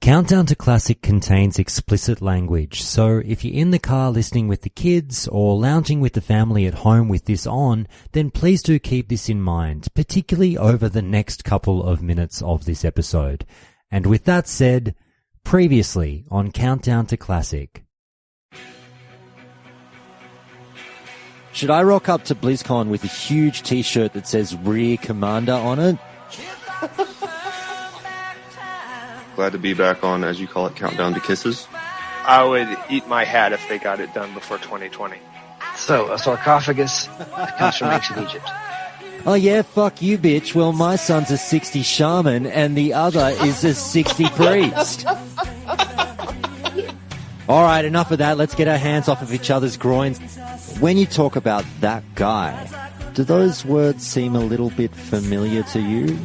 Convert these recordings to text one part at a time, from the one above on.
Countdown to Classic contains explicit language, so if you're in the car listening with the kids or lounging with the family at home with this on, then please do keep this in mind, particularly over the next couple of minutes of this episode. And with that said, previously on Countdown to Classic. Should I rock up to BlizzCon with a huge t-shirt that says Rear Commander on it? Glad to be back on, as you call it, Countdown to Kisses. I would eat my hat if they got it done before 2020. So, a sarcophagus comes from ancient Egypt. Oh yeah, fuck you, bitch. Well, my son's a 60 shaman and the other is a 60 priest. Alright, enough of that. Let's get our hands off of each other's groins. When you talk about that guy, do those words seem a little bit familiar to you?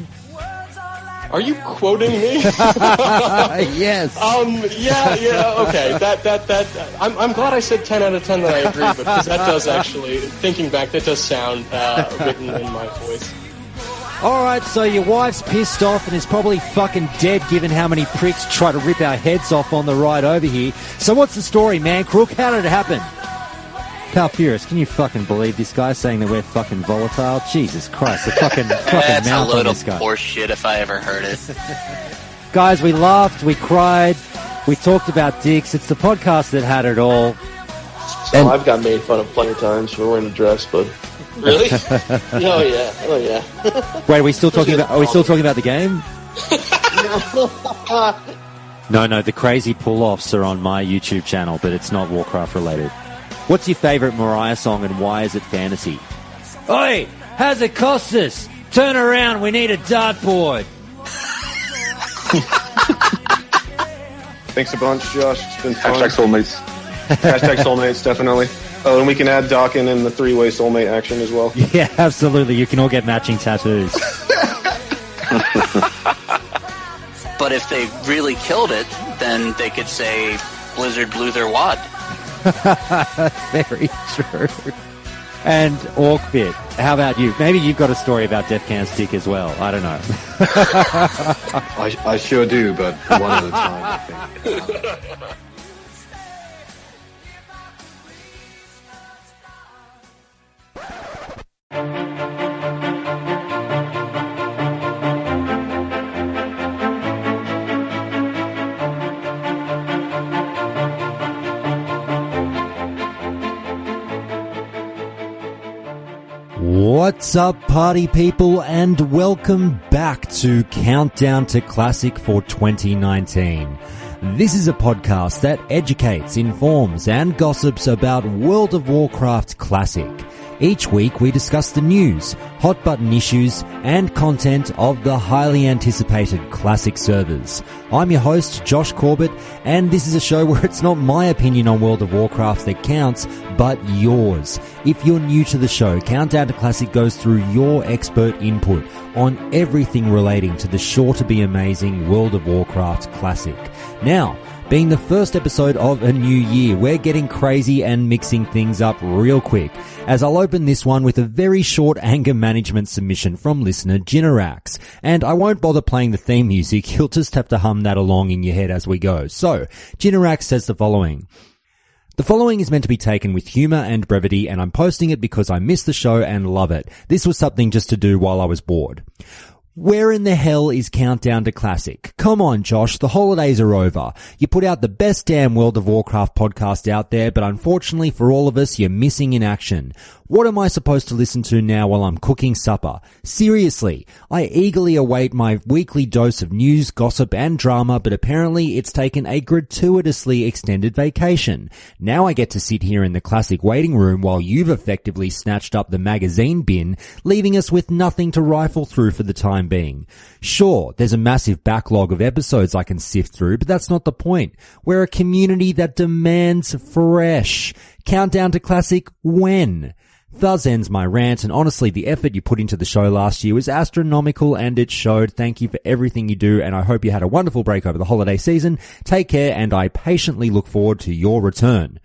Are you quoting me? Yes. Yeah, okay. I'm glad I said 10 out of 10 that I agree, because that does actually, thinking back, that does sound written in my voice. Alright, so your wife's pissed off and is probably fucking dead given how many pricks try to rip our heads off on the ride over here. So what's the story, man? Crook, how did it happen? Pancreas, can you fucking believe this guy saying that we're fucking volatile? Jesus Christ, the fucking That's mouth a on this guy. little horse shit if I ever heard it. Guys, we laughed, we cried, we talked about dicks. It's the podcast that had it all. So I've got made fun of plenty of times for wearing a dress, but Really? oh yeah. Wait, are we still talking about the game? No, the crazy pull-offs are on my YouTube channel, but it's not Warcraft related. What's your favourite Mariah song and why is it fantasy? Oi! How's it cost us? Turn around, we need a dartboard. Thanks a bunch, Josh. It's been fun. Hashtag soulmates. Hashtag soulmates, definitely. Oh, and we can add Dawkin in the three-way soulmate action as well. Yeah, absolutely. You can all get matching tattoos. But if they really killed it, then they could say Blizzard blew their wad. Very true. And Orkbit, how about you? Maybe you've got a story about Defcan's dick as well. I don't know. I sure do, but one at a time, I think. What's up, party people, and welcome back to Countdown to Classic for 2019. This is a podcast that educates, informs, and gossips about World of Warcraft Classic. Each week we discuss the news, hot button issues, and content of the highly anticipated Classic servers. I'm your host, Josh Corbett, and this is a show where it's not my opinion on World of Warcraft that counts, but yours. If you're new to the show, Countdown to Classic goes through your expert input on everything relating to the sure-to-be-amazing World of Warcraft Classic. Now, being the first episode of a new year, we're getting crazy and mixing things up real quick, as I'll open this one with a very short anger management submission from listener Ginerax. And I won't bother playing the theme music, you'll just have to hum that along in your head as we go. So, Ginerax says the following. The following is meant to be taken with humour and brevity, and I'm posting it because I miss the show and love it. This was something just to do while I was bored. Where in the hell is Countdown to Classic? Come on, Josh, the holidays are over. You put out the best damn World of Warcraft podcast out there, but unfortunately for all of us, you're missing in action. What am I supposed to listen to now while I'm cooking supper? Seriously, I eagerly await my weekly dose of news, gossip, and drama, but apparently it's taken a gratuitously extended vacation. Now I get to sit here in the Classic waiting room while you've effectively snatched up the magazine bin, leaving us with nothing to rifle through for the time being. Sure, there's a massive backlog of episodes I can sift through, but that's not the point. We're a community that demands fresh. Countdown to Classic when? Thus ends my rant, and honestly the effort you put into the show last year was astronomical and it showed. Thank you for everything you do, and I hope you had a wonderful break over the holiday season. Take care, and I patiently look forward to your return.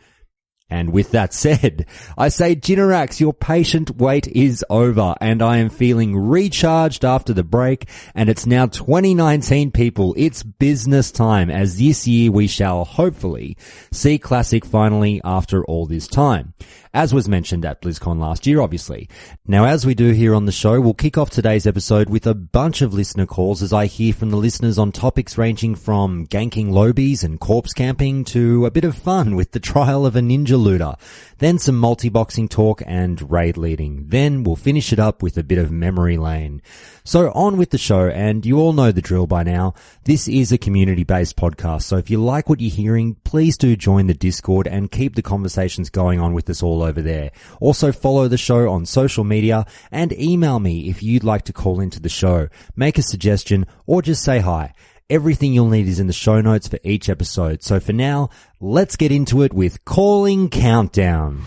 And with that said, I say, Jinnerax, your patient wait is over, and I am feeling recharged after the break, and it's now 2019, people. It's business time, as this year we shall hopefully see Classic finally after all this time, as was mentioned at BlizzCon last year, obviously. Now, as we do here on the show, we'll kick off today's episode with a bunch of listener calls as I hear from the listeners on topics ranging from ganking Lowbies and corpse camping to a bit of fun with the trial of a ninja looter, then some multiboxing talk and raid leading. Then we'll finish it up with a bit of memory lane. So on with the show, and you all know the drill by now. This is a community-based podcast, so if you like what you're hearing, please do join the Discord and keep the conversations going on with us all over there. Also follow the show on social media and email me if you'd like to call into the show, make a suggestion, or just say hi. Everything you'll need is in the show notes for each episode. So for now, let's get into it with Calling Countdown.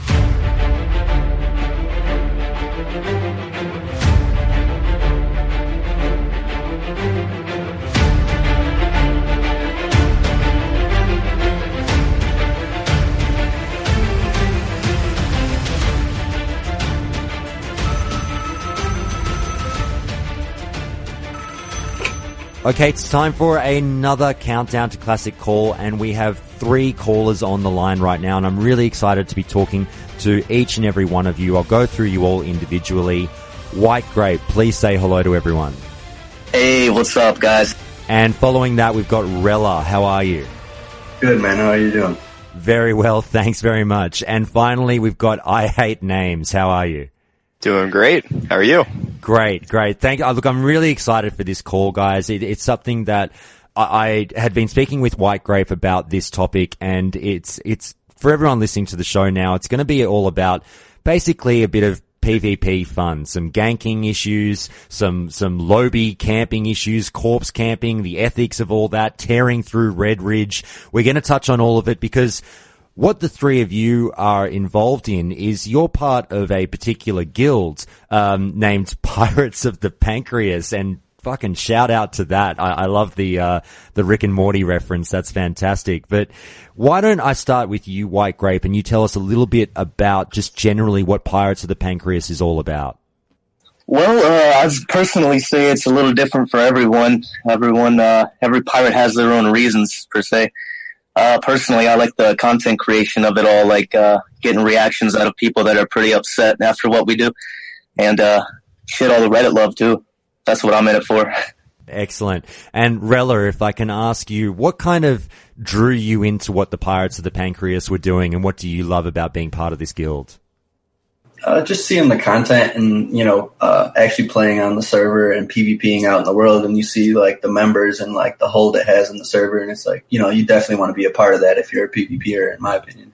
Okay, it's time for another Countdown to Classic call, and we have 3 callers on the line right now, and I'm really excited to be talking to each and every one of you. I'll go through you all individually. White Grape, please say hello to everyone. Hey, what's up, guys? And following that, we've got Rella. How are you? Good, man. How are you doing? Very well, thanks very much. And finally, we've got I Hate Names. How are you? Doing great. How are you? Great. Thank you. Look, I'm really excited for this call, guys. It's something that I had been speaking with White Grape about this topic, and it's for everyone listening to the show now. It's going to be all about basically a bit of PvP fun, some ganking issues, some Lowbie camping issues, corpse camping, the ethics of all that, tearing through Redridge. We're going to touch on all of it because what the 3 of you are involved in is you're part of a particular guild named Pirates of the Pancreas, and fucking shout out to that. I love the Rick and Morty reference. That's fantastic. But why don't I start with you, White Grape, and you tell us a little bit about just generally what Pirates of the Pancreas is all about? Well, I'd personally say it's a little different for everyone. Every pirate has their own reasons, per se. Personally, I like the content creation of it all, like getting reactions out of people that are pretty upset after what we do, and all the Reddit love, too. That's what I'm in it for. Excellent. And Rella, if I can ask you, what kind of drew you into what the Pirates of the Pancreas were doing, and what do you love about being part of this guild? Just seeing the content and, actually playing on the server and PvPing out in the world, and you see, like, the members and, like, the hold it has in the server, and it's like, you definitely want to be a part of that if you're a PvPer, in my opinion.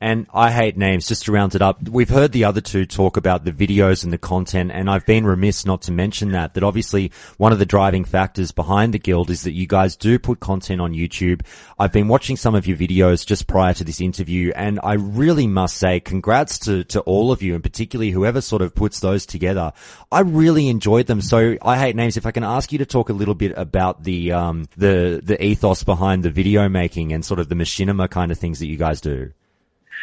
And I Hate Names, just to round it up, we've heard the other 2 talk about the videos and the content, and I've been remiss not to mention that obviously one of the driving factors behind the guild is that you guys do put content on YouTube. I've been watching some of your videos just prior to this interview, and I really must say congrats to all of you, and particularly whoever sort of puts those together. I really enjoyed them. So I Hate Names, if I can ask you to talk a little bit about the ethos behind the video making and sort of the machinima kind of things that you guys do.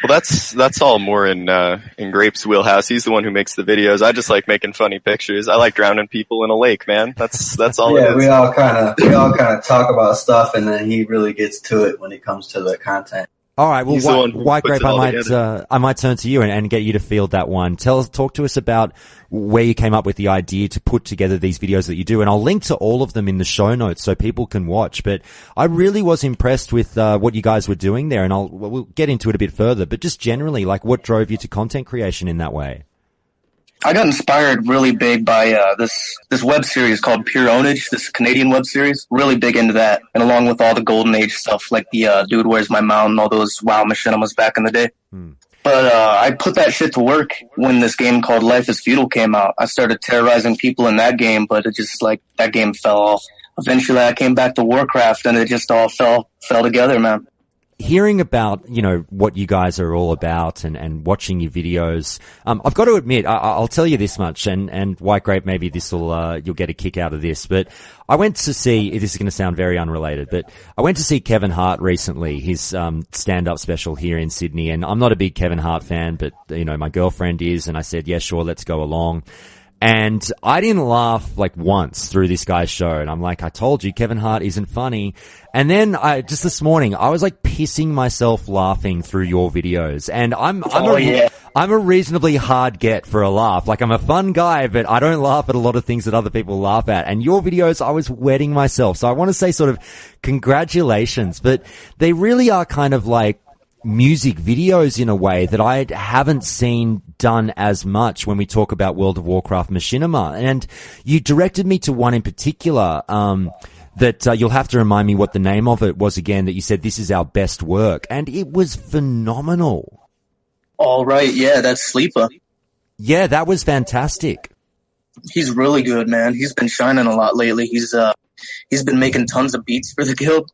Well, that's all more in Grape's wheelhouse. He's the one who makes the videos. I just like making funny pictures. I like drowning people in a lake, man. That's all it is. We all kind of talk about stuff, and then he really gets to it when it comes to the content. All right. Well, White Grape, I might turn to you and get you to field that one. Talk to us about where you came up with the idea to put together these videos that you do, and I'll link to all of them in the show notes so people can watch. But I really was impressed with what you guys were doing there, and we'll get into it a bit further. But just generally, like, what drove you to content creation in that way? I got inspired really big by this web series called Pure Ownage, this Canadian web series. Really big into that, and along with all the Golden Age stuff, like the Dude, Where's My Mountain, all those WoW machinimas back in the day. But I put that shit to work when this game called Life is Feudal came out. I started terrorizing people in that game, but it just, like, that game fell off. Eventually, I came back to Warcraft, and it just all fell together, man. hearing about, what you guys are all about and watching your videos, I've got to admit, I'll tell you this much, and White Grape, maybe you'll get a kick out of this, but I went to see, this is going to sound very unrelated, but I went to see Kevin Hart recently, his, stand-up special here in Sydney, and I'm not a big Kevin Hart fan, but, my girlfriend is, and I said, yeah, sure, let's go along. And I didn't laugh like once through this guy's show. And I'm like, I told you Kevin Hart isn't funny. And then just this morning, I was like pissing myself laughing through your videos. And I'm a reasonably hard get for a laugh. Like I'm a fun guy, but I don't laugh at a lot of things that other people laugh at. And your videos, I was wetting myself. So I want to say sort of congratulations, but they really are kind of like music videos in a way that I haven't seen done as much when we talk about World of Warcraft machinima. And you directed me to one in particular, that you'll have to remind me what the name of it was again, that you said this is our best work. And it was phenomenal. All right. Yeah, that's Sleeper. Yeah, that was fantastic. He's really good, man. He's been shining a lot lately. He's been making tons of beats for the guild.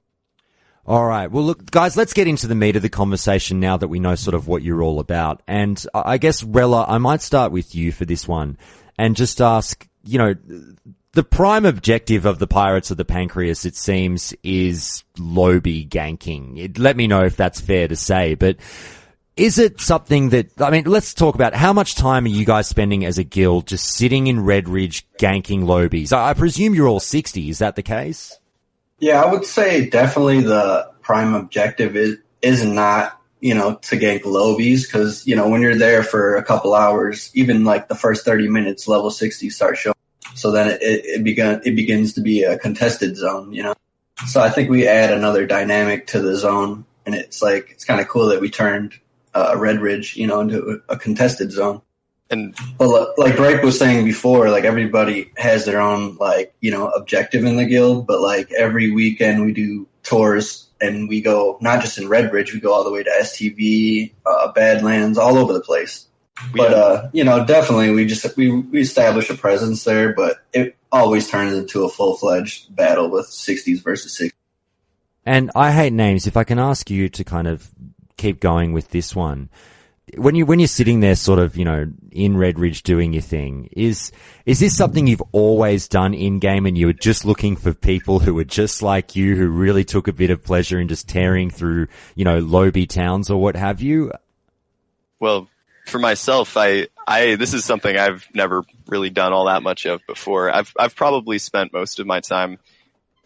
All right. Well, look, guys, let's get into the meat of the conversation now that we know sort of what you're all about. And I guess, Rella, I might start with you for this one and just ask, the prime objective of the Pirates of the Pancreas, it seems, is Lowbie ganking. Let me know if that's fair to say, but is it something that, let's talk about how much time are you guys spending as a guild just sitting in Redridge ganking Lowbies? I presume you're all 60. Is that the case? Yeah, I would say definitely the prime objective is not, to gank Lowbies, because, when you're there for a couple hours, even like the first 30 minutes, level 60 starts showing. So then it begins to be a contested zone, So I think we add another dynamic to the zone, and it's kind of cool that we turned Redridge, into a contested zone. But like Grape was saying before, like everybody has their own objective in the guild, but like every weekend we do tours and we go not just in Redridge, we go all the way to STV, Badlands, all over the place. But definitely we establish a presence there, but it always turns into a full-fledged battle with 60s versus 60s. And I hate names. If I can ask you to kind of keep going with this one. When you're sitting there sort of, in Redridge doing your thing, is this something you've always done in game and you were just looking for people who were just like you, who really took a bit of pleasure in just tearing through, Lowbie towns or what have you? Well, for myself, this is something I've never really done all that much of before. I've probably spent most of my time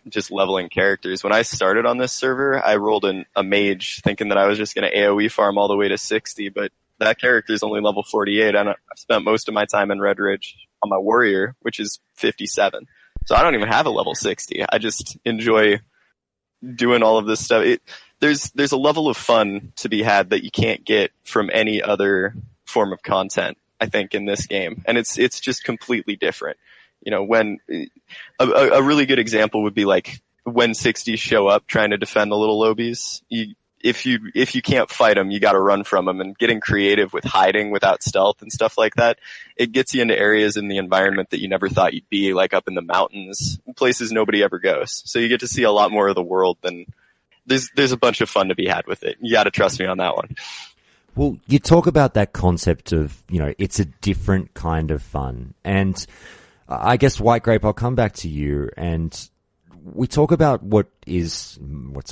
just leveling characters. When I started on this server, I rolled a mage thinking that I was just going to AoE farm all the way to 60, but that character is only level 48, and I've spent most of my time in Redridge on my warrior, which is 57. So I don't even have a level 60. I just enjoy doing all of this stuff. There's a level of fun to be had that you can't get from any other form of content, I think, in this game, and it's just completely different. When a really good example would be like when 60s show up trying to defend the little Lowbies. If you can't fight them, you got to run from them, and getting creative with hiding without stealth and stuff like that, it gets you into areas in the environment that you never thought you'd be, like up in the mountains, places nobody ever goes. So you get to see a lot more of the world than there's a bunch of fun to be had with it. You got to trust me on that one. Well, you talk about that concept of, it's a different kind of fun. And I guess, White Grape, I'll come back to you, and we talk about what's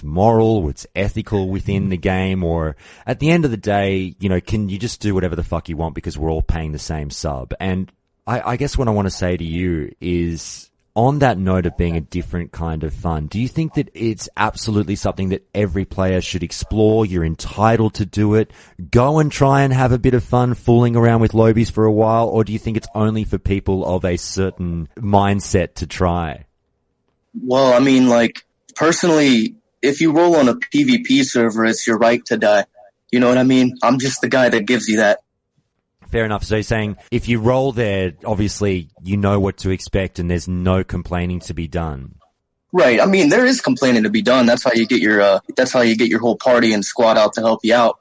moral, what's ethical within the game, or at the end of the day, can you just do whatever the fuck you want because we're all paying the same sub? And I guess what I want to say to you is, on that note of being a different kind of fun, do you think that it's absolutely something that every player should explore? You're entitled to do it. Go and try and have a bit of fun fooling around with Lowbies for a while, or do you think it's only for people of a certain mindset to try? Well, personally, if you roll on a PvP server, it's your right to die. You know what I mean? I'm just the guy that gives you that. Fair enough. So you're saying if you roll there, obviously you know what to expect and there's no complaining to be done. Right. There is complaining to be done. That's how you get your whole party and squad out to help you out.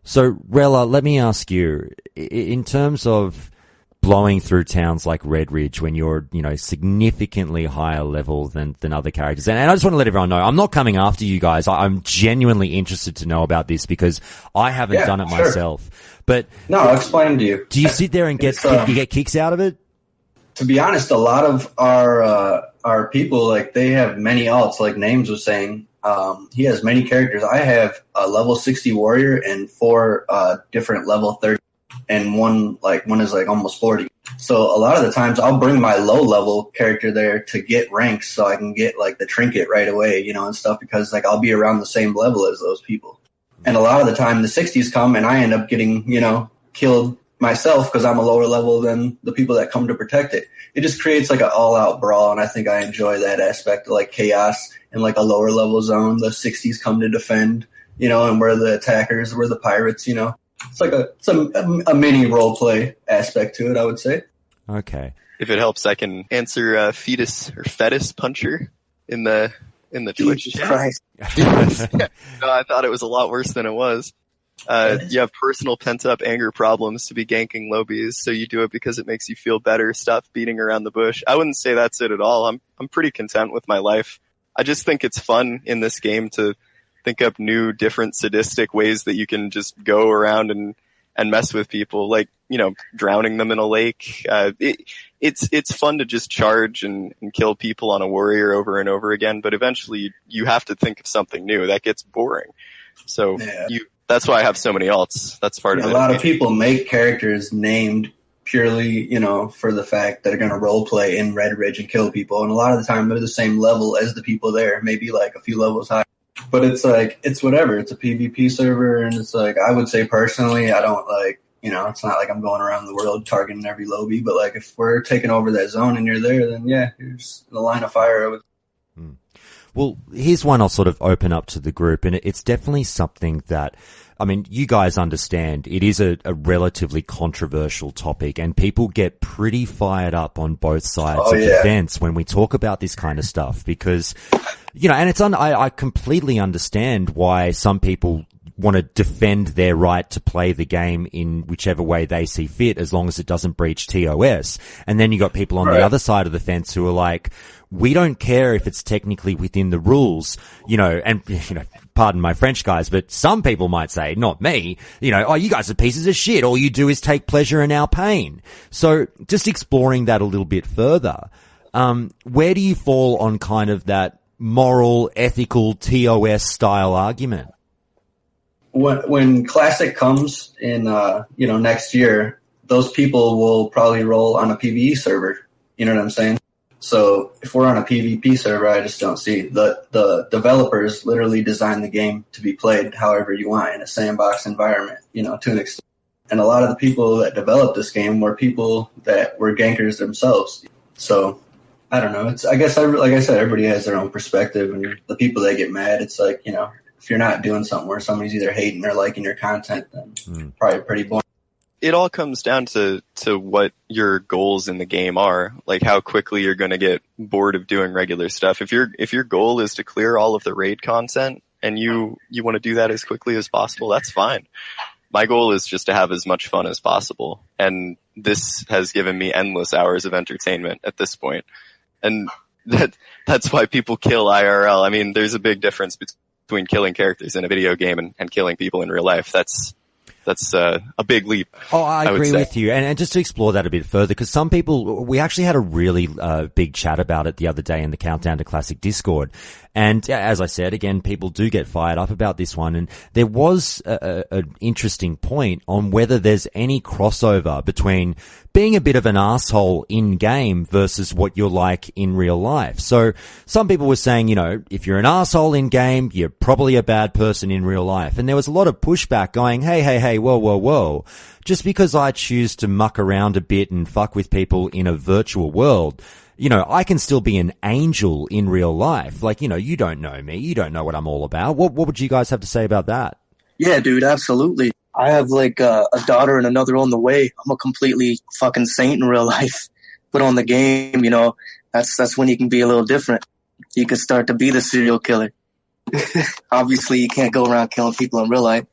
So, Rella, let me ask you, in terms of blowing through towns like Redridge when you're, significantly higher level than other characters. And I just want to let everyone know, I'm not coming after you guys. I'm genuinely interested to know about this because I haven't done it myself. But no, I'll explain to you. Do you sit there and you get kicks out of it? To be honest, a lot of our people, like, they have many alts, like Names was saying. He has many characters. I have a level 60 warrior and 4 different level 30, and one is like almost 40. So a lot of the times I'll bring my low level character there to get ranks so I can get like the trinket right away, and stuff, because like I'll be around the same level as those people. And a lot of the time the 60s come and I end up getting, killed myself because I'm a lower level than the people that come to protect it. It just creates like an all-out brawl, and I think I enjoy that aspect of like chaos in like a lower level zone. The 60s come to defend, and we're the attackers, we're the pirates, It's like a mini role play aspect to it, I would say. Okay. If it helps, I can answer fetus or fetus puncher in the Twitch chat. Christ. No, I thought it was a lot worse than it was. You have personal pent-up anger problems to be ganking Lowbies, so you do it because it makes you feel better. Stop beating around the bush. I wouldn't say that's it at all. I'm pretty content with my life. I just think it's fun in this game to think up new, different, sadistic ways that you can just go around and mess with people, like, drowning them in a lake. It's fun to just charge and kill people on a warrior over and over again, but eventually you have to think of something new. That gets boring. So that's why I have so many alts. That's part of it. A lot of people make characters named purely, for the fact that they're going to role play in Redridge and kill people. And a lot of the time they're the same level as the people there, maybe like a few levels higher. But it's like, it's whatever. It's a PvP server. And it's like, I would say personally, I don't like, it's not like I'm going around the world targeting every Lowbie. But like, if we're taking over that zone and you're there, then you're just in the line of fire. I would. Well, here's one I'll sort of open up to the group, and it's definitely something that, you guys understand it is a relatively controversial topic, and people get pretty fired up on both sides of the fence when we talk about this kind of stuff because, and I completely understand why some people want to defend their right to play the game in whichever way they see fit, as long as it doesn't breach TOS. And then you got people on the other side of the fence who are like, we don't care if it's technically within the rules, and, pardon my French, guys, but some people might say, not me, oh, you guys are pieces of shit. All you do is take pleasure in our pain. So just exploring that a little bit further, where do you fall on kind of that moral, ethical TOS style argument? When Classic comes in, next year, those people will probably roll on a PvE server. You know what I'm saying? So if we're on a PvP server, I just don't see the developers literally design the game to be played however you want in a sandbox environment, to an extent. And a lot of the people that developed this game were people that were gankers themselves. So I don't know. I guess like I said, everybody has their own perspective, and the people that get mad, it's like, if you're not doing something where somebody's either hating or liking your content, then probably pretty boring. It all comes down to what your goals in the game are, like how quickly you're going to get bored of doing regular stuff. If your goal is to clear all of the raid content and you want to do that as quickly as possible, that's fine. My goal is just to have as much fun as possible. And this has given me endless hours of entertainment at this point. And that's why people kill IRL. There's a big difference between killing characters in a video game and killing people in real life. That's a big leap. Oh, I agree with you. And just to explore that a bit further, because some people, we actually had a really big chat about it the other day in the Countdown to Classic Discord. And as I said, again, people do get fired up about this one. And there was an interesting point on whether there's any crossover between being a bit of an asshole in game versus what you're like in real life. So some people were saying, if you're an asshole in game, you're probably a bad person in real life. And there was a lot of pushback going, hey, whoa. Just because I choose to muck around a bit and fuck with people in a virtual world, I can still be an angel in real life. Like, you don't know me. You don't know what I'm all about. What would you guys have to say about that? Yeah, dude, absolutely. I have like a daughter and another on the way. I'm a completely fucking saint in real life. But on the game, that's when you can be a little different. You can start to be the serial killer. Obviously, you can't go around killing people in real life.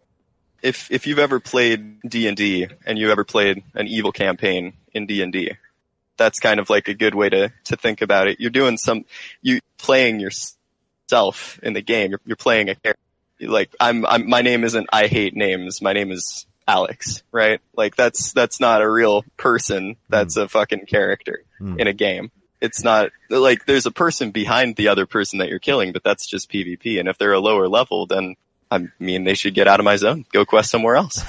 If you've ever played D&D and you ever played an evil campaign in D&D. That's kind of like a good way to think about it. You're doing you playing yourself in the game. You're playing a character. Like my name isn't I hate names. My name is Alex, right? Like that's not a real person. That's a fucking character in a game. It's not like there's a person behind the other person that you're killing, but that's just PvP. And if they're a lower level, then I mean, they should get out of my zone, go quest somewhere else.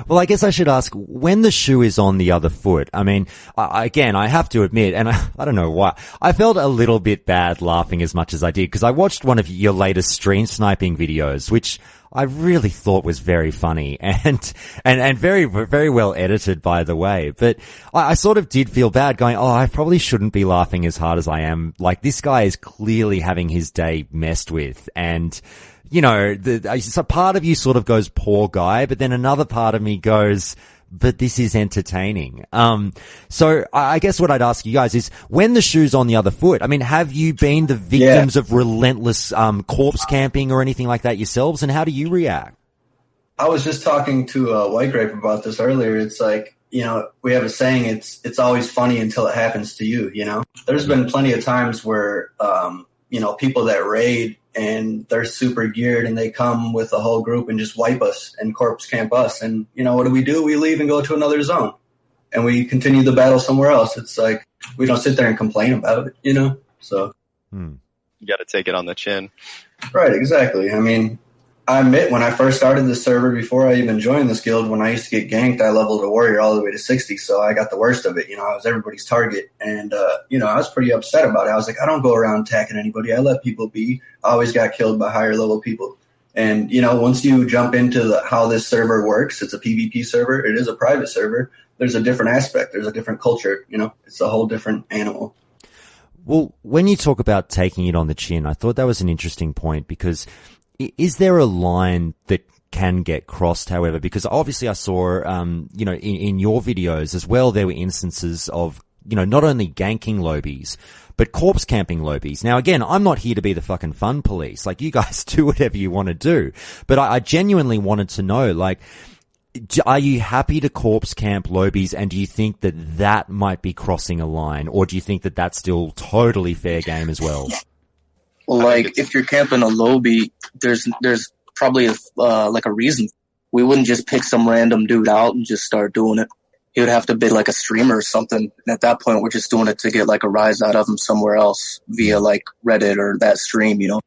Well, I guess I should ask, when the shoe is on the other foot, I mean, again, I have to admit, and I don't know why, I felt a little bit bad laughing as much as I did, because I watched one of your latest stream sniping videos, which I really thought was very funny and very, very well edited, by the way. But I sort of did feel bad going, oh, I probably shouldn't be laughing as hard as I am. Like, this guy is clearly having his day messed with, and you know, so part of you sort of goes, poor guy, but then another part of me goes, but this is entertaining. So I guess what I'd ask you guys is, when the shoe's on the other foot, I mean, have you been the victims of relentless, corpse camping or anything like that yourselves, and how do you react? I was just talking to White Grape about this earlier. It's like, you know, we have a saying, it's always funny until it happens to you, you know? There's been plenty of times where, you know, people that raid and they're super geared and they come with a whole group and just wipe us and corpse camp us. And, you know, what do? We leave and go to another zone and we continue the battle somewhere else. It's like, we don't sit there and complain about it, you know? So you got to take it on the chin. Right. Exactly. I mean, I admit, when I first started this server, before I even joined this guild, when I used to get ganked, I leveled a warrior all the way to 60, so I got the worst of it. You know, I was everybody's target, and, you know, I was pretty upset about it. I was like, I don't go around attacking anybody. I let people be. I always got killed by higher level people. And, you know, once you jump into how this server works, it's a PvP server. It is a private server. There's a different aspect. There's a different culture. You know, it's a whole different animal. Well, when you talk about taking it on the chin, I thought that was an interesting point, because is there a line that can get crossed, however? Because obviously I saw, you know, in your videos as well, there were instances of, you know, not only ganking Lowbies, but corpse camping Lowbies. Now, again, I'm not here to be the fucking fun police. Like, you guys do whatever you want to do. But I genuinely wanted to know, like, are you happy to corpse camp Lowbies, and do you think that might be crossing a line? Or do you think that that's still totally fair game as well? Well, like, if you're camping a Lowbie, there's probably like a reason. We wouldn't just pick some random dude out and just start doing it. He would have to be like a streamer or something. And at that point, we're just doing it to get like a rise out of him somewhere else via like Reddit or that stream, you know?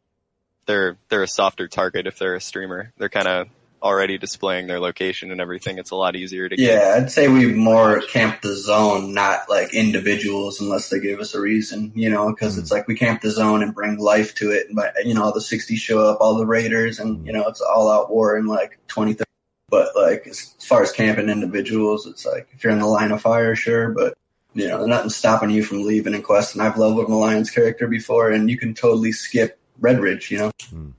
They're a softer target if they're a streamer. They're kind of already displaying their location and everything. It's a lot easier to get. Yeah, I'd say we more camp the zone, not like individuals, unless they give us a reason, you know, because it's like we camp the zone and bring life to it. But, you know, all the 60 show up, all the raiders, and, you know, it's all out war in like 2030. But like, as far as camping individuals, it's like, if you're in the line of fire, sure, but, you know, nothing's stopping you from leaving and questing. I've leveled an alliance character before, and you can totally skip Redridge, you know.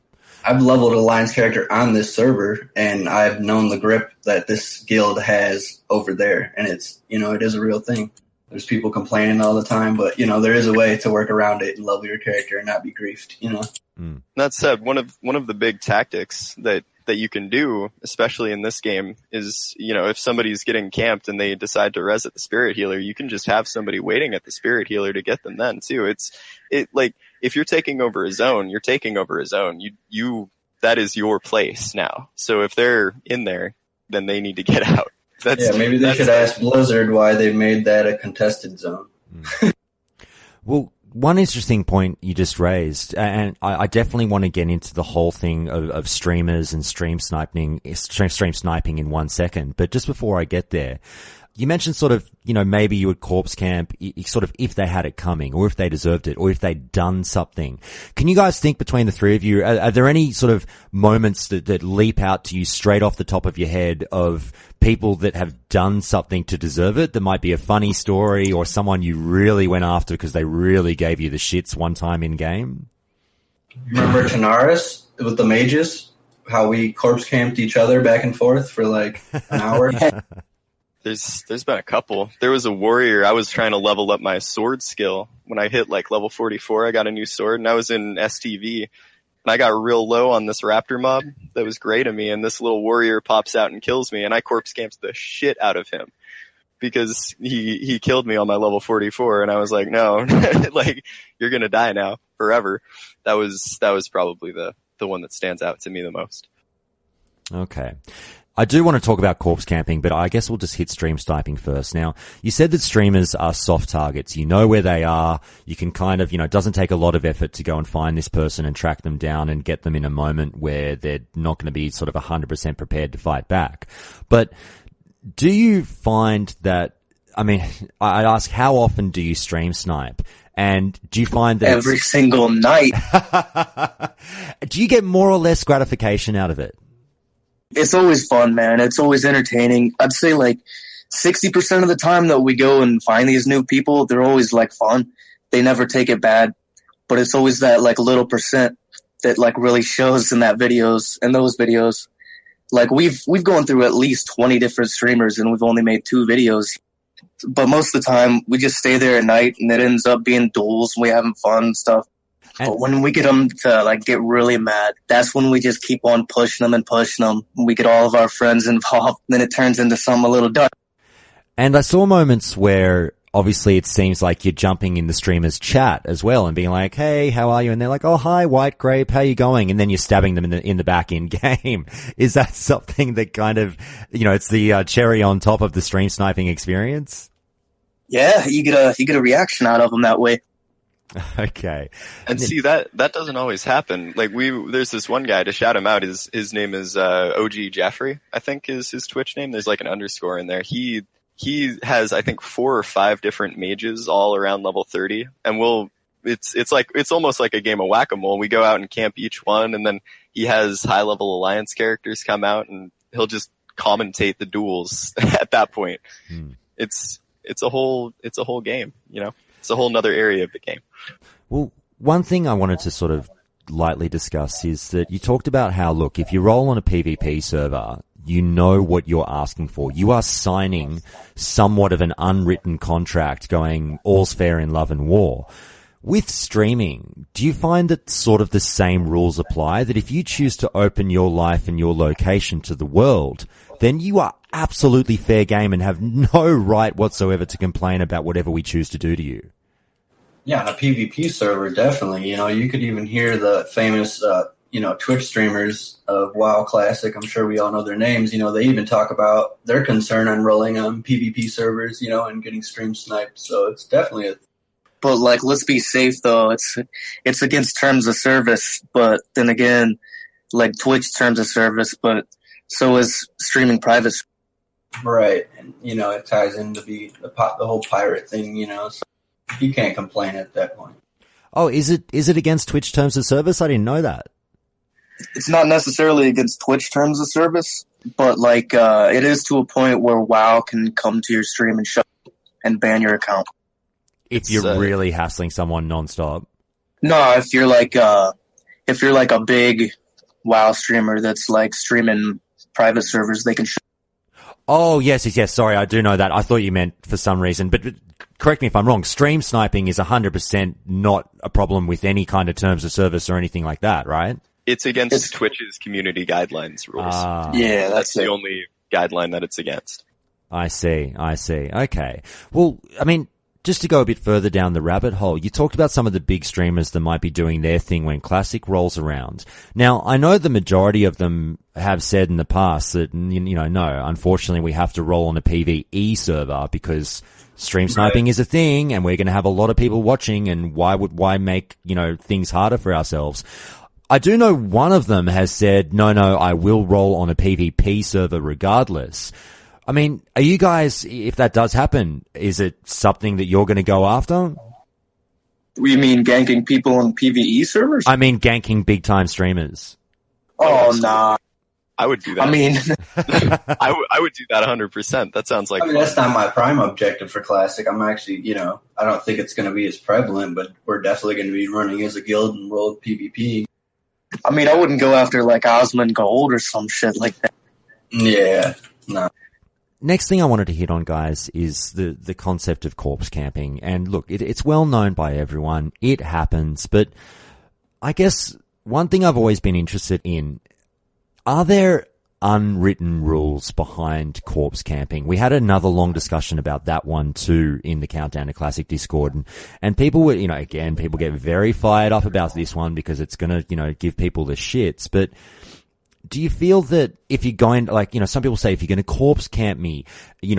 I've leveled a Alliance character on this server, and I've known the grip that this guild has over there, and it's, you know, it is a real thing. There's people complaining all the time, but, you know, there is a way to work around it and level your character and not be griefed, you know. That said, one of the big tactics that you can do, especially in this game, is, you know, if somebody's getting camped and they decide to res at the spirit healer, you can just have somebody waiting at the spirit healer to get them then too. It like, if you're taking over a zone, you're taking over a zone. You that is your place now. So if they're in there, then they need to get out. Maybe they should ask Blizzard why they made that a contested zone. Well, one interesting point you just raised, and I definitely want to get into the whole thing of streamers and stream sniping in 1 second. But just before I get there, you mentioned sort of, you know, maybe you would corpse camp sort of if they had it coming, or if they deserved it, or if they'd done something. Can you guys think between the three of you, are there any sort of moments that leap out to you straight off the top of your head of people that have done something to deserve it? That might be a funny story, or someone you really went after because they really gave you the shits one time in game? Remember Tanaris with the mages? How we corpse camped each other back and forth for like an hour? There's been a couple. There was a warrior. I was trying to level up my sword skill. When I hit like level 44, I got a new sword, and I was in STV, and I got real low on this raptor mob that was great to me, and this little warrior pops out and kills me, and I corpse camps the shit out of him. because he killed me on my level 44, and I was like, no, like, you're gonna die now forever. That was probably the one that stands out to me the most. Okay. I do want to talk about corpse camping, but I guess we'll just hit stream sniping first. Now, you said that streamers are soft targets. You know where they are. You can kind of, it doesn't take a lot of effort to go and find this person and track them down and get them in a moment where they're not going to be sort of 100% prepared to fight back. But do you find that, I ask, how often do you stream snipe? And do you find that every single night? Do you get more or less gratification out of it? It's always fun, man. It's always entertaining. I'd say like 60% of the time that we go and find these new people, they're always like fun. They never take it bad, but it's always that like little percent that like really shows in those videos. Like we've gone through at least 20 different streamers and we've only made 2 videos. But most of the time we just stay there at night and it ends up being duels and we having fun and stuff. But when we get them to like get really mad, that's when we just keep on pushing them. We get all of our friends involved, and then it turns into something a little dark. And I saw moments where obviously it seems like you're jumping in the streamer's chat as well and being like, hey, how are you? And they're like, oh, hi, White Grape, how you going? And then you're stabbing them in the back in game. Is that something that kind of, it's the cherry on top of the stream sniping experience? Yeah, you get a reaction out of them that way. Okay. And see, that doesn't always happen. Like there's this one guy, to shout him out, his name is OG Jeffrey, I think is his Twitch name. There's like an underscore in there. He has, I think, 4 or 5 different mages all around level 30. And it's almost like a game of whack-a-mole. We go out and camp each one, and then he has high level alliance characters come out and he'll just commentate the duels at that point. It's a whole game, It's a whole nother area of the game. Well, one thing I wanted to sort of lightly discuss is that you talked about how, look, if you roll on a PvP server, you know what you're asking for. You are signing somewhat of an unwritten contract going all's fair in love and war. With streaming, do you find that sort of the same rules apply? That if you choose to open your life and your location to the world, then you are absolutely fair game and have no right whatsoever to complain about whatever we choose to do to you? Yeah, on a PvP server, definitely. You could even hear the famous, Twitch streamers of WoW Classic. I'm sure we all know their names. They even talk about their concern on rolling on PvP servers, and getting stream sniped. So it's definitely But like, let's be safe though. It's against terms of service. But then again, like Twitch terms of service, but so is streaming private. Right, and it ties into the whole pirate thing. So you can't complain at that point. Oh, is it against Twitch terms of service? I didn't know that. It's not necessarily against Twitch terms of service, but like it is to a point where WoW can come to your stream and shut and ban your account. If you're really hassling someone nonstop. No, if you're like a big WoW streamer that's like streaming private servers, they can shut. Oh, yes. Sorry, I do know that. I thought you meant for some reason, but correct me if I'm wrong. Stream sniping is 100% not a problem with any kind of terms of service or anything like that, right? It's against Twitch's community guidelines rules. Yeah, that's the only guideline that it's against. I see. Okay. Well, just to go a bit further down the rabbit hole, you talked about some of the big streamers that might be doing their thing when Classic rolls around. Now, I know the majority of them have said in the past that, no, unfortunately we have to roll on a PvE server because stream sniping is a thing and we're going to have a lot of people watching, and why make, things harder for ourselves? I do know one of them has said, no, I will roll on a PvP server regardless. Are you guys, if that does happen, is it something that you're going to go after? You mean ganking people on PvE servers? Ganking big-time streamers. Oh, nah. I would do that. I would do that 100%. That sounds like fun. That's not my prime objective for Classic. I'm actually, I don't think it's going to be as prevalent, but we're definitely going to be running as a guild and roll PvP. I wouldn't go after like Osmond Gold or some shit like that. Yeah, no. Next thing I wanted to hit on, guys, is the concept of corpse camping. And look, it's well known by everyone. It happens. But I guess one thing I've always been interested in, are there unwritten rules behind corpse camping. We had another long discussion about that one too in the Countdown to Classic Discord, and people were, again, people get very fired up about this one because it's gonna, give people the shits, but do you feel that if you're going, some people say if you're going to corpse camp me, you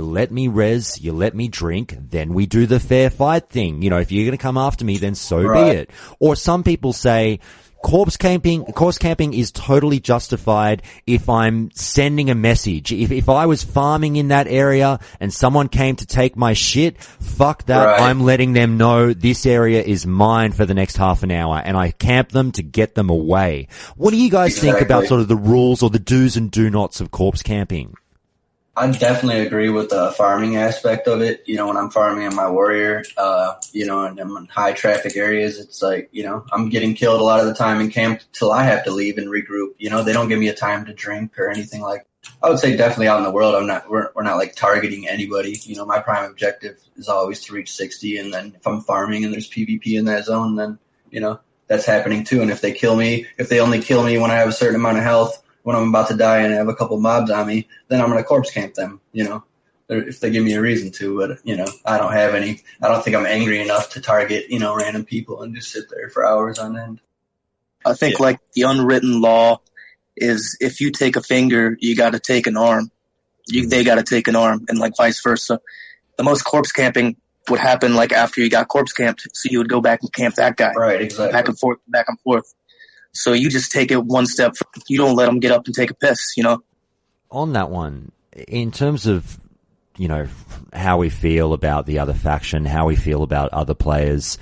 let me res, you let me drink, then we do the fair fight thing. If you're going to come after me, then so be it. Or some people say corpse camping is totally justified if I'm sending a message. If I was farming in that area and someone came to take my shit, fuck that. Right. I'm letting them know this area is mine for the next half an hour, and I camp them to get them away. What do you guys think about sort of the rules or the do's and do nots of corpse camping? I definitely agree with the farming aspect of it. When I'm farming in my warrior, and I'm in high traffic areas, it's like, I'm getting killed a lot of the time in camp till I have to leave and regroup. They don't give me a time to drink or anything like that. I would say definitely out in the world, we're not like targeting anybody. My prime objective is always to reach 60. And then if I'm farming and there's PvP in that zone, then, that's happening too. And if they only kill me when I have a certain amount of health, when I'm about to die and I have a couple mobs on me, then I'm going to corpse camp them, if they give me a reason to. But, I don't think I'm angry enough to target, random people and just sit there for hours on end. I think the unwritten law is if you take a finger, you got to take an arm. They got to take an arm, and vice versa. The most corpse camping would happen after you got corpse camped. So you would go back and camp that guy. Right, exactly. Back and forth. So you just take it one step. You don't let them get up and take a piss, On that one, in terms of, how we feel about the other faction, how we feel about other players,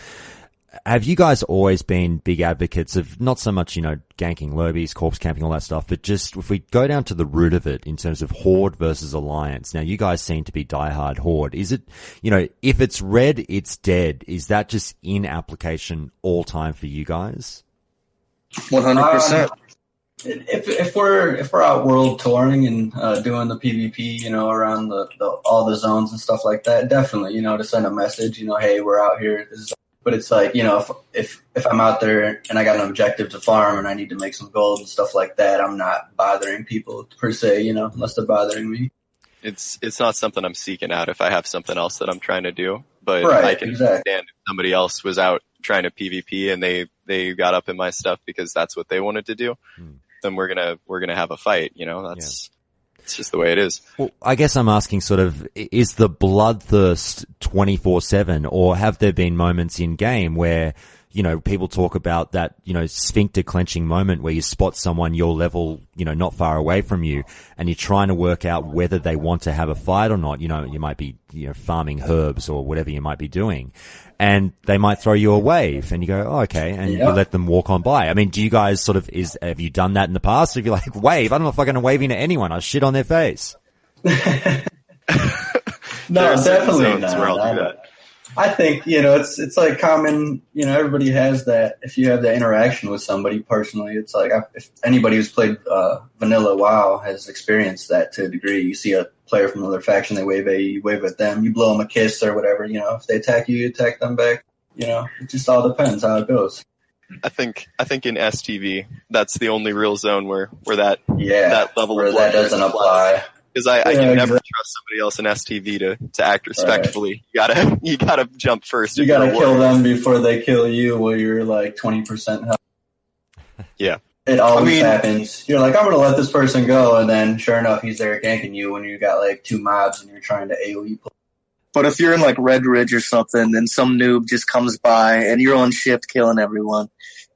have you guys always been big advocates of not so much, ganking Lowbies, corpse camping, all that stuff, but just if we go down to the root of it in terms of Horde versus Alliance? Now, you guys seem to be diehard Horde. Is it, if it's red, it's dead. Is that just in application all time for you guys? 100%. If we're out world touring and doing the PvP, around all the zones and stuff like that, definitely, to send a message, hey, we're out here. But it's like, if I'm out there and I got an objective to farm and I need to make some gold and stuff like that, I'm not bothering people per se, unless they're bothering me. It's not something I'm seeking out if I have something else that I'm trying to do. But I can understand if somebody else was out trying to PvP and they got up in my stuff because that's what they wanted to do, then we're gonna have a fight. It's just the way it is. Well, I guess I'm asking sort of, is the bloodthirst 24/7, or have there been moments in game where, people talk about that, sphincter clenching moment where you spot someone your level, not far away from you, and you're trying to work out whether they want to have a fight or not. You might be, farming herbs or whatever you might be doing, and they might throw you a wave and you go, oh, okay. And you let them walk on by. I mean, do you guys sort of, have you done that in the past? If you're like, wave, I don't know if I'm going to wave into anyone. I shit on their face. No, definitely not. I think, it's like common, everybody has that. If you have that interaction with somebody personally, it's like, if anybody who's played vanilla WoW has experienced that to a degree. You see a player from another faction, they wave at you, you wave at them, you blow them a kiss or whatever, if they attack you, you attack them back. It just all depends how it goes. I think in STV, that's the only real zone where that level where of that doesn't apply. Because I can never trust somebody else in STV to act respectfully. Right. You gotta jump first. You gotta kill them before they kill you while you're like 20% health. Yeah. It always happens. You're like, I'm gonna let this person go, and then sure enough, he's there ganking you when you got like 2 mobs and you're trying to AoE play. But if you're in Redridge or something, and some noob just comes by and you're on shift killing everyone,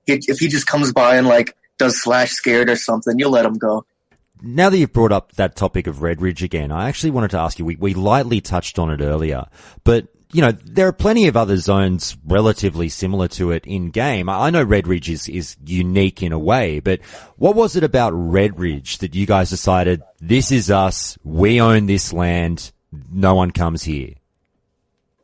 if he just comes by and does slash scared or something, you'll let him go. Now that you've brought up that topic of Redridge again, I actually wanted to ask you, we lightly touched on it earlier, but, there are plenty of other zones relatively similar to it in game. I know Redridge is unique in a way, but what was it about Redridge that you guys decided, this is us, we own this land, no one comes here?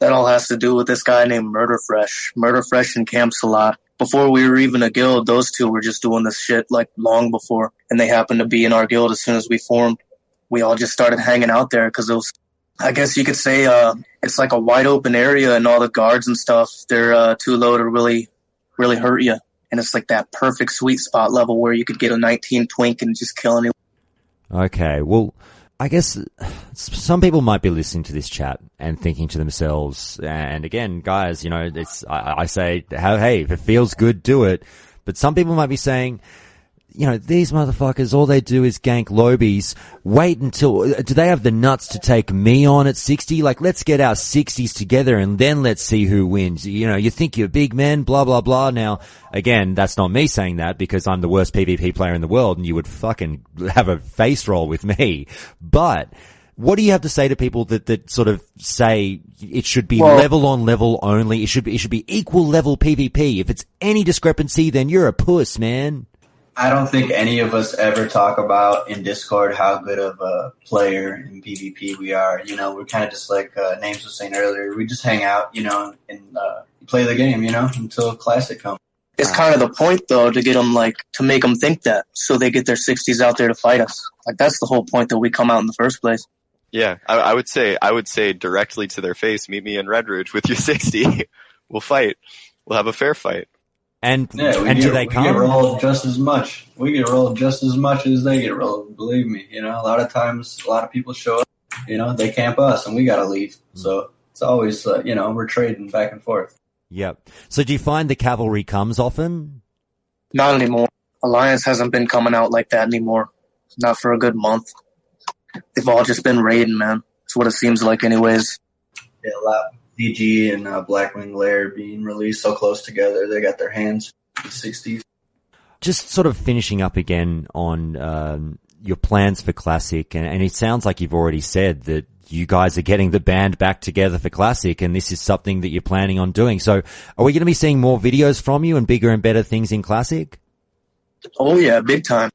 That all has to do with this guy named Murderfresh. Murderfresh in camps a lot. Before we were even a guild, those two were just doing this shit long before. And they happened to be in our guild as soon as we formed. We all just started hanging out there because it was, I guess you could say, it's like a wide open area and all the guards and stuff, they're too low to really, really hurt you. And it's like that perfect sweet spot level where you could get a 19 twink and just kill anyone. Okay, well, I guess some people might be listening to this chat and thinking to themselves, and again, guys, you know, I say, hey, if it feels good, do it. But some people might be saying, you know, these motherfuckers, all they do is gank Lowbies. Wait until, do they have the nuts to take me on at 60? Like, let's get our 60s together and then let's see who wins. You know, you think you're big men, blah, blah, blah. Now, again, that's not me saying that because I'm the worst PvP player in the world and you would fucking have a face roll with me. But what do you have to say to people that sort of say it should be level on level only? It should be equal level PvP. If it's any discrepancy, then you're a puss, man. I don't think any of us ever talk about in Discord how good of a player in PvP we are. You know, we're kind of just like Names was saying earlier. We just hang out, you know, and play the game, you know, until Classic comes. It's kind of the point, though, to get them, like, to make them think that, so they get their 60s out there to fight us. Like, that's the whole point that we come out in the first place. Yeah, I would say directly to their face, meet me in Redridge with your 60. We'll fight. We'll have a fair fight. And do they come? We get rolled just as much. We get rolled just as much as they get rolled. Believe me, you know. A lot of times, a lot of people show up. You know, they camp us, and we gotta leave. So it's always, you know, we're trading back and forth. Yep. So do you find the cavalry comes often? Not anymore. Alliance hasn't been coming out like that anymore. Not for a good month. They've all just been raiding, man. That's what it seems like, anyways. Yeah, a lot. DG and Blackwing Lair being released so close together, they got their hands in the 60s. Just sort of finishing up again on your plans for Classic, and it sounds like you've already said that you guys are getting the band back together for Classic, and this is something that you're planning on doing. So are we going to be seeing more videos from you and bigger and better things in Classic? Oh, yeah, big time.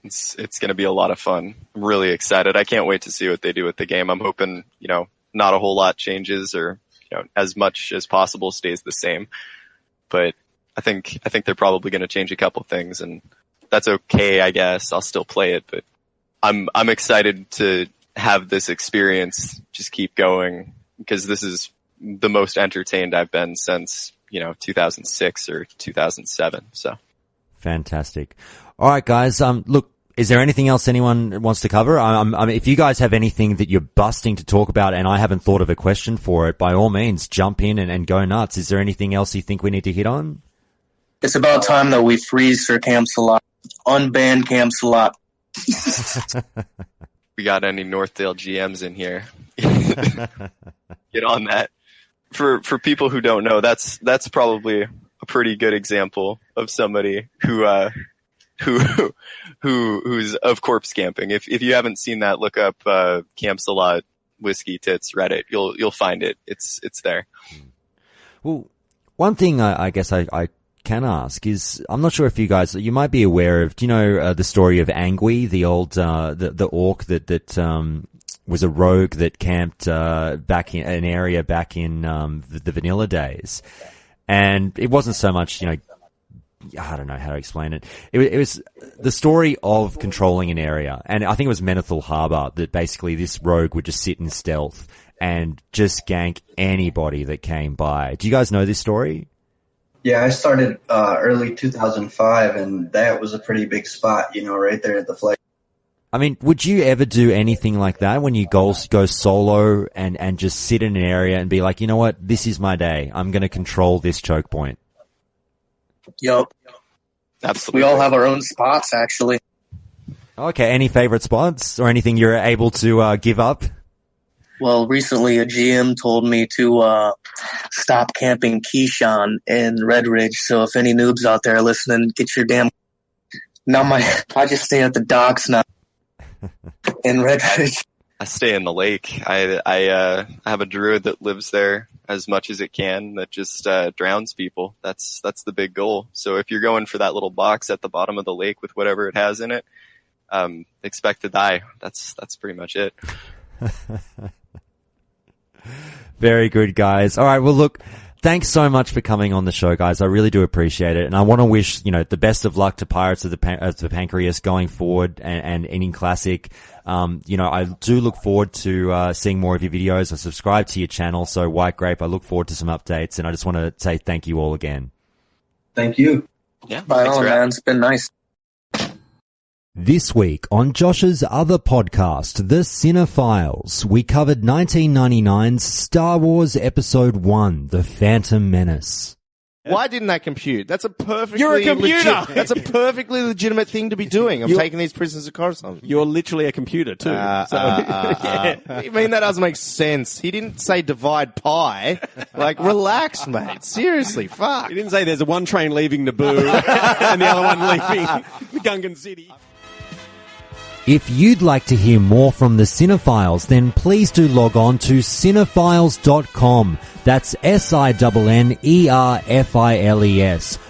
It's going to be a lot of fun. I'm really excited. I can't wait to see what they do with the game. I'm hoping, you know, not a whole lot changes or, you know, as much as possible stays the same. But I think they're probably going to change a couple things, and that's okay, I guess. I'll still play it, but I'm excited to have this experience just keep going, because this is the most entertained I've been since, you know, 2006 or 2007. So fantastic. All right, guys. Look, is there anything else anyone wants to cover? If you guys have anything that you're busting to talk about and I haven't thought of a question for it, by all means, jump in and go nuts. Is there anything else you think we need to hit on? It's about time that we freeze Sir Camsalot. Unban Camsalot. We got any Northdale GMs in here? Get on that. For people who don't know, that's probably a pretty good example of somebody who's of corpse camping. If you haven't seen that, look up Camsalot Whiskey Tits Reddit. You'll find it. It's there. Well, one thing I guess I can ask is, I'm not sure if you might be aware of, do you know the story of Angui, the old the orc that was a rogue that camped back in an area back in the vanilla days, and it wasn't so much, you know, I don't know how to explain it. It was the story of controlling an area, and I think it was Menethil Harbor, that basically this rogue would just sit in stealth and just gank anybody that came by. Do you guys know this story? Yeah, I started early 2005, and that was a pretty big spot, you know, right there at the flag. I mean, would you ever do anything like that when you go solo and just sit in an area and be like, you know what, this is my day. I'm going to control this choke point. Yup. Absolutely. We all have our own spots, actually. Okay, any favorite spots or anything you're able to give up? Well, recently a GM told me to stop camping Keyshawn in Redridge, so if any noobs out there listening, get your damn... Now I just stay at the docks now in Redridge. I stay in the lake. I have a druid that lives there as much as it can, that just drowns people. That's the big goal. So if you're going for that little box at the bottom of the lake with whatever it has in it, expect to die. That's pretty much it. Very good, guys. All right. Well, look, thanks so much for coming on the show, guys. I really do appreciate it. And I want to wish, you know, the best of luck to Pirates of the Pancreas going forward and in Classic. You know, I do look forward to seeing more of your videos. I subscribe to your channel. So White Grape, I look forward to some updates, and I just want to say thank you all again. Thank you. Yeah. Bye on, man. It's been nice. This week on Josh's other podcast, The Cinephiles, we covered 1999's Star Wars Episode 1, The Phantom Menace. Why didn't that compute? That's a perfectly You're a computer! That's a perfectly legitimate thing to be doing. I'm taking these prisoners of Coruscant. You're literally a computer, too. Yeah. I mean, that doesn't make sense. He didn't say divide pie. Like, relax, mate. Seriously, fuck. He didn't say there's one train leaving Naboo and the other one leaving the Gungan City. If you'd like to hear more from the Cinephiles, then please do log on to cinephiles.com. That's SINNERFILES.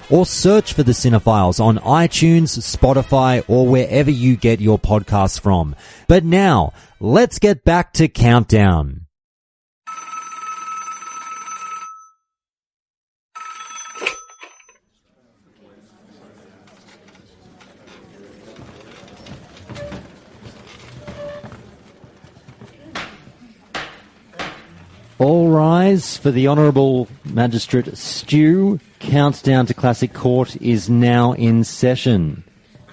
Or search for the Cinephiles on iTunes, Spotify, or wherever you get your podcasts from. But now, let's get back to Countdown. All rise for the Honourable Magistrate Stew. Countdown to Classic Court is now in session.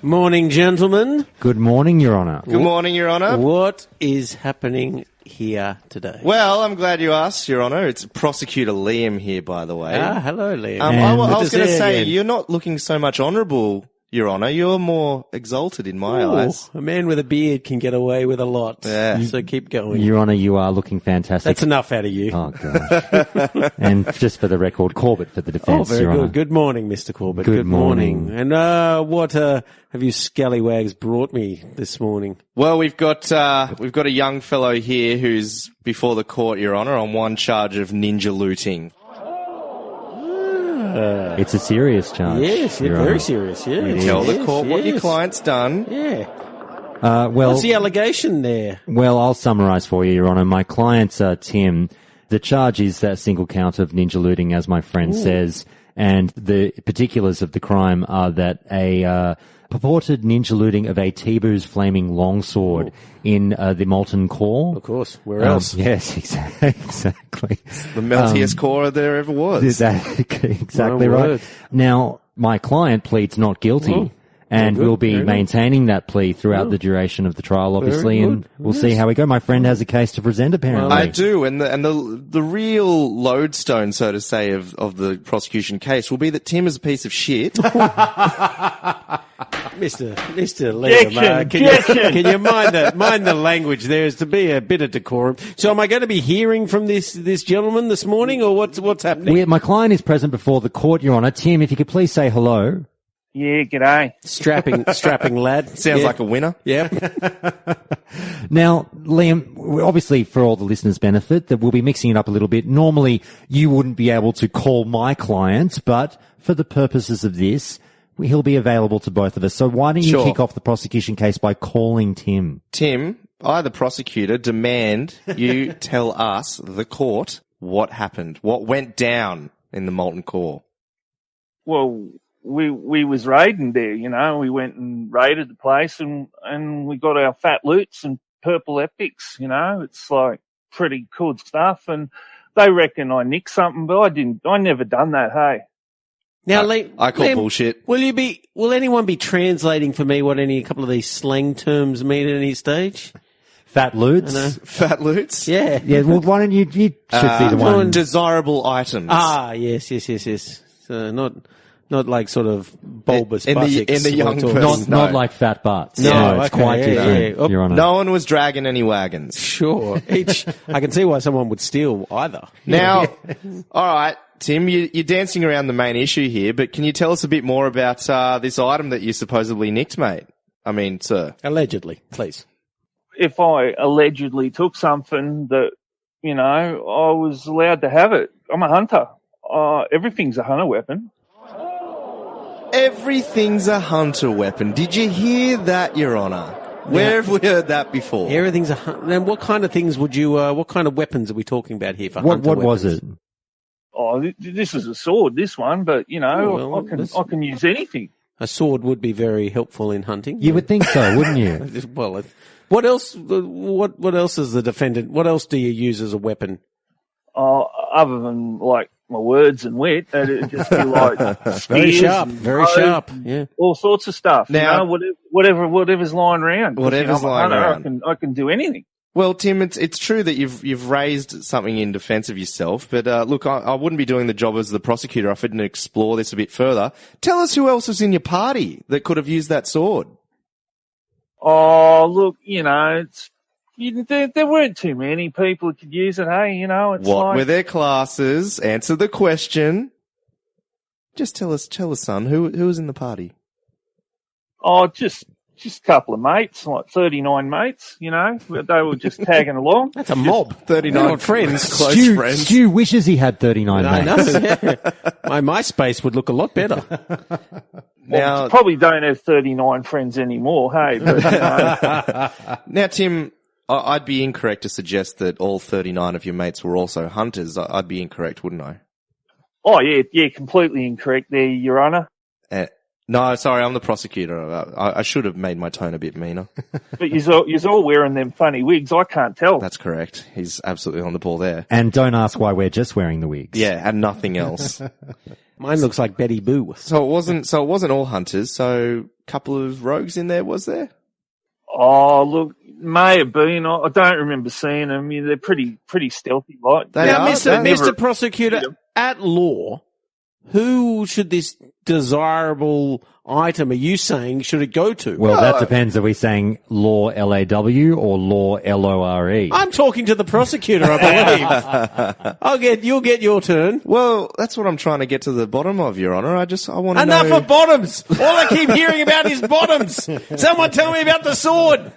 Morning, gentlemen. Good morning, Your Honour. Good morning, Your Honour. What is happening here today? Well, I'm glad you asked, Your Honour. It's Prosecutor Liam here, by the way. Hello, Liam. I was going to say, you're not looking so much honourable, Your Honour. You're more exalted in my eyes. A man with a beard can get away with a lot. Yeah. So keep going. Your Honour, you are looking fantastic. That's enough out of you. Oh, gosh. And just for the record, Corbett for the defence, very Your good. Honour. Good morning, Mr. Corbett. Good morning. And what have you scallywags brought me this morning? Well, we've got a young fellow here who's before the court, Your Honour, on one charge of ninja looting. It's a serious charge. Yes, Your very Honour. serious. Yeah. Tell the court what your client's done. Yeah. Well, What's the allegation there? Well, I'll summarise for you, Your Honour. My client, Tim, the charge is that single count of ninja looting, as my friend says, and the particulars of the crime are that a purported ninja looting of a T-Boo's flaming longsword in the Molten Core. Of course. Where else? Yes, exactly. The meltiest core there ever was. Exactly My right. word. Now, my client pleads not guilty. And Very good, we'll be very good. maintaining that plea throughout the duration of the trial, obviously, Very and good. we'll see how we go. My friend has a case to present, apparently. I do, and the real lodestone, so to say, of the prosecution case will be that Tim is a piece of shit. Mr. Liam, can you mind the language there is to be a bit of decorum. So am I going to be hearing from this gentleman this morning, or what's happening? My client is present before the court, Your Honour. Tim, if you could please say hello. Yeah, g'day. Strapping lad. Sounds like a winner. Yeah. Now, Liam, obviously for all the listeners' benefit, that we'll be mixing it up a little bit. Normally, you wouldn't be able to call my client, but for the purposes of this, he'll be available to both of us. So why don't you Sure. kick off the prosecution case by calling Tim? Tim, I, the prosecutor, demand you tell us, the court, what happened, what went down in the Molten Core. Well, we was raiding there, you know. We went and raided the place and we got our fat loots and purple epics, you know. It's like pretty cool stuff. And they reckon I nicked something, but I didn't. I never done that, hey. Now, I call Liam, bullshit. Will anyone be translating for me what a couple of these slang terms mean at any stage? Fat loots? Fat loots? Yeah. Yeah, well, why don't you should be the one. Desirable items. Yes. So not like sort of bulbous in buttocks. the young person. Not like fat butts. No, it's okay, quite yeah, different, yeah. Your Honour. No one was dragging any wagons. Sure. I can see why someone would steal either. Now, all right, Tim, you're dancing around the main issue here, but can you tell us a bit more about this item that you supposedly nicked, mate? I mean, sir. Allegedly, please. If I allegedly took something that, you know, I was allowed to have it. I'm a hunter. Everything's a hunter weapon. Everything's a hunter weapon. Did you hear that, Your Honour? Where have we heard that before? Everything's a hunter. Then what kind of things would you, what kind of weapons are we talking about here for hunter What weapons? was it? Oh, this is a sword, this one, but, you know, I can use anything. A sword would be very helpful in hunting. You would think so, wouldn't you? Well, what else? What else is the defendant? What else do you use as a weapon? Other than like my words and wit. It'd just be like very sharp, and very sharp. Yeah, all sorts of stuff. Now- whatever's lying around. 'Cause, Whatever's I'm a lying hunter, around. I can do anything. Well, Tim, it's true that you've raised something in defence of yourself, but look, I wouldn't be doing the job as the prosecutor if I didn't explore this a bit further. Tell us who else was in your party that could have used that sword. Oh, look, there weren't too many people who could use it. Hey, it's What like were their classes? Answer the question. Just tell us, son, who was in the party? oh, just a couple of mates, like 39 mates. They were just tagging along. that's a mob. 39 friends, close friends. Stu wishes he had 39 I mates. know. Yeah. My MySpace would look a lot better. Now, Probably don't have 39 friends anymore. Hey, but, now, Tim, I'd be incorrect to suggest that all 39 of your mates were also hunters. I'd be incorrect, wouldn't I? oh yeah, completely incorrect there, Your Honour. No, sorry, I'm the prosecutor. I should have made my tone a bit meaner. But you're all wearing them funny wigs. I can't tell. That's correct. He's absolutely on the ball there. And don't ask why we're just wearing the wigs. Yeah, and nothing else. Mine looks like Betty Boo. So it wasn't all hunters. So a couple of rogues in there, was there? Oh, look, may have been. I don't remember seeing them. They're pretty stealthy, like. Now, Mr. never- Prosecutor, at law, who should this desirable item, are you saying, should it go to? Well, that depends. Are we saying law LAW or law LORE? I'm talking to the prosecutor, I believe. You'll get your turn. Well, that's what I'm trying to get to the bottom of, Your Honour. I want to know. Enough of bottoms! All I keep hearing about is bottoms! Someone tell me about the sword!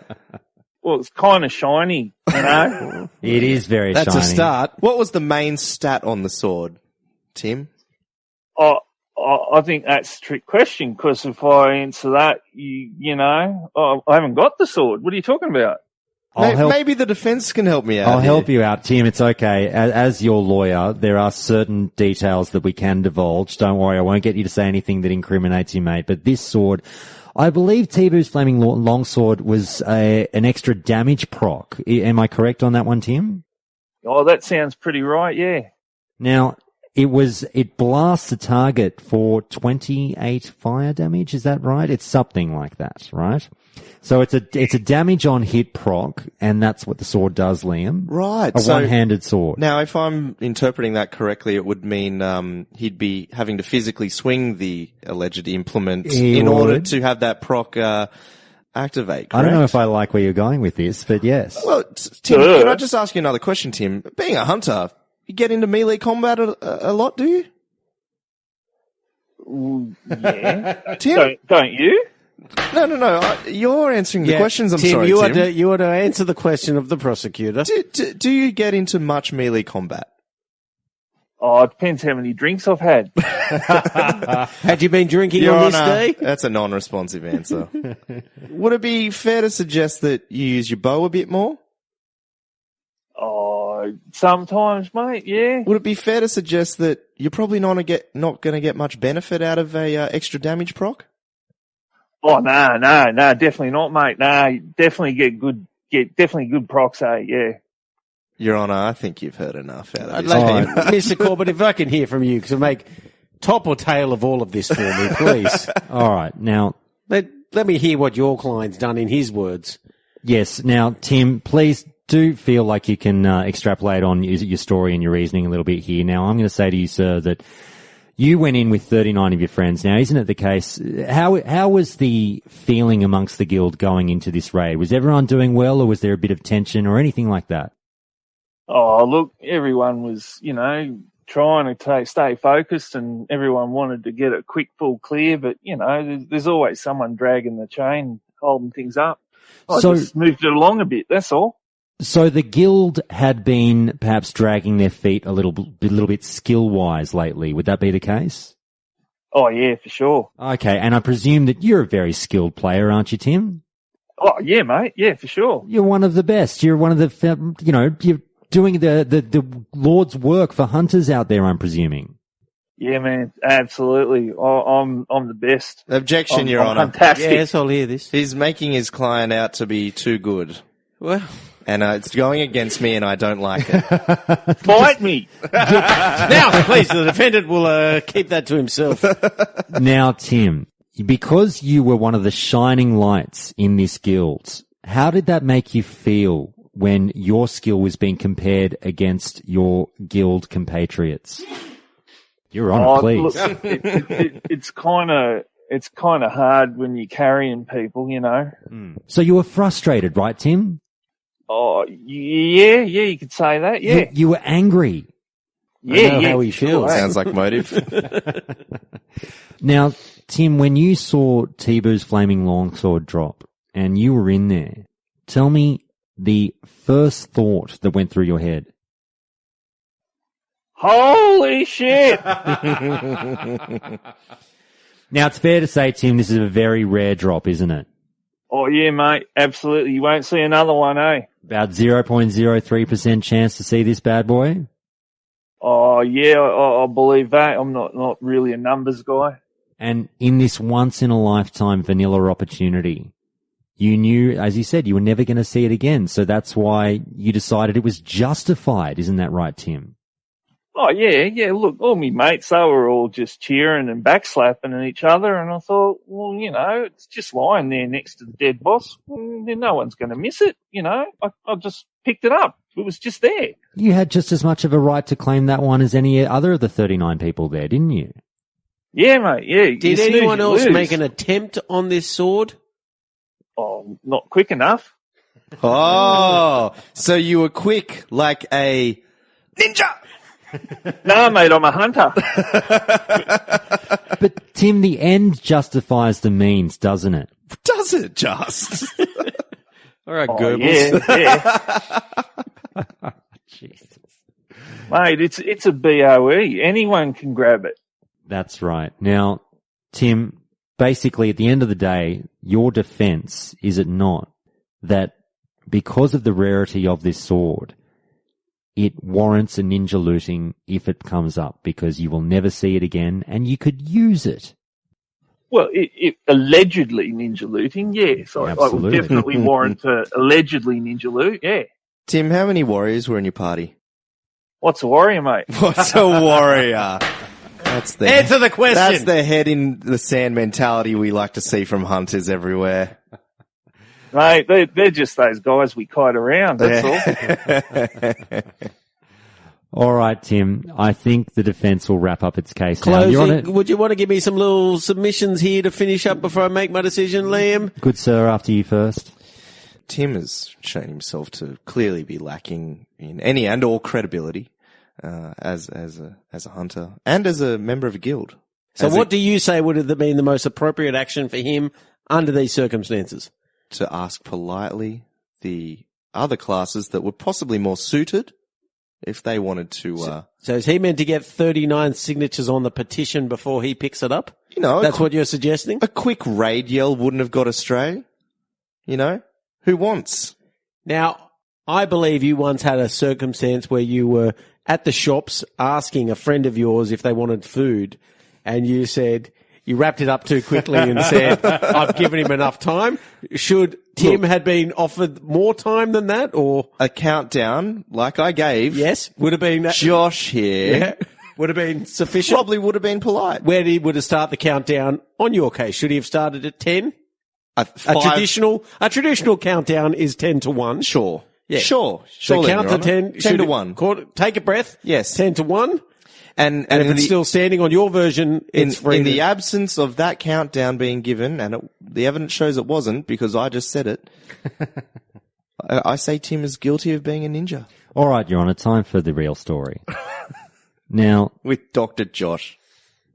Well, it's kind of shiny, It is very That's shiny. a start. What was the main stat on the sword, Tim? I think that's a trick question, because if I answer that, I haven't got the sword. What are you talking about? Maybe the defence can help me out. I'll here. help you out, Tim. It's okay. As your lawyer, there are certain details that we can divulge. Don't worry, I won't get you to say anything that incriminates you, mate. But this sword, I believe Tibu's Flaming Longsword was an extra damage proc. Am I correct on that one, Tim? Oh, that sounds pretty right, yeah. Now, it blasts the target for 28 fire damage, is that right? It's something like that, right? So it's a damage on hit proc, and that's what the sword does, Liam. Right. A one-handed sword. Now, if I'm interpreting that correctly, it would mean he'd be having to physically swing the alleged implement in order to have that proc activate, correct? I don't know if I like where you're going with this, but yes. Well, Tim, can I just ask you another question, Tim? Being a hunter, you get into melee combat a lot, do you? Yeah. Tim? Don't you? No. You're answering the questions. I'm Tim, sorry, you Tim. You are to answer the question of the prosecutor. Do you get into much melee combat? Oh, it depends how many drinks I've had. Had you been drinking Your on this Honour, day? That's a non-responsive answer. Would it be fair to suggest that you use your bow a bit more? Oh, sometimes, mate, yeah. Would it be fair to suggest that you're probably not going to get much benefit out of a extra damage proc? Oh, no, definitely not, mate. No, you definitely get good procs, yeah. Your Honour, I think you've heard enough out of I'd this. like Mr. Corbett, if I can hear from you, to make top or tail of all of this for me, please. All right. Now, let me hear what your client's done in his words. yes. Now, Tim, please do feel like you can extrapolate on your story and your reasoning a little bit here. Now, I'm going to say to you, sir, that you went in with 39 of your friends. Now, isn't it the case? How was the feeling amongst the guild going into this raid? Was everyone doing well, or was there a bit of tension or anything like that? Oh, look, everyone was, trying to stay focused, and everyone wanted to get a quick full clear, but, there's always someone dragging the chain, holding things up. I just moved it along a bit, that's all. So the guild had been perhaps dragging their feet a little bit skill-wise lately. Would that be the case? Oh, yeah, for sure. Okay, and I presume that you're a very skilled player, aren't you, Tim? Oh, yeah, mate, yeah, for sure. You're one of the best. You're one of the, you're doing the Lord's work for hunters out there, I'm presuming. Yeah, man, absolutely. I'm the best. Objection, I'm Your Honour. Fantastic. Yes, I'll hear this. He's making his client out to be too good. Well, And it's going against me, and I don't like it. Fight me! Now, please, the defendant will keep that to himself. Now, Tim, because you were one of the shining lights in this guild, how did that make you feel when your skill was being compared against your guild compatriots? You're on it, please. Look, it's kind of hard when you're carrying people, you know. So you were frustrated, right, Tim? Oh, yeah, you could say that, yeah. You were angry. Yeah, I know how he feels. Sounds like motive. Now, Tim, when you saw Tibu's flaming longsword drop and you were in there, tell me the first thought that went through your head. Holy shit! Now, it's fair to say, Tim, this is a very rare drop, isn't it? Oh, yeah, mate, absolutely. You won't see another one, eh? About 0.03% chance to see this bad boy? Oh, yeah, I believe that. I'm not really a numbers guy. And in this once-in-a-lifetime vanilla opportunity, you knew, as you said, you were never going to see it again. So that's why you decided it was justified. Isn't that right, Tim? Oh, yeah. Look, all me mates, they were all just cheering and backslapping at each other. And I thought, well, you know, it's just lying there next to the dead boss. No one's going to miss it, you know. I just picked it up. It was just there. You had just as much of a right to claim that one as any other of the 39 people there, didn't you? Yeah, mate, yeah. Did anyone else make an attempt on this sword? Oh, not quick enough. Oh, so you were quick like a ninja. No, mate, I'm a hunter. But, Tim, the end justifies the means, doesn't it? Does it just? All right, Goebbels. Yeah. Jesus. Mate, it's a BOE. Anyone can grab it. That's right. Now, Tim, basically at the end of the day, your defense, is it not, that because of the rarity of this sword, it warrants a ninja looting if it comes up, because you will never see it again and you could use it. Well, it allegedly ninja looting, yes. I would definitely warrant allegedly ninja loot, yeah. Tim, how many warriors were in your party? What's a warrior, mate? What's a warrior? That's the Answer the question. That's the head in the sand mentality we like to see from hunters everywhere. Mate, they're just those guys we kite around, that's all. All right, Tim, I think the defense will wrap up its case Closing, now. You're on it. Would you want to give me some little submissions here to finish up before I make my decision, Liam? Good sir, after you first. Tim has shown himself to clearly be lacking in any and all credibility as a hunter and as a member of a guild. So what do you say would have been the most appropriate action for him under these circumstances? To ask politely the other classes that were possibly more suited if they wanted to. So is he meant to get 39 signatures on the petition before he picks it up? You know, that's what you're suggesting? A quick raid yell wouldn't have got astray. You know, who wants? Now, I believe you once had a circumstance where you were at the shops asking a friend of yours if they wanted food, and you said, you wrapped it up too quickly and said, I've given him enough time. Should Tim had been offered more time than that, or? A countdown, like I gave. Yes, would have been. Josh here. Yeah, would have been sufficient. Probably would have been polite. Where he would have started the countdown on your case? Should he have started at 10? A traditional countdown is 10 to 1. Sure. Yeah. Sure. So count to 10. 10 to 1. Take a breath. Yes. 10 to 1. And if it's still standing on your version, it's free. In the absence of that countdown being given, and the evidence shows it wasn't because I just said it, I say Tim is guilty of being a ninja. All right, Your Honor, time for the real story. Now, with Dr. Josh.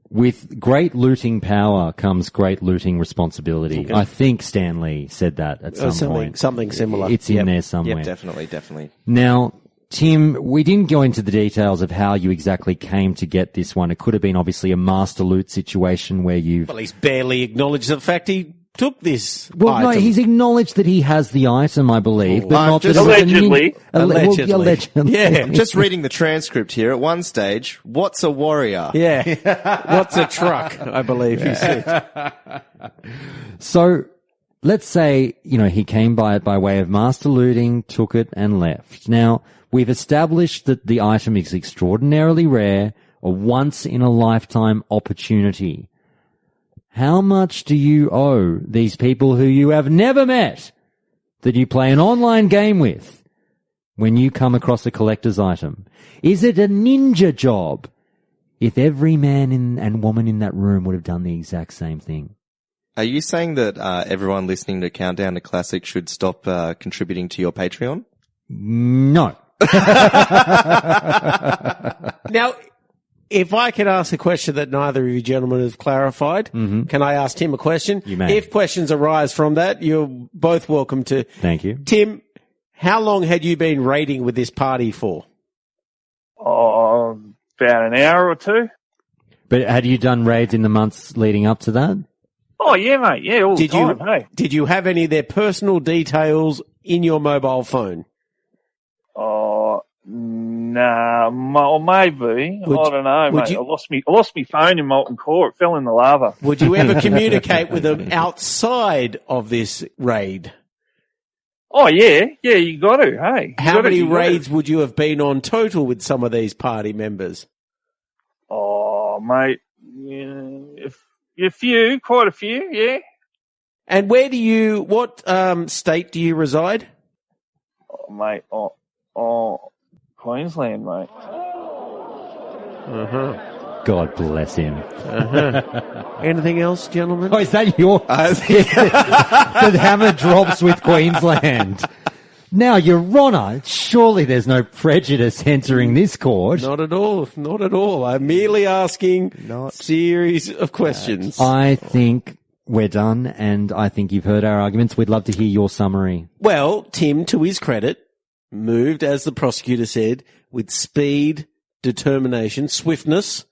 With great looting power comes great looting responsibility. Okay. I think Stan Lee said that at some point. Something similar. It's in there somewhere. Yep, definitely. Now, Tim, we didn't go into the details of how you exactly came to get this one. It could have been obviously a master loot situation where you've... Well, he's barely acknowledged the fact he took this Well, item. no, he's acknowledged that he has the item, I believe, but not just that allegedly. Allegedly. Yeah. I'm just reading the transcript here. At one stage, what's a warrior? Yeah. What's a truck, I believe he said. So, let's say, he came by it by way of master looting, took it and left. Now, we've established that the item is extraordinarily rare, a once-in-a-lifetime opportunity. How much do you owe these people who you have never met that you play an online game with when you come across a collector's item? Is it a ninja job if every man and woman in that room would have done the exact same thing? Are you saying that everyone listening to Countdown to Classic should stop contributing to your Patreon? No. Now, if I could ask a question that neither of you gentlemen have clarified, can I ask Tim a question? You may. If questions arise from that, you're both welcome to. Thank you. Tim, how long had you been raiding with this party for? Oh, about an hour or two. But had you done raids in the months leading up to that? Oh, yeah, mate. Yeah, all the time, hey. Did you have any of their personal details in your mobile phone? Oh, nah, or maybe. I don't know, mate. I lost me phone in Molten Core. It fell in the lava. Would you ever communicate with them outside of this raid? Oh, yeah. Yeah, you got to, hey. How many raids would you have been on total with some of these party members? Oh, mate. Yeah, quite a few, yeah. And what state do you reside? Oh, mate, Queensland, mate. God bless him. Anything else, gentlemen? Oh, is that your... the hammer drops with Queensland. Now, Your Honour, surely there's no prejudice entering this court. Not at all. Not at all. I'm merely asking a series of questions. I think we're done, and I think you've heard our arguments. We'd love to hear your summary. Well, Tim, to his credit, moved, as the prosecutor said, with speed, determination, swiftness.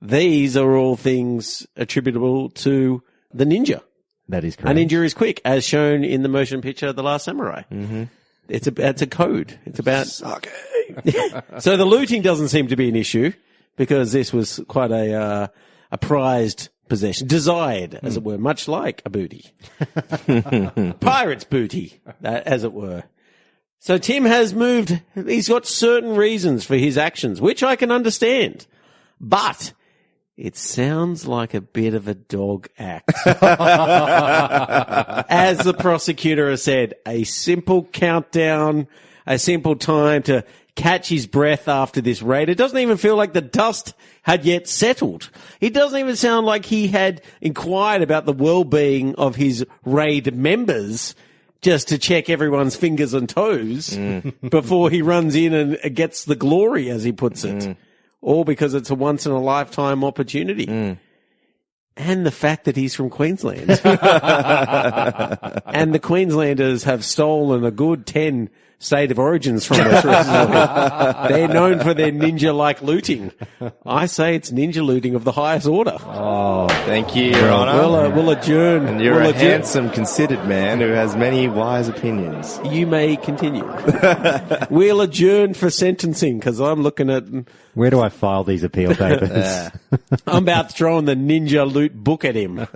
These are all things attributable to the ninja. That is correct. A ninja is quick, as shown in the motion picture The Last Samurai. Mm-hmm. It's a code. It's about... So the looting doesn't seem to be an issue, because this was quite a prized possession, desired, as it were, much like a booty. Pirate's booty, as it were. So Tim has moved. He's got certain reasons for his actions, which I can understand. But it sounds like a bit of a dog act. As the prosecutor has said, a simple countdown, a simple time to catch his breath after this raid. It doesn't even feel like the dust had yet settled. It doesn't even sound like he had inquired about the well-being of his raid members just to check everyone's fingers and toes before he runs in and gets the glory, as he puts it. All because it's a once-in-a-lifetime opportunity. And the fact that he's from Queensland. And the Queenslanders have stolen a good 10 state of origins from us recently. They're known for their ninja-like looting. I say it's ninja looting of the highest order. Oh, thank you, Your Honour. We'll adjourn. And you're a handsome, considered man who has many wise opinions. You may continue. We'll adjourn for sentencing, because I'm looking at... Where do I file these appeal papers? I'm about throwing the ninja loot book at him.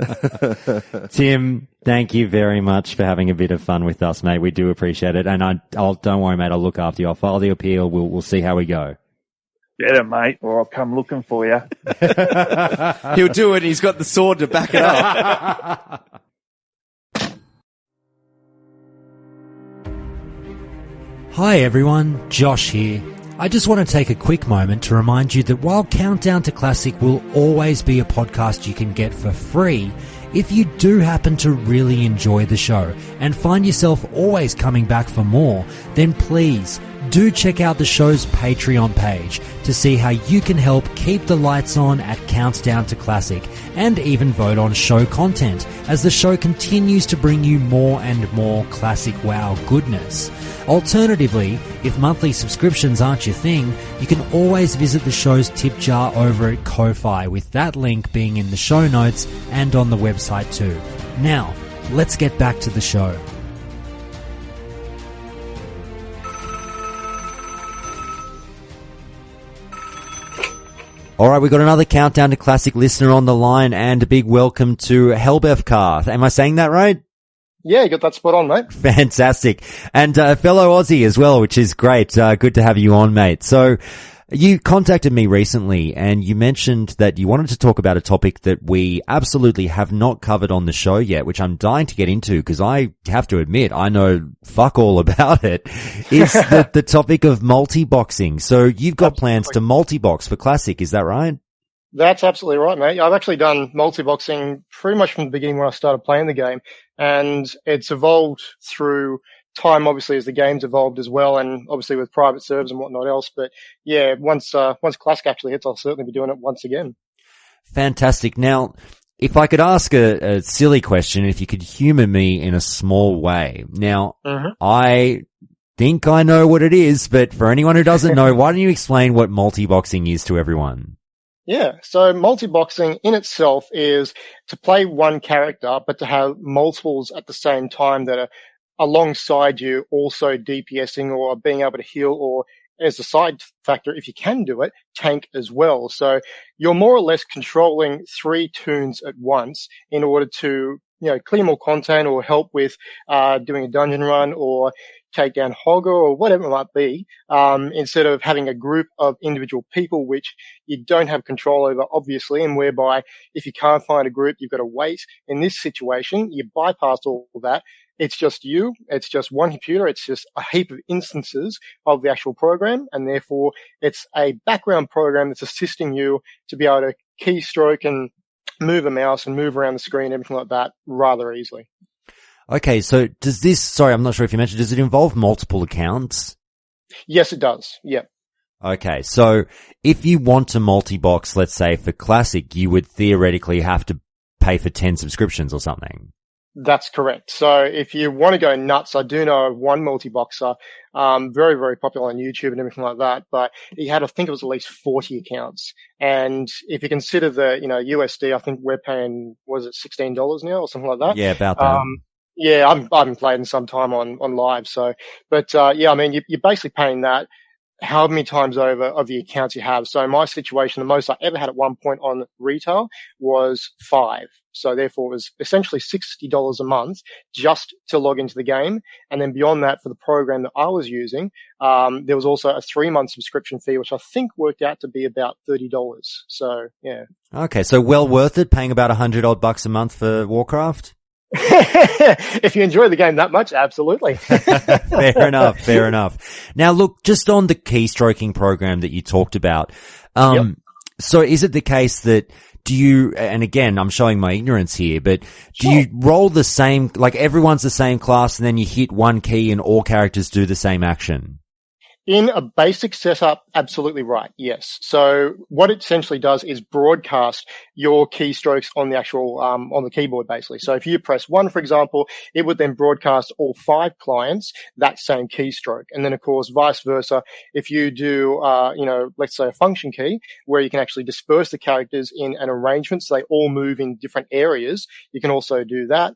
Tim, thank you very much for having a bit of fun with us, mate. We do appreciate it. And don't worry, mate. I'll look after you. I'll file the appeal. We'll see how we go. Better, mate, or I'll come looking for you. He'll do it. He's got the sword to back it up. Hi everyone, Josh here. I just want to take a quick moment to remind you that while Countdown to Classic will always be a podcast you can get for free, if you do happen to really enjoy the show and find yourself always coming back for more, then please do check out the show's Patreon page to see how you can help keep the lights on at Countdown to Classic, and even vote on show content as the show continues to bring you more and more classic WoW goodness. Alternatively, if monthly subscriptions aren't your thing, you can always visit the show's tip jar over at Ko-Fi, with that link being in the show notes and on the website too. Now, let's get back to the show. All right, we've got another Countdown to Classic listener on the line, and a big welcome to Helbefkar. Am I saying that right? Yeah, you got that spot on, mate. Fantastic. And fellow Aussie as well, which is great. Good to have you on, mate. So you contacted me recently and you mentioned that you wanted to talk about a topic that we absolutely have not covered on the show yet, which I'm dying to get into because I have to admit I know fuck all about it. Is the topic of multiboxing. So you've got plans to multibox for Classic, is that right? That's absolutely right, mate. I've actually done multiboxing pretty much from the beginning when I started playing the game, and it's evolved through time, obviously, as the game's evolved as well, and obviously with private servers and whatnot else. But yeah, once Classic actually hits, I'll certainly be doing it once again. Fantastic. Now, if I could ask a silly question, if you could humor me in a small way. Now, I think I know what it is, but for anyone who doesn't know, why don't you explain what multiboxing is to everyone? Yeah, so multiboxing in itself is to play one character, but to have multiples at the same time that are alongside you, also DPSing or being able to heal, or as a side factor, if you can do it, tank as well. So you're more or less controlling 3 toons at once in order to, clear more content or help with doing a dungeon run or take down Hogger or whatever it might be, instead of having a group of individual people which you don't have control over, obviously, and whereby if you can't find a group, you've got to wait. In this situation, you bypass all that. It's just you. It's just one computer. It's just a heap of instances of the actual program, and therefore it's a background program that's assisting you to be able to keystroke and move a mouse and move around the screen, everything like that, rather easily. Okay, so does this, sorry, I'm not sure if you mentioned, does it involve multiple accounts? Yes, it does. Yeah. Okay, so if you want to multi-box, let's say for Classic, you would theoretically have to pay for 10 subscriptions or something. That's correct. So if you want to go nuts, I do know of one multi-boxer, very, very popular on YouTube and everything like that, but he had, I think it was at least 40 accounts. And if you consider the, USD, I think we're paying, was it $16 now or something like that? Yeah, about that. Yeah, I haven't played in some time on live. So, but, yeah, I mean, you're basically paying that how many times over of the accounts you have. So in my situation, the most I ever had at one point on retail was 5. So therefore it was essentially $60 a month just to log into the game. And then beyond that, for the program that I was using, there was also a 3-month subscription fee, which I think worked out to be about $30. So yeah. Okay. So well worth it, paying about $100 a month for Warcraft? If you enjoy the game that much, absolutely. Fair enough. Now look, just on the keystroking program that you talked about, so is it the case that do you, and again, I'm showing my ignorance here, but do you roll the same, like everyone's the same class and then you hit one key and all characters do the same action? In a basic setup, absolutely right, yes. So what it essentially does is broadcast your keystrokes on the actual, on the keyboard basically. So if you press 1, for example, it would then broadcast all 5 clients that same keystroke. And then of course, vice versa, if you do, let's say a function key where you can actually disperse the characters in an arrangement so they all move in different areas, you can also do that.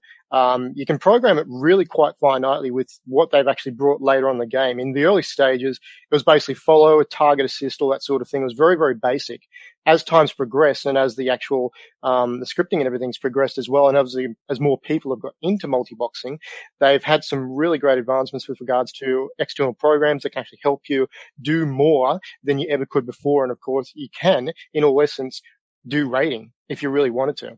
You can program it really quite finitely with what they've actually brought later on in the game. In the early stages, it was basically follow, a target assist, all that sort of thing. It was very, very basic. As time's progressed and as the actual, the scripting and everything's progressed as well, and obviously as more people have got into multiboxing, they've had some really great advancements with regards to external programs that can actually help you do more than you ever could before. And of course, you can, in all essence, do raiding if you really wanted to.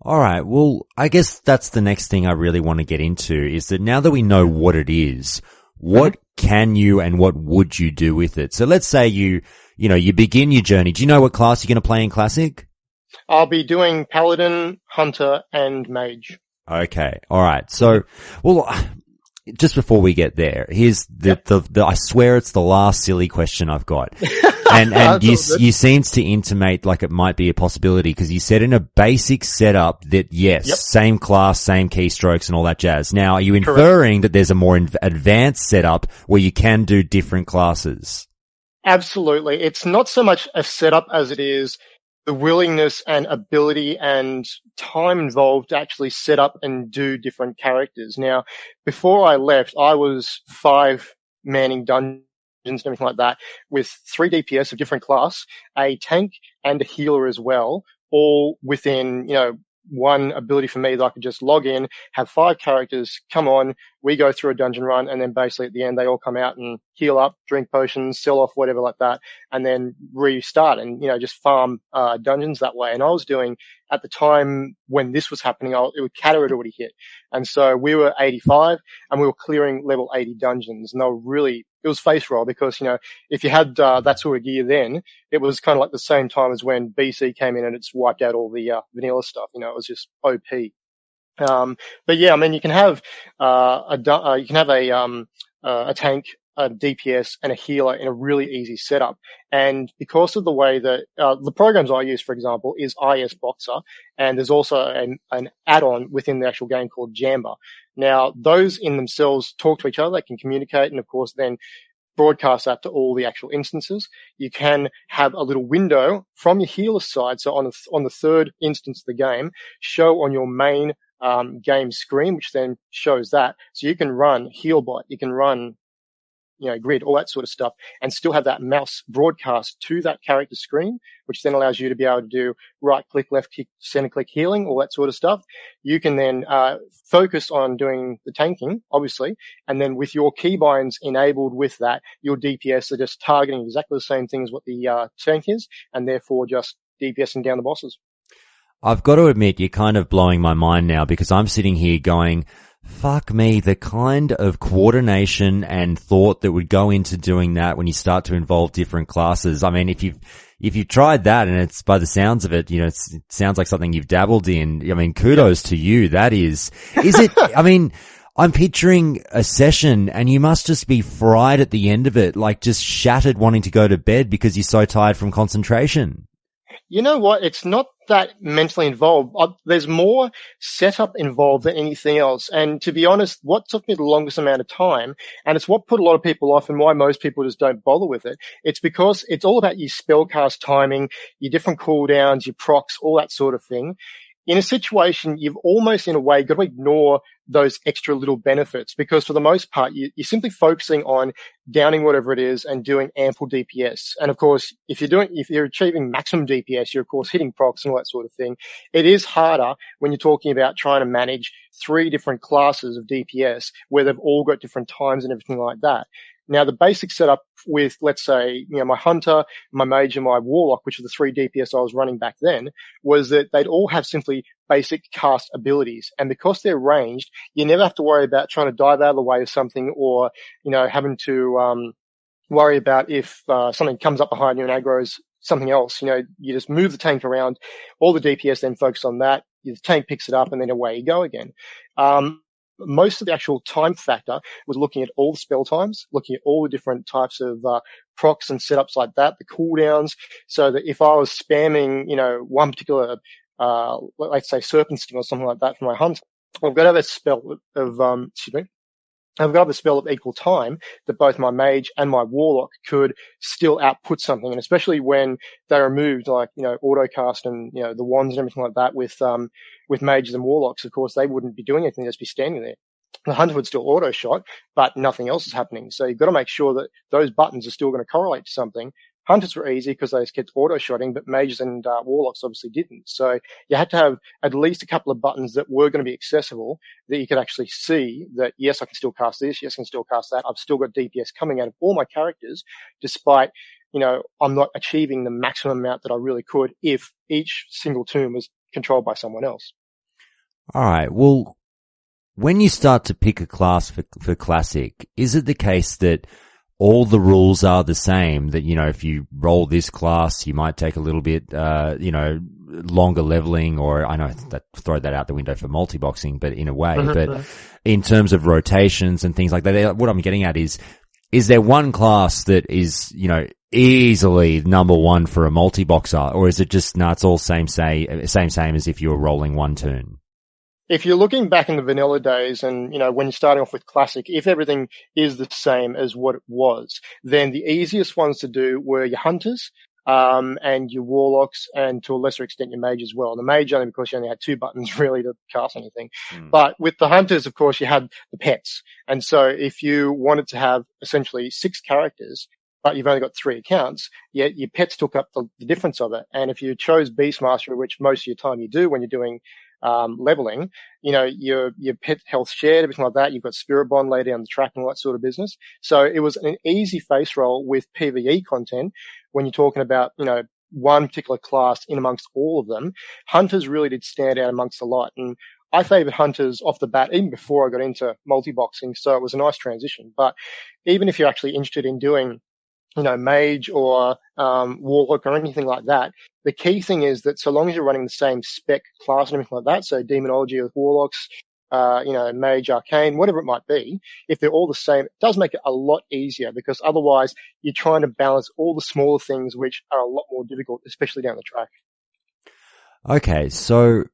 All right. Well, I guess that's the next thing I really want to get into is that now that we know what it is, what can you and what would you do with it? So let's say you begin your journey. Do you know what class you're going to play in Classic? I'll be doing Paladin, Hunter, and Mage. Okay. All right. So, well, just before we get there, here's I swear it's the last silly question I've got. And you seems to intimate like it might be a possibility because you said in a basic setup that same class, same keystrokes and all that jazz. Now, are you inferring that there's a more advanced setup where you can do different classes? Absolutely. It's not so much a setup as it is the willingness and ability and time involved to actually set up and do different characters. Now, before I left, I was 5 manning dungeons and everything like that with 3 DPS of different class, a tank and a healer as well, all within, one ability for me that I could just log in, have 5 characters come on, we go through a dungeon run, and then basically at the end they all come out and heal up, drink potions, sell off, whatever like that, and then restart and, just farm dungeons that way. And I was doing, at the time when this was happening, Cata had already hit. And so we were 85 and we were clearing level 80 dungeons, and they were really, it was face roll because, if you had that sort of gear then, it was kind of like the same time as when BC came in and it's wiped out all the vanilla stuff. It was just OP. But yeah, I mean, you can have a tank, a DPS, and a healer in a really easy setup. And because of the way that the programs I use, for example, is IS Boxer, and there's also an add-on within the actual game called Jamba. Now, those in themselves talk to each other, they can communicate, and of course then broadcast that to all the actual instances. You can have a little window from your healer side, so on the third instance of the game, show on your main game screen, which then shows that. So you can run Healbot, you can run grid, all that sort of stuff, and still have that mouse broadcast to that character screen, which then allows you to be able to do right click, left click, center click healing, all that sort of stuff. You can then focus on doing the tanking, obviously, and then with your keybinds enabled with that, your DPS are just targeting exactly the same thing as what the tank is, and therefore just DPSing down the bosses. I've got to admit, you're kind of blowing my mind now, because I'm sitting here going, fuck me, the kind of coordination and thought that would go into doing that when you start to involve different classes. I mean, if you've tried that, and it's, by the sounds of it, it sounds like something you've dabbled in. I mean, kudos to you. That is it, I mean, I'm picturing a session and you must just be fried at the end of it, like just shattered, wanting to go to bed because you're so tired from concentration. You know what? It's not that mentally involved. There's more setup involved than anything else. And to be honest, what took me the longest amount of time, and it's what put a lot of people off and why most people just don't bother with it, it's because it's all about your spellcast timing, your different cooldowns, your procs, all that sort of thing. In a situation, you've almost, in a way, got to ignore those extra little benefits, because for the most part, you're simply focusing on downing whatever it is and doing ample DPS. And of course, if you're achieving maximum DPS, you're of course hitting procs and all that sort of thing. It is harder when you're talking about trying to manage 3 different classes of DPS where they've all got different times and everything like that. Now, the basic setup with, let's say, my Hunter, my Mage, and my Warlock, which are the 3 DPS I was running back then, was that they'd all have simply basic cast abilities. And because they're ranged, you never have to worry about trying to dive out of the way of something, or, having to worry about if something comes up behind you and aggroes something else. You just move the tank around, all the DPS then focus on that, the tank picks it up, and then away you go again. Most of the actual time factor was looking at all the spell times, looking at all the different types of procs and setups like that, the cooldowns, so that if I was spamming, one particular, let's say Serpent Sting or something like that for my Hunter, I've got to have a spell of, I've got to have a spell of equal time that both my Mage and my Warlock could still output something. And especially when they removed, like, autocast and, the wands and everything like that with Mages and Warlocks, of course, they wouldn't be doing anything, they'd just be standing there. The Hunter would still auto shot, but nothing else is happening. So you've got to make sure that those buttons are still going to correlate to something. Hunters were easy because they just kept auto-shotting, but Mages and Warlocks obviously didn't. So you had to have at least a couple of buttons that were going to be accessible, that you could actually see that, yes, I can still cast this, yes, I can still cast that. I've still got DPS coming out of all my characters, despite, I'm not achieving the maximum amount that I really could if each single tomb was controlled by someone else. All right. Well, when you start to pick a class for Classic, is it the case that all the rules are the same, that, if you roll this class, you might take a little bit, longer leveling, or I know that throw that out the window for multiboxing, but in a way, but in terms of rotations and things like that, what I'm getting at is there one class that is, easily number one for a multiboxer, or is it just, it's all same as if you were rolling one turn? If you're looking back in the vanilla days and, when you're starting off with Classic, if everything is the same as what it was, then the easiest ones to do were your Hunters, and your Warlocks, and to a lesser extent your Mage as well. The Mage only because you only had 2 buttons really to cast anything. But with the Hunters, of course, you had the pets. And so if you wanted to have essentially 6 characters, but you've only got 3 accounts, yet your pets took up the difference of it. And if you chose Beastmaster, which most of your time you do when you're doing leveling, your pet health shared, everything like that. You've got spirit bond laid down the track and all that sort of business. So it was an easy face roll with PvE content when you're talking about, one particular class in amongst all of them. Hunters really did stand out amongst a lot. And I favoured hunters off the bat, even before I got into multiboxing. So it was a nice transition. But even if you're actually interested in doing, mage or warlock or anything like that, the key thing is that so long as you're running the same spec class and everything like that, so demonology with warlocks, mage, arcane, whatever it might be, if they're all the same, it does make it a lot easier, because otherwise you're trying to balance all the smaller things, which are a lot more difficult, especially down the track. Okay, so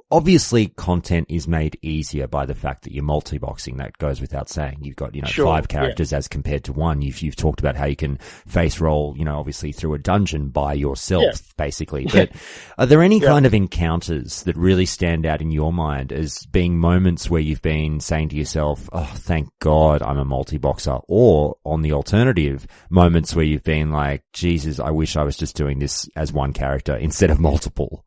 obviously content is made easier by the fact that you're multiboxing. That goes without saying. You've got, Sure, 5 characters as compared to one. You've talked about how you can face roll, obviously through a dungeon by yourself, basically. But are there any kind of encounters that really stand out in your mind as being moments where you've been saying to yourself, oh, thank God I'm a multiboxer? Or on the alternative, moments where you've been like, Jesus, I wish I was just doing this as one character instead of multiple?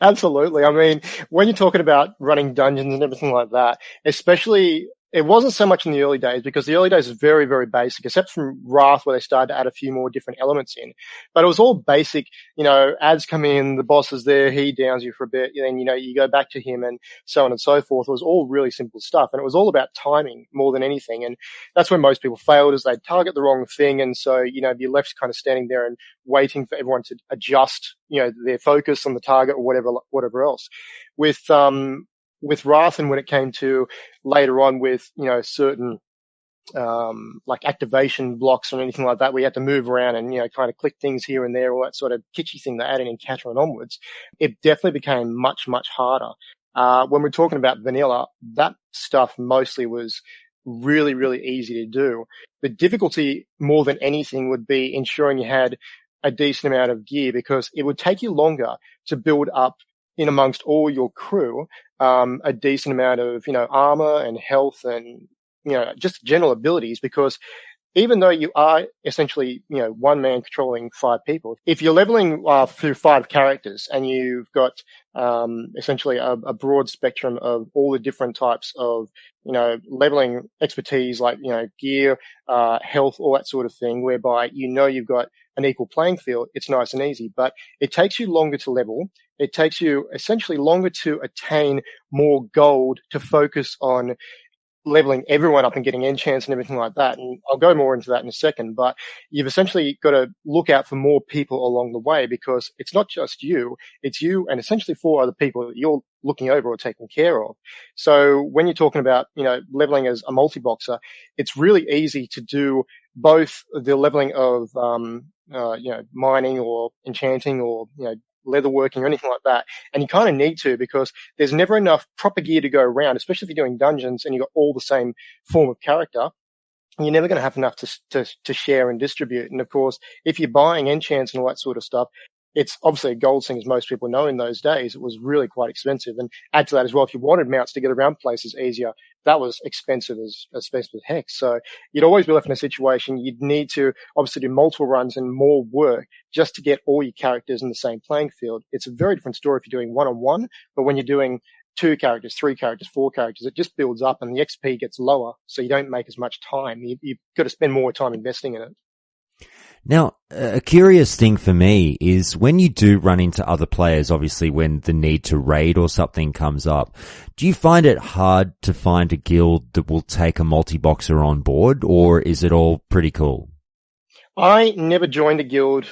Absolutely. I mean, when you're talking about running dungeons and everything like that, especially, it wasn't so much in the early days, because the early days is very, very basic, except from Wrath, where they started to add a few more different elements in. But it was all basic, ads come in, the boss is there, he downs you for a bit, and then, you go back to him and so on and so forth. It was all really simple stuff. And it was all about timing more than anything. And that's when most people failed, is they'd target the wrong thing. And so, you're left kind of standing there and waiting for everyone to adjust, their focus on the target or whatever else. With Wrath, and when it came to later on with, certain, like activation blocks or anything like that, we had to move around and, kind of click things here and there, all that sort of kitschy thing they added in Catcher and onwards, it definitely became much, much harder. When we're talking about vanilla, that stuff mostly was really, really easy to do. The difficulty more than anything would be ensuring you had a decent amount of gear, because it would take you longer to build up in amongst all your crew, a decent amount of, armor and health and, just general abilities, because even though you are essentially, one man controlling 5 people, if you're leveling through 5 characters and you've got essentially a broad spectrum of all the different types of, leveling expertise, like, gear, health, all that sort of thing, whereby you've got an equal playing field, it's nice and easy. But it takes you longer to level. It takes you essentially longer to attain more gold, to focus on leveling everyone up and getting enchants and everything like that. And I'll go more into that in a second, but you've essentially got to look out for more people along the way, because it's not just you, it's you and essentially 4 other people that you're looking over or taking care of. So when you're talking about, leveling as a multi-boxer, it's really easy to do both the leveling of, mining or enchanting or, leatherworking or anything like that. And you kind of need to, because there's never enough proper gear to go around, especially if you're doing dungeons and you've got all the same form of character. You're never going to have enough to share and distribute. And of course, if you're buying enchants and all that sort of stuff, it's obviously a gold thing, as most people know in those days. It was really quite expensive. And add to that as well, if you wanted mounts to get around places easier, that was expensive as heck. So you'd always be left in a situation you'd need to obviously do multiple runs and more work just to get all your characters in the same playing field. It's a very different story if you're doing one-on-one, but when you're doing 2 characters, 3 characters, 4 characters, it just builds up and the XP gets lower, so you don't make as much time. You've got to spend more time investing in it. Now, a curious thing for me is when you do run into other players, obviously when the need to raid or something comes up, do you find it hard to find a guild that will take a multi-boxer on board, or is it all pretty cool? I never joined a guild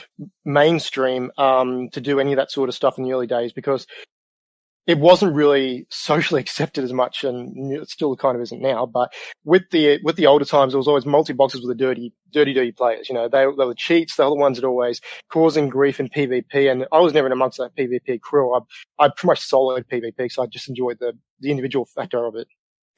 mainstream to do any of that sort of stuff in the early days, because it wasn't really socially accepted as much, and it still kind of isn't now. But with the older times, there was always multi-boxers with the dirty players. They were cheats. They were the ones that always causing grief in PvP. And I was never in amongst that PvP crew. I pretty much soloed PvP, so I just enjoyed the individual factor of it.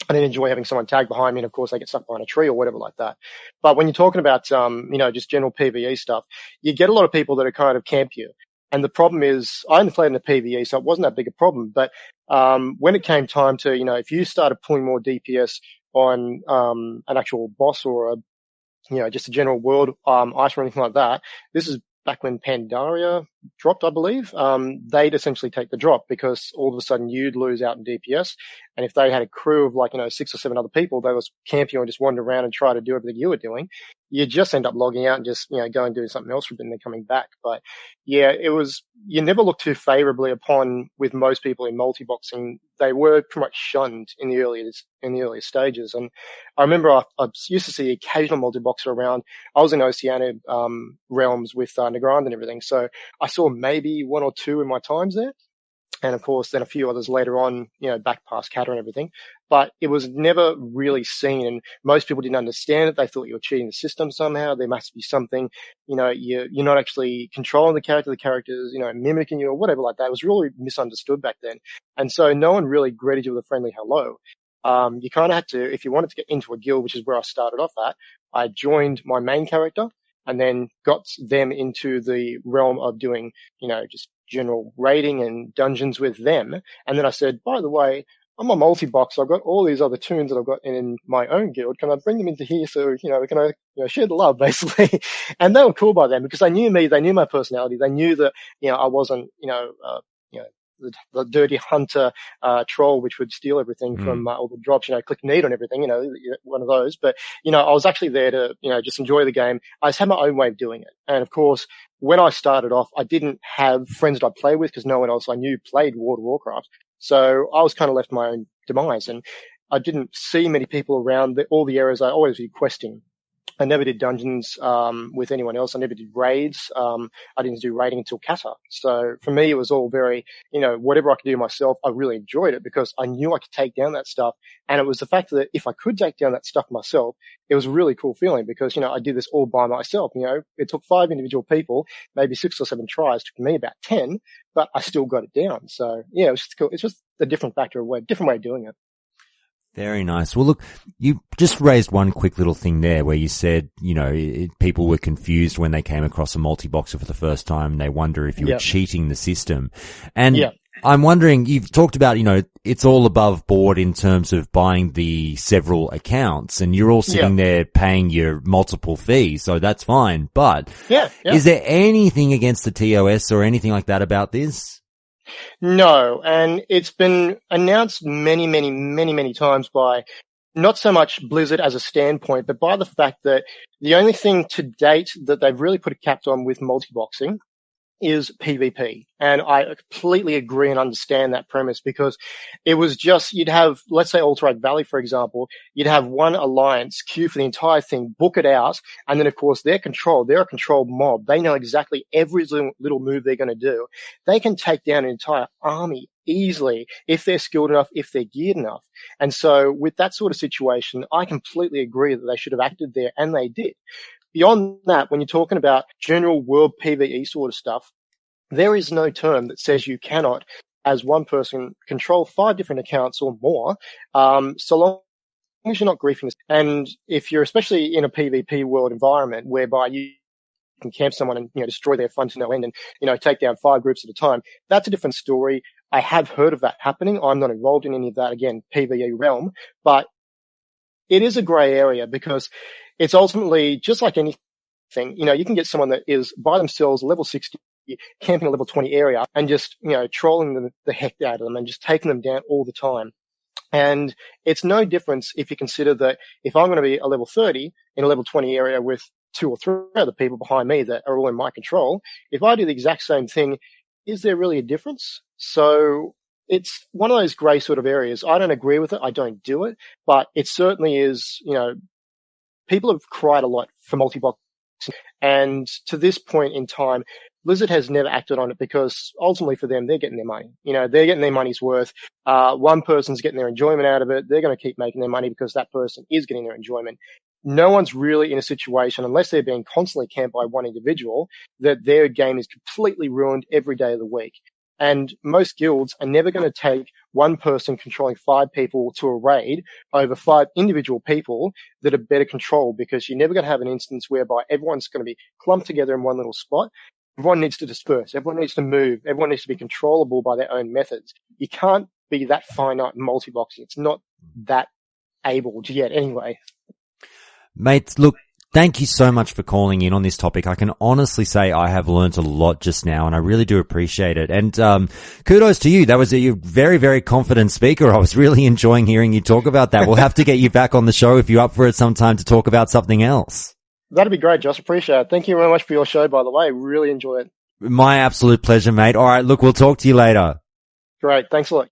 I didn't enjoy having someone tag behind me, and of course they get stuck behind a tree or whatever like that. But when you're talking about, just general PvE stuff, you get a lot of people that are kind of camp you. And the problem is, I only played in the PvE, so it wasn't that big a problem. But when it came time to, if you started pulling more DPS on an actual boss or just a general world item or anything like that, this is back when Pandaria dropped, I believe, they'd essentially take the drop because all of a sudden you'd lose out in DPS. And if they had a crew of 6 or 7 other people, they was camp you and just wander around and try to do everything you were doing, you just end up logging out and just, go and doing something else for a bit and then coming back. But yeah, you never look too favorably upon with most people in multiboxing. They were pretty much shunned in the earlier stages. And I remember I used to see occasional multiboxer around. I was in Oceania, realms with, Negrand and everything. So I saw maybe 1 or 2 in my times there. And of course, then a few others later on, back past Cata and everything. But it was never really seen, and most people didn't understand it. They thought you were cheating the system somehow. There must be something, you're not actually controlling the character's, mimicking you or whatever like that. It was really misunderstood back then. And so no one really greeted you with a friendly hello. You kind of had to, if you wanted to get into a guild, which is where I started off at, I joined my main character and then got them into the realm of doing, just general raiding and dungeons with them. And then I said, by the way, I'm a multi-boxer. I've got all these other tunes that I've got in my own guild. Can I bring them into here so, we can share the love, basically? And they were cool by then because they knew me. They knew my personality. They knew that, I wasn't, the dirty hunter, troll, which would steal everything from all the drops, click need on everything, one of those. But, I was actually there to, just enjoy the game. I just had my own way of doing it. And of course, when I started off, I didn't have friends that I played with because no one else I knew played Warcraft. So I was kind of left to my own demise, and I didn't see many people around all the areas. I always did questing. I never did dungeons with anyone else. I never did raids. I didn't do raiding until Cata. So for me, it was all very, whatever I could do myself, I really enjoyed it because I knew I could take down that stuff. And it was the fact that if I could take down that stuff myself, it was a really cool feeling because, I did this all by myself. It took 5 individual people, maybe 6 or 7 tries. It took me about 10, but I still got it down. So yeah, it was just cool. It's just a different different way of doing it. Very nice. Well, look, you just raised one quick little thing there where you said, people were confused when they came across a multi-boxer for the first time and they wonder if you were cheating the system. And I'm wondering, you've talked about, it's all above board in terms of buying the several accounts and you're all sitting there paying your multiple fees. So that's fine. But is there anything against the TOS or anything like that about this? No, and it's been announced many times by not so much Blizzard as a standpoint, but by the fact that the only thing to date that they've really put a cap on with multiboxing is PvP. And I completely agree and understand that premise because it was just, you'd have, let's say Altered Valley, for example, you'd have one alliance queue for the entire thing, book it out, and then of course they're a controlled mob. They know exactly every little move they're going to do. They can take down an entire army easily if they're skilled enough, if they're geared enough. And so with that sort of situation, I completely agree that they should have acted there, and they did. Beyond that, when you're talking about general world PvE sort of stuff, there is no term that says you cannot, as one person, control 5 different accounts or more, so long as you're not griefing. And if you're especially in a PvP world environment whereby you can camp someone and destroy their fun to no end and take down 5 groups at a time, that's a different story. I have heard of that happening. I'm not involved in any of that, again, PvE realm, but it is a grey area because it's ultimately just like anything. You can get someone that is by themselves level 60, camping a level 20 area and just, trolling the heck out of them and just taking them down all the time. And it's no difference if you consider that if I'm going to be a level 30 in a level 20 area with 2 or 3 other people behind me that are all in my control, if I do the exact same thing, is there really a difference? So it's one of those grey sort of areas. I don't agree with it. I don't do it, but it certainly is, people have cried a lot for multi-box. And to this point in time, Blizzard has never acted on it because ultimately for them, they're getting their money. They're getting their money's worth. One person's getting their enjoyment out of it. They're going to keep making their money because that person is getting their enjoyment. No one's really in a situation, unless they're being constantly camped by one individual, that their game is completely ruined every day of the week. And most guilds are never going to take one person controlling 5 people to a raid over 5 individual people that are better controlled, because you're never going to have an instance whereby everyone's going to be clumped together in one little spot. Everyone needs to disperse. Everyone needs to move. Everyone needs to be controllable by their own methods. You can't be that finite in multiboxing. It's not that able yet anyway. Mates, look, Thank you so much for calling in on this topic. I can honestly say I have learned a lot just now, and I really do appreciate it. And kudos to you. That was a very, very confident speaker. I was really enjoying hearing you talk about that. We'll have to get you back on the show if you're up for it sometime to talk about something else. That'd be great, Josh. Appreciate it. Thank you very much for your show, by the way. Really enjoy it. My absolute pleasure, mate. All right, look, we'll talk to you later. Great. Thanks a lot.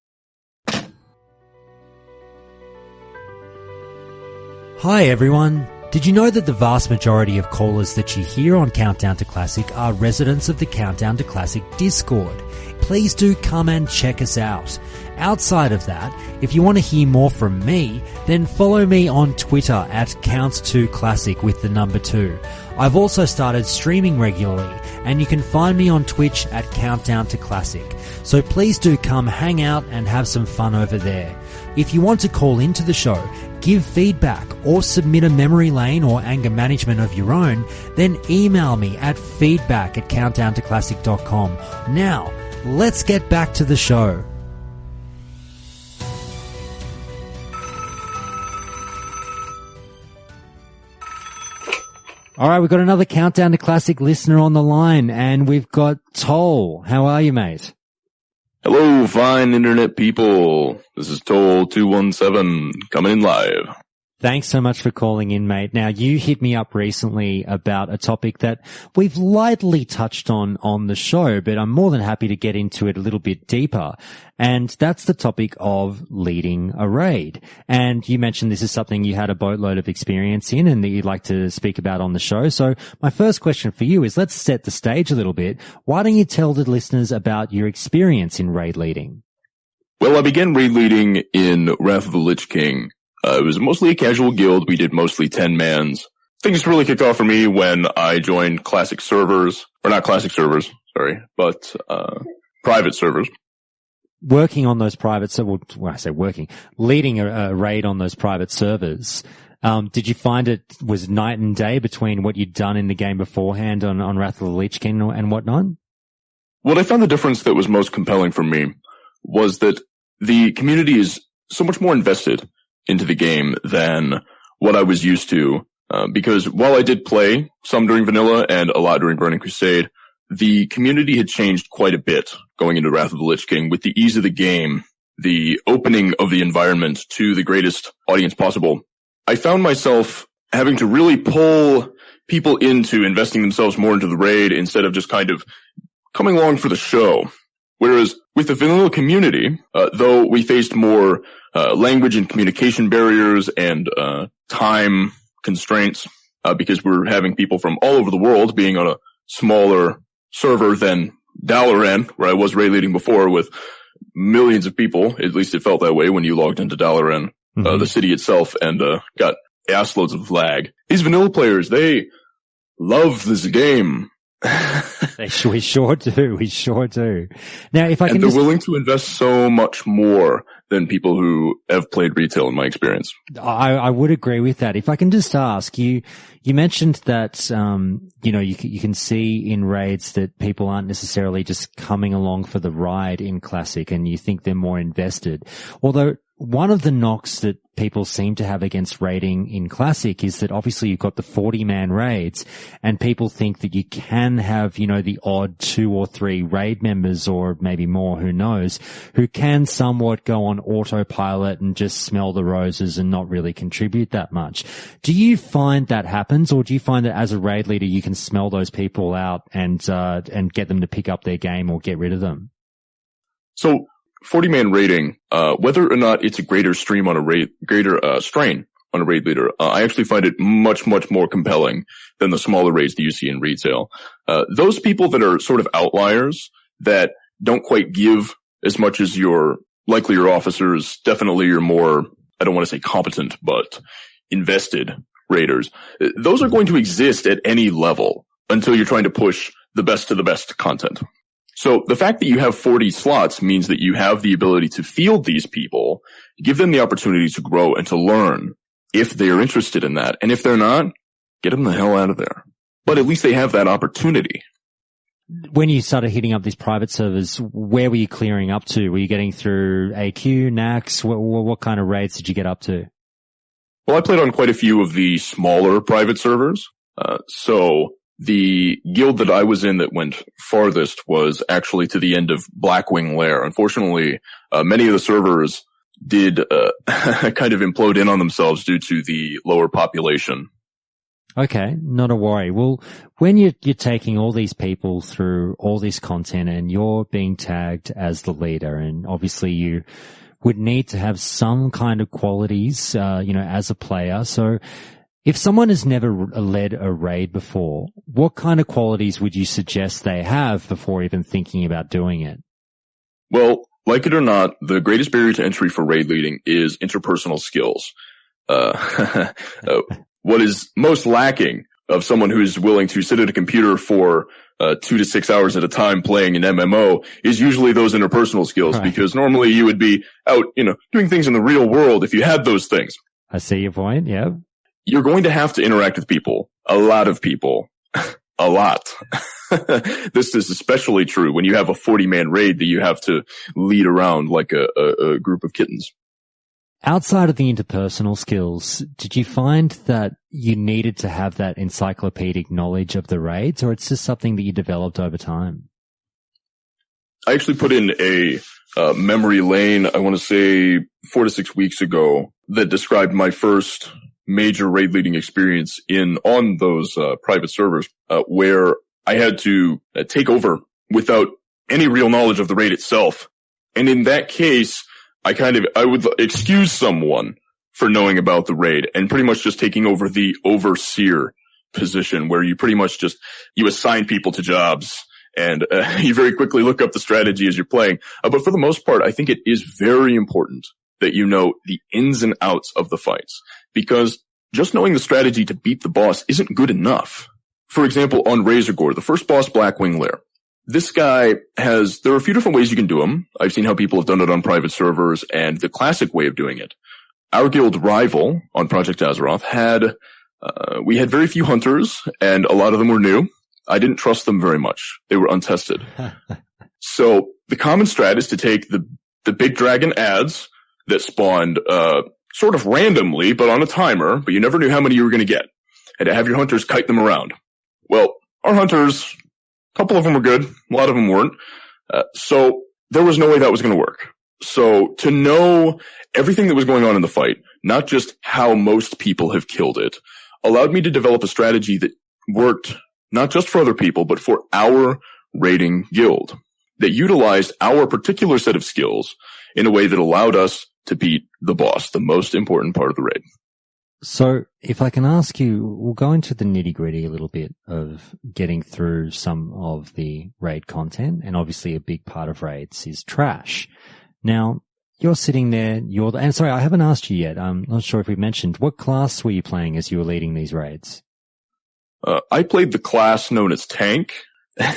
Hi everyone. Did you know that the vast majority of callers that you hear on Countdown to Classic are residents of the Countdown to Classic Discord? Please do come and check us out. Outside of that, if you want to hear more from me, then follow me on Twitter at Counts2Classic with the number 2. I've also started streaming regularly, and you can find me on Twitch at Countdown to Classic. So please do come hang out and have some fun over there. If you want to call into the show, give feedback, or submit a memory lane or anger management of your own, then email me at feedback@countdowntoclassic.com. Now, let's get back to the show. All right, we've got another Countdown to Classic listener on the line, and we've got Tole. How are you, mate? Hello, fine internet people. This is Tole 217 coming in live. Thanks so much for calling in, mate. Now, you hit me up recently about a topic that we've lightly touched on the show, but I'm more than happy to get into it a little bit deeper. And that's the topic of leading a raid. And you mentioned this is something you had a boatload of experience in and that you'd like to speak about on the show. So my first question for you is, let's set the stage a little bit. Why don't you tell the listeners about your experience in raid leading? Well, I began raid leading in Wrath of the Lich King. It was mostly a casual guild. We did mostly 10-mans. Things really kicked off for me when I joined classic servers, or not classic servers, sorry, but private servers. Working on those private servers, when I say working, leading a raid on those private servers, did you find it was night and day between what you'd done in the game beforehand on Wrath of the Lich King and whatnot? What I found the difference that was most compelling for me was that the community is so much more invested into the game than what I was used to. Because while I did play some during vanilla and a lot during Burning Crusade, the community had changed quite a bit going into Wrath of the Lich King with the ease of the game, the opening of the environment to the greatest audience possible. I found myself having to really pull people into investing themselves more into the raid instead of just kind of coming along for the show. Whereas with the vanilla community, though we faced more language and communication barriers and time constraints, because we're having people from all over the world being on a smaller server than Dalaran, where I was raid leading before with millions of people. At least it felt that way when you logged into Dalaran, the city itself, and got assloads of lag. These vanilla players, they love this game. We sure do. We sure do. Now, if I can, and they're willing to invest so much more than people who have played retail, in my experience. I would agree with that. If I can just ask you, you mentioned that you can see in raids that people aren't necessarily just coming along for the ride in Classic, and you think they're more invested. Although one of the knocks that people seem to have against raiding in Classic is that obviously you've got the 40-man raids, and people think that you can have, the odd 2 or 3 raid members, or maybe more, who knows, who can somewhat go on autopilot and just smell the roses and not really contribute that much. Do you find that happens, or do you find that as a raid leader you can smell those people out and get them to pick up their game or get rid of them? So 40-man raiding, whether or not it's a greater strain on a raid leader, I actually find it much, much more compelling than the smaller raids that you see in retail. Those people that are sort of outliers that don't quite give as much as your officers, definitely your more, I don't want to say competent, but invested raiders. Those are going to exist at any level until you're trying to push the best to the best content. So the fact that you have 40 slots means that you have the ability to field these people, give them the opportunity to grow and to learn if they are interested in that. And if they're not, get them the hell out of there. But at least they have that opportunity. When you started hitting up these private servers, where were you clearing up to? Were you getting through AQ, NAX? What kind of raids did you get up to? Well, I played on quite a few of the smaller private servers. So the guild that I was in that went farthest was actually to the end of Blackwing Lair. Unfortunately, many of the servers did kind of implode in on themselves due to the lower population. Okay, not a worry. Well, when you're taking all these people through all this content and you're being tagged as the leader, and obviously you would need to have some kind of qualities, as a player. So if someone has never led a raid before, what kind of qualities would you suggest they have before even thinking about doing it? Well, like it or not, the greatest barrier to entry for raid leading is interpersonal skills. What is most lacking of someone who's willing to sit at a computer for 2 to 6 hours at a time playing an MMO is usually those interpersonal skills, right? Because normally you would be out, doing things in the real world if you had those things. I see your point, yeah. You're going to have to interact with people, a lot of people, a lot. This is especially true when you have a 40-man raid that you have to lead around like a group of kittens. Outside of the interpersonal skills, did you find that you needed to have that encyclopedic knowledge of the raids, or it's just something that you developed over time? I actually put in a memory lane, I want to say 4 to 6 weeks ago, that described my first major raid leading experience on those private servers, where I had to take over without any real knowledge of the raid itself. And in that case, I would excuse someone for knowing about the raid and pretty much just taking over the overseer position, where you pretty much you assign people to jobs and you very quickly look up the strategy as you're playing. But for the most part, I think it is very important that you know the ins and outs of the fights, because just knowing the strategy to beat the boss isn't good enough. For example, on Razorgore, the first boss, Blackwing Lair, this guy there are a few different ways you can do him. I've seen how people have done it on private servers and the classic way of doing it. Our guild rival on Project Azeroth we had very few hunters and a lot of them were new. I didn't trust them very much. They were untested. So the common strat is to take the big dragon ads that spawned, sort of randomly, but on a timer, but you never knew how many you were going to get, and to have your hunters kite them around. Well, our hunters, a couple of them were good, a lot of them weren't. So there was no way that was going to work. So to know everything that was going on in the fight, not just how most people have killed it, allowed me to develop a strategy that worked not just for other people, but for our raiding guild, that utilized our particular set of skills in a way that allowed us to beat the boss, the most important part of the raid. So if I can ask you, we'll go into the nitty-gritty a little bit of getting through some of the raid content, and obviously a big part of raids is trash. Now, you're sitting there, and sorry, I haven't asked you yet. I'm not sure if we mentioned, what class were you playing as you were leading these raids? I played the class known as Tank. That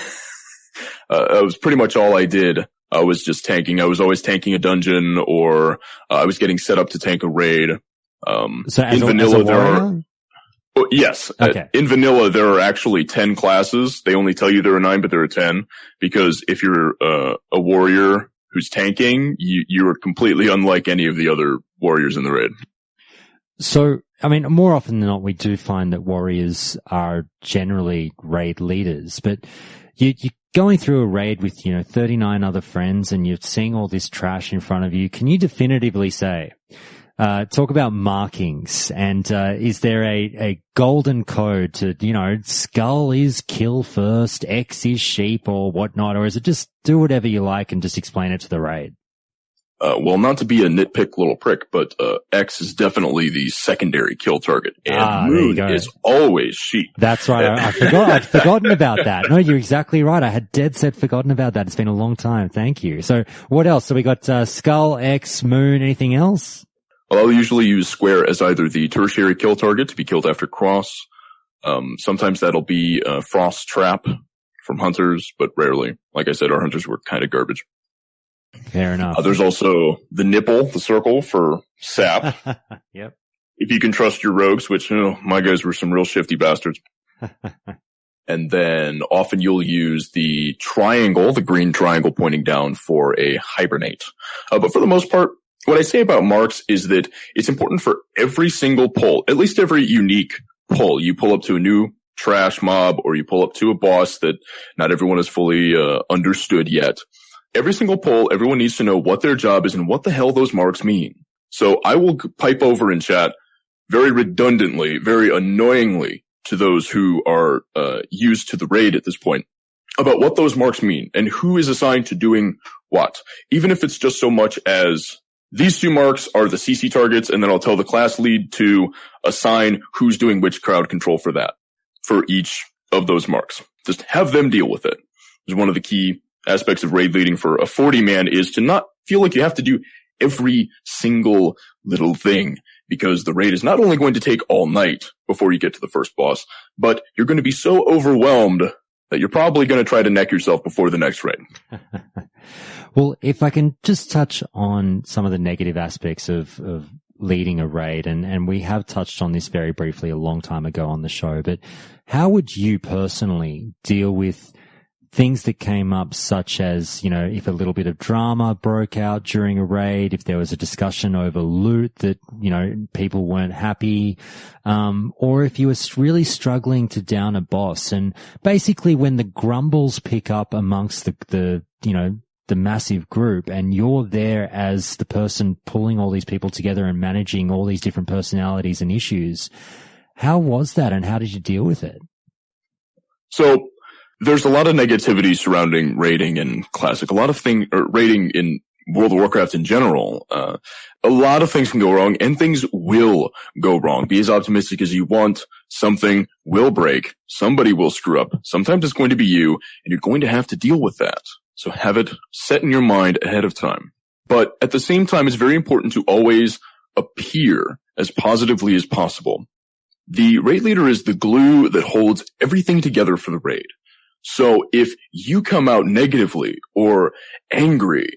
was pretty much all I did. I was just tanking. I was always tanking a dungeon, or I was getting set up to tank a raid. So in vanilla, yes. Okay. In vanilla, there are actually 10 classes. They only tell you there are 9, but there are 10. Because if you're a warrior who's tanking, you are completely unlike any of the other warriors in the raid. So, I mean, more often than not, we do find that warriors are generally raid leaders, but you're going through a raid with, 39 other friends, and you're seeing all this trash in front of you. Can you definitively say, talk about markings, and is there a golden code to, skull is kill first, X is sheep or whatnot, or is it just do whatever you like and just explain it to the raid? Well, not to be a nitpick little prick, but X is definitely the secondary kill target, and Moon is always sheep. That's right. I'd forgotten about that. No, you're exactly right. I had dead set forgotten about that. It's been a long time. Thank you. So what else? So we got Skull, X, Moon, anything else? Well, I'll usually use Square as either the tertiary kill target to be killed after Cross. Sometimes that'll be Frost Trap from Hunters, but rarely. Like I said, our Hunters were kind of garbage. Fair enough. There's also the nipple, the circle for sap. Yep. If you can trust your rogues, which, my guys were some real shifty bastards. And then often you'll use the triangle, the green triangle pointing down for a hibernate. But for the most part, what I say about marks is that it's important for every single pull, at least every unique pull. You pull up to a new trash mob or you pull up to a boss that not everyone has fully understood yet. Every single pull, everyone needs to know what their job is and what the hell those marks mean. So I will pipe over in chat very redundantly, very annoyingly to those who are used to the raid at this point about what those marks mean and who is assigned to doing what. Even if it's just so much as these 2 marks are the CC targets, and then I'll tell the class lead to assign who's doing which crowd control for that, for each of those marks. Just have them deal with it. It's one of the key aspects of raid leading for a 40-man is to not feel like you have to do every single little thing, because the raid is not only going to take all night before you get to the first boss, but you're going to be so overwhelmed that you're probably going to try to neck yourself before the next raid. Well, if I can just touch on some of the negative aspects of leading a raid, and we have touched on this very briefly a long time ago on the show, but how would you personally deal with things that came up, such as, if a little bit of drama broke out during a raid, if there was a discussion over loot that, people weren't happy, or if you were really struggling to down a boss, and basically when the grumbles pick up amongst the massive group and you're there as the person pulling all these people together and managing all these different personalities and issues. How was that and how did you deal with it? So, there's a lot of negativity surrounding raiding in Classic. A lot of raiding in World of Warcraft in general. A lot of things can go wrong, and things will go wrong. Be as optimistic as you want. Something will break. Somebody will screw up. Sometimes it's going to be you, and you're going to have to deal with that. So have it set in your mind ahead of time. But at the same time, it's very important to always appear as positively as possible. The raid leader is the glue that holds everything together for the raid. So if you come out negatively or angry,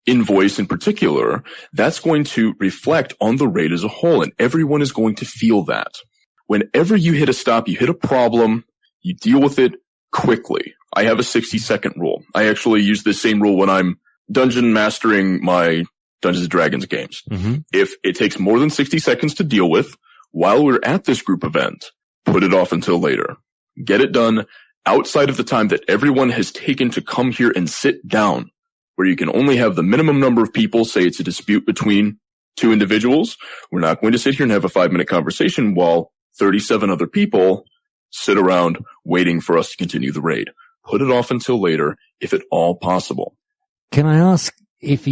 in voice in particular, that's going to reflect on the raid as a whole, and everyone is going to feel that. Whenever you hit a stop, you hit a problem, you deal with it quickly. I have a 60-second rule. I actually use this same rule when I'm dungeon mastering my Dungeons & Dragons games. Mm-hmm. If it takes more than 60 seconds to deal with, while we're at this group event, put it off until later. Get it done outside of the time that everyone has taken to come here and sit down, where you can only have the minimum number of people. Say it's a dispute between 2 individuals. We're not going to sit here and have a 5-minute conversation while 37 other people sit around waiting for us to continue the raid. Put it off until later, if at all possible. Can I ask if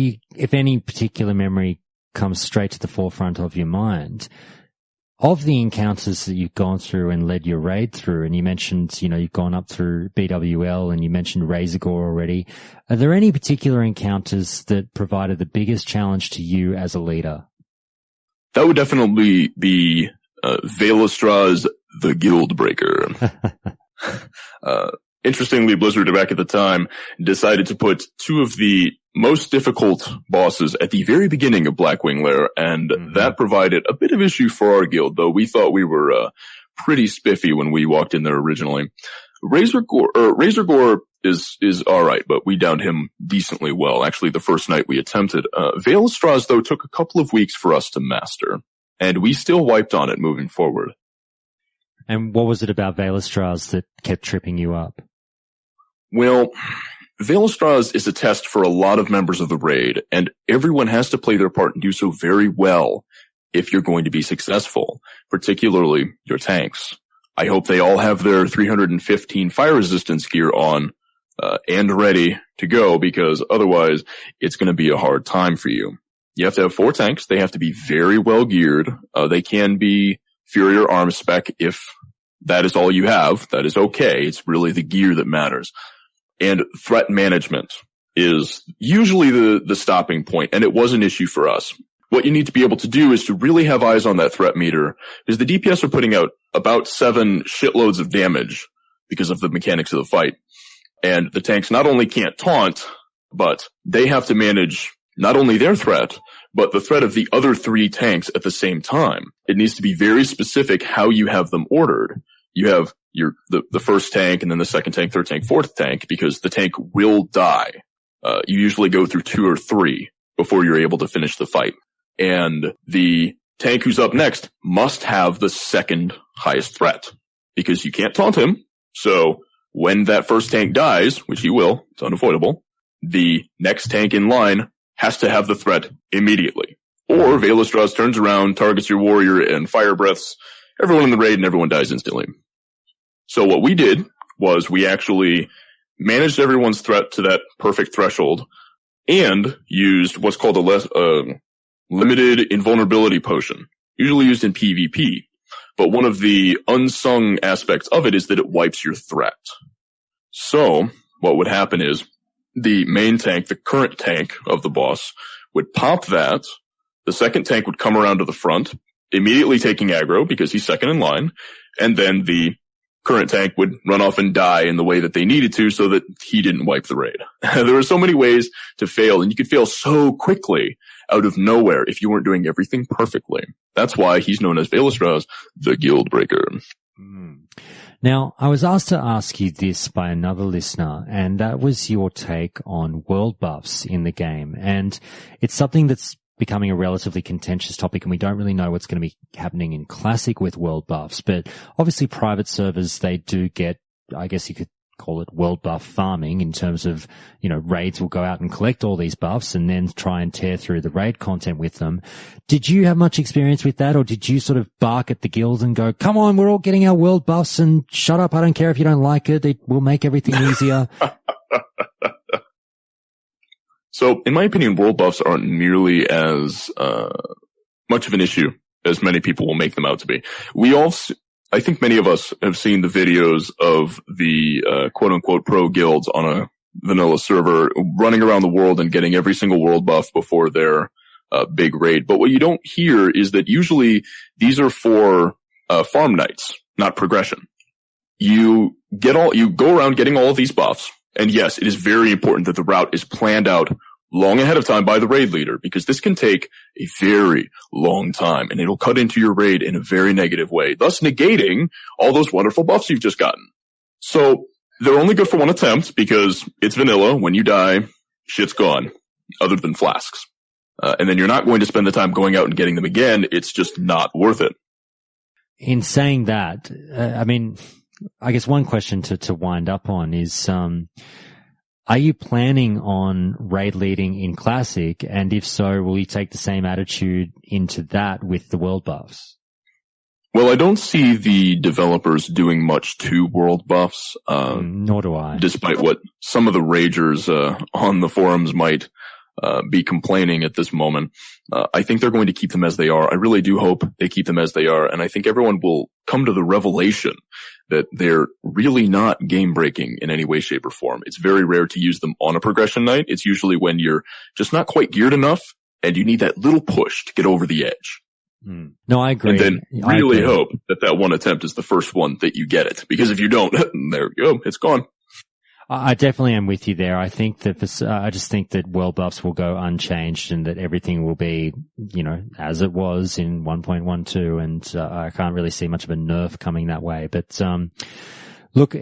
any particular memory comes straight to the forefront of your mind? Of the encounters that you've gone through and led your raid through, and you mentioned, you've gone up through BWL and you mentioned Razorgore already, are there any particular encounters that provided the biggest challenge to you as a leader? That would definitely be Valestra's the Guild Breaker. Interestingly, Blizzard back at the time decided to put 2 of the most difficult bosses at the very beginning of Blackwing Lair, and that provided a bit of issue for our guild, though we thought we were pretty spiffy when we walked in there originally. Razorgore is alright, but we downed him decently well, actually the first night we attempted. Valestra's, though, took a couple of weeks for us to master, and we still wiped on it moving forward. And what was it about Valestra's that kept tripping you up? Well, Valestra's is a test for a lot of members of the raid, and everyone has to play their part and do so very well if you're going to be successful, particularly your tanks. I hope they all have their 315 fire resistance gear on and ready to go, because otherwise it's going to be a hard time for you. You have to have 4 tanks. They have to be very well geared. They can be inferior arm spec if that is all you have. That is okay. It's really the gear that matters. And threat management is usually the stopping point, and it was an issue for us. What you need to be able to do is to really have eyes on that threat meter, because the DPS are putting out about 7 shitloads of damage because of the mechanics of the fight. And the tanks not only can't taunt, but they have to manage not only their threat, but the threat of the other 3 tanks at the same time. It needs to be very specific how you have them ordered. You have the first tank, and then the second tank, third tank, fourth tank, because the tank will die. You usually go through 2 or 3 before you're able to finish the fight. And the tank who's up next must have the second highest threat, because you can't taunt him. So when that first tank dies, which he will, it's unavoidable, the next tank in line has to have the threat immediately. Or Veilastraz turns around, targets your warrior, and fire breaths everyone in the raid, and everyone dies instantly. So what we did was we actually managed everyone's threat to that perfect threshold and used what's called a limited invulnerability potion, usually used in PvP. But one of the unsung aspects of it is that it wipes your threat. So what would happen is the main tank, the current tank of the boss, would pop that. The second tank would come around to the front, immediately taking aggro because he's second in line, and then the current tank would run off and die in the way that they needed to so that he didn't wipe the raid. There were so many ways to fail, and you could fail so quickly out of nowhere if you weren't doing everything perfectly. That's why he's known as Veilastraz, the Guild Breaker. Now, I was asked to ask you this by another listener, and that was your take on world buffs in the game. And it's something that's becoming a relatively contentious topic, and we don't really know what's going to be happening in Classic with world buffs. But obviously private servers, they do get, I guess you could call it world buff farming in terms of, raids will go out and collect all these buffs and then try and tear through the raid content with them. Did you have much experience with that, or did you sort of bark at the guilds and go, come on, we're all getting our world buffs and shut up, I don't care if you don't like it, it will make everything easier? So, in my opinion, world buffs aren't nearly as much of an issue as many people will make them out to be. I think many of us have seen the videos of the quote-unquote pro guilds on a vanilla server running around the world and getting every single world buff before their big raid. But what you don't hear is that usually these are for farm nights, not progression. You go around getting all of these buffs, and yes, it is very important that the route is planned out long ahead of time by the raid leader, because this can take a very long time and it'll cut into your raid in a very negative way, thus negating all those wonderful buffs you've just gotten. So they're only good for one attempt because it's vanilla. When you die, shit's gone, other than flasks. And then you're not going to spend the time going out and getting them again. It's just not worth it. In saying that, I guess one question to wind up on is, are you planning on raid leading in Classic? And if so, will you take the same attitude into that with the world buffs? Well, I don't see the developers doing much to world buffs. Nor do I. Despite what some of the ragers on the forums might be complaining at this moment. I think they're going to keep them as they are. I really do hope they keep them as they are. And I think everyone will come to the revelation that they're really not game breaking in any way, shape, or form. It's very rare to use them on a progression night. It's usually when you're just not quite geared enough and you need that little push to get over the edge. No, I agree. And then really hope that one attempt is the first one that you get it. Because if you don't, there you go, it's gone. I definitely am with you there. I think that I just think that world buffs will go unchanged and that everything will be, as it was in 1.12, and I can't really see much of a nerf coming that way. But look,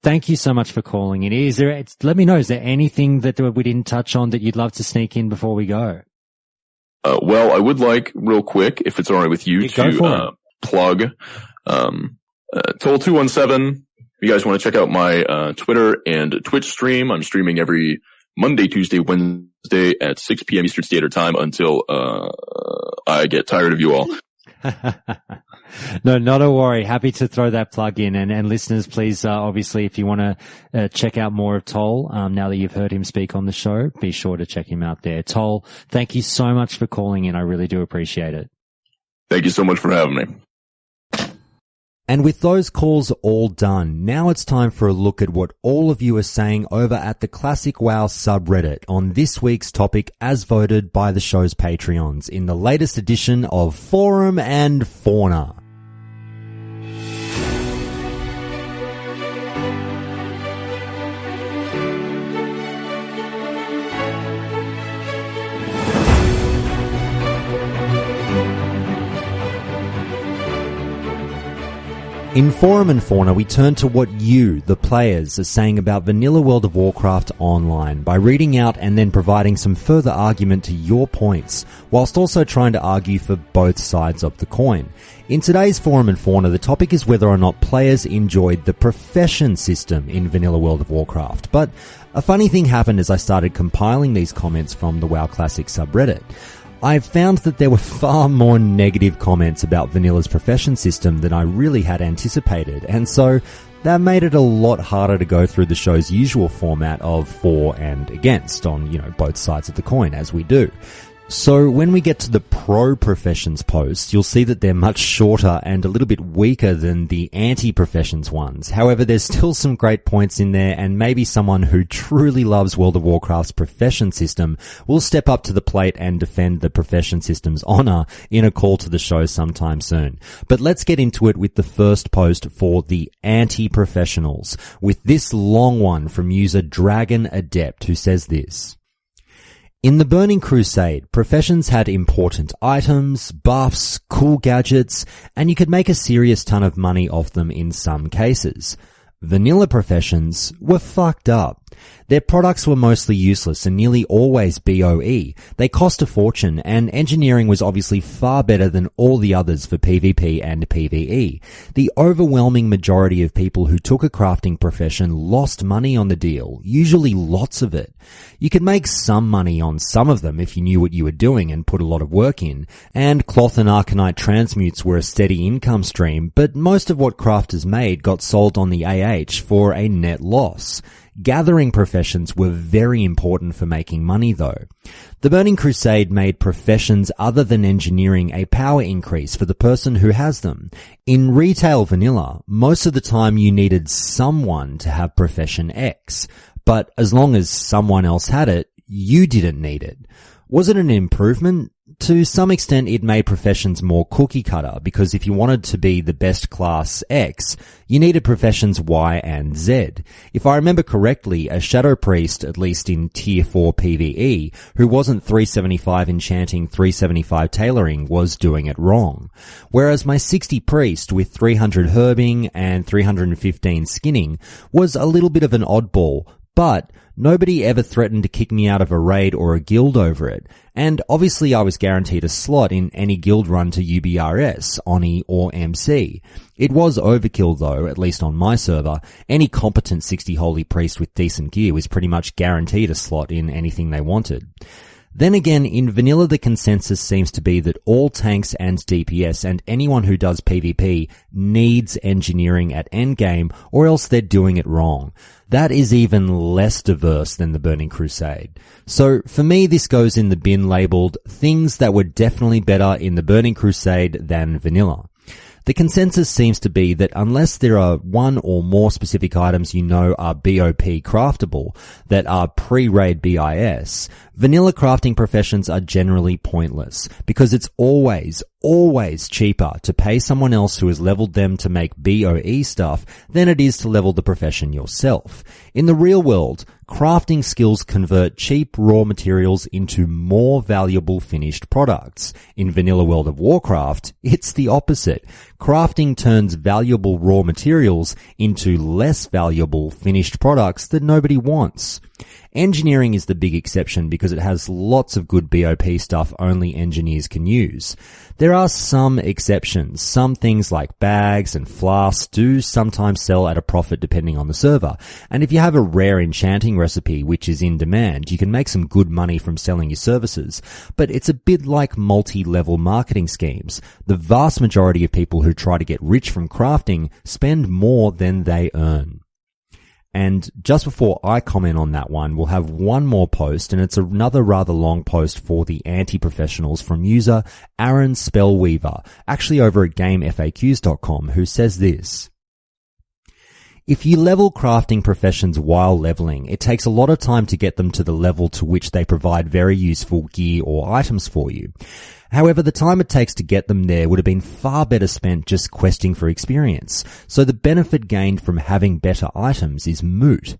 thank you so much for calling in. Let me know, is there anything that we didn't touch on that you'd love to sneak in before we go? Well, I would like, real quick, if it's all right with you, to plug Tole 217. If you guys want to check out my Twitter and Twitch stream, I'm streaming every Monday, Tuesday, Wednesday at 6 p.m. Eastern Standard Time until I get tired of you all. No, not a worry. Happy to throw that plug in. And listeners, please, obviously, if you want to check out more of Tole, now that you've heard him speak on the show, be sure to check him out there. Tole, thank you so much for calling in. I really do appreciate it. Thank you so much for having me. And with those calls all done, now it's time for a look at what all of you are saying over at the Classic WoW subreddit on this week's topic as voted by the show's Patreons in the latest edition of Forum and Fauna. In Forum and Fauna, we turn to what you, the players, are saying about Vanilla World of Warcraft Online by reading out and then providing some further argument to your points, whilst also trying to argue for both sides of the coin. In today's Forum and Fauna, the topic is whether or not players enjoyed the profession system in Vanilla World of Warcraft. But a funny thing happened as I started compiling these comments from the WoW Classic subreddit. I've found that there were far more negative comments about Vanilla's profession system than I really had anticipated, and so that made it a lot harder to go through the show's usual format of for and against on, both sides of the coin, as we do. So when we get to the pro-professions posts, you'll see that they're much shorter and a little bit weaker than the anti-professions ones. However, there's still some great points in there, and maybe someone who truly loves World of Warcraft's profession system will step up to the plate and defend the profession system's honor in a call to the show sometime soon. But let's get into it with the first post for the anti-professionals, with this long one from user Dragon Adept, who says this. In the Burning Crusade, professions had important items, buffs, cool gadgets, and you could make a serious ton of money off them in some cases. Vanilla professions were fucked up. Their products were mostly useless and nearly always BOE. They cost a fortune, and engineering was obviously far better than all the others for PvP and PvE. The overwhelming majority of people who took a crafting profession lost money on the deal, usually lots of it. You could make some money on some of them if you knew what you were doing and put a lot of work in, and cloth and arcanite transmutes were a steady income stream, but most of what crafters made got sold on the AH for a net loss. Gathering professions were very important for making money though. The Burning Crusade made professions other than engineering a power increase for the person who has them. In retail vanilla, most of the time you needed someone to have profession X, but as long as someone else had it, you didn't need it. Was it an improvement? To some extent, it made professions more cookie cutter, because if you wanted to be the best class X, you needed professions Y and Z. If I remember correctly, a Shadow Priest, at least in Tier 4 PvE, who wasn't 375 enchanting, 375 tailoring, was doing it wrong. Whereas my 60 Priest with 300 herbing and 315 skinning was a little bit of an oddball, but nobody ever threatened to kick me out of a raid or a guild over it, and obviously I was guaranteed a slot in any guild run to UBRS, Oni or MC. It was overkill though, at least on my server. Any competent 60 Holy Priest with decent gear was pretty much guaranteed a slot in anything they wanted. Then again, in vanilla the consensus seems to be that all tanks and DPS and anyone who does PvP needs engineering at endgame, or else they're doing it wrong. That is even less diverse than the Burning Crusade. So for me this goes in the bin labelled things that were definitely better in the Burning Crusade than vanilla. The consensus seems to be that unless there are one or more specific items you know are BOP craftable that are pre-raid BIS, vanilla crafting professions are generally pointless, because it's always cheaper to pay someone else who has leveled them to make BOE stuff than it is to level the profession yourself. In the real world, crafting skills convert cheap raw materials into more valuable finished products. In Vanilla World of Warcraft, it's the opposite. Crafting turns valuable raw materials into less valuable finished products that nobody wants. Engineering is the big exception because it has lots of good BOP stuff only engineers can use. There are some exceptions. Some things like bags and flasks do sometimes sell at a profit depending on the server. And if you have a rare enchanting recipe which is in demand, you can make some good money from selling your services. But it's a bit like multi-level marketing schemes. The vast majority of people who try to get rich from crafting spend more than they earn. And just before I comment on that one, we'll have one more post, and it's another rather long post for the anti-professionals from user Aaron Spellweaver, actually over at GameFAQs.com, who says this. If you level crafting professions while leveling, it takes a lot of time to get them to the level to which they provide very useful gear or items for you. However, the time it takes to get them there would have been far better spent just questing for experience, so the benefit gained from having better items is moot.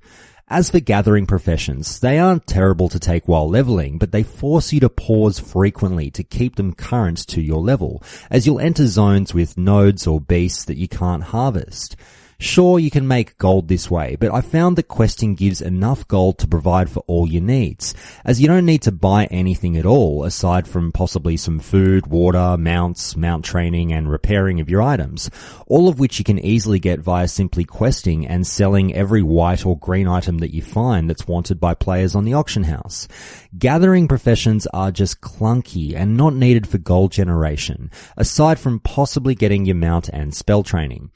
As for gathering professions, they aren't terrible to take while leveling, but they force you to pause frequently to keep them current to your level, as you'll enter zones with nodes or beasts that you can't harvest. Sure, you can make gold this way, but I found that questing gives enough gold to provide for all your needs, as you don't need to buy anything at all, aside from possibly some food, water, mounts, mount training, and repairing of your items, all of which you can easily get via simply questing and selling every white or green item that you find that's wanted by players on the auction house. Gathering professions are just clunky and not needed for gold generation, aside from possibly getting your mount and spell training.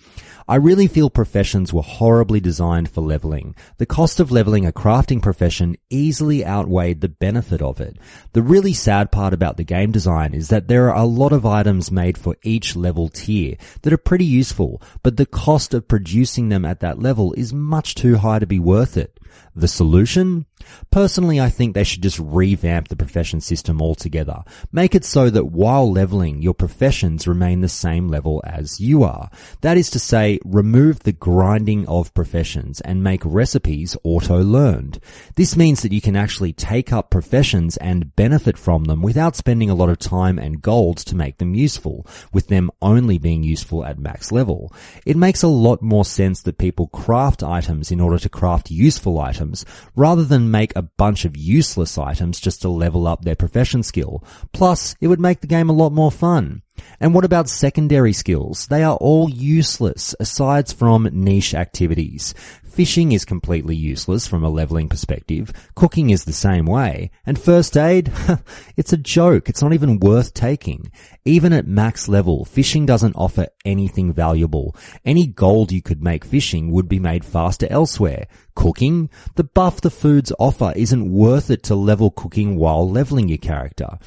I really feel professions were horribly designed for leveling. The cost of leveling a crafting profession easily outweighed the benefit of it. The really sad part about the game design is that there are a lot of items made for each level tier that are pretty useful, but the cost of producing them at that level is much too high to be worth it. The solution? Personally, I think they should just revamp the profession system altogether. Make it so that while leveling, your professions remain the same level as you are. That is to say, remove the grinding of professions and make recipes auto-learned. This means that you can actually take up professions and benefit from them without spending a lot of time and gold to make them useful, with them only being useful at max level. It makes a lot more sense that people craft items in order to craft useful items, rather than make a bunch of useless items just to level up their profession skill. Plus, it would make the game a lot more fun. And what about secondary skills? They are all useless, aside from niche activities. Fishing is completely useless from a leveling perspective. Cooking is the same way. And first aid? It's a joke. It's not even worth taking. Even at max level, fishing doesn't offer anything valuable. Any gold you could make fishing would be made faster elsewhere. Cooking? The buff the foods offer isn't worth it to level cooking while leveling your character.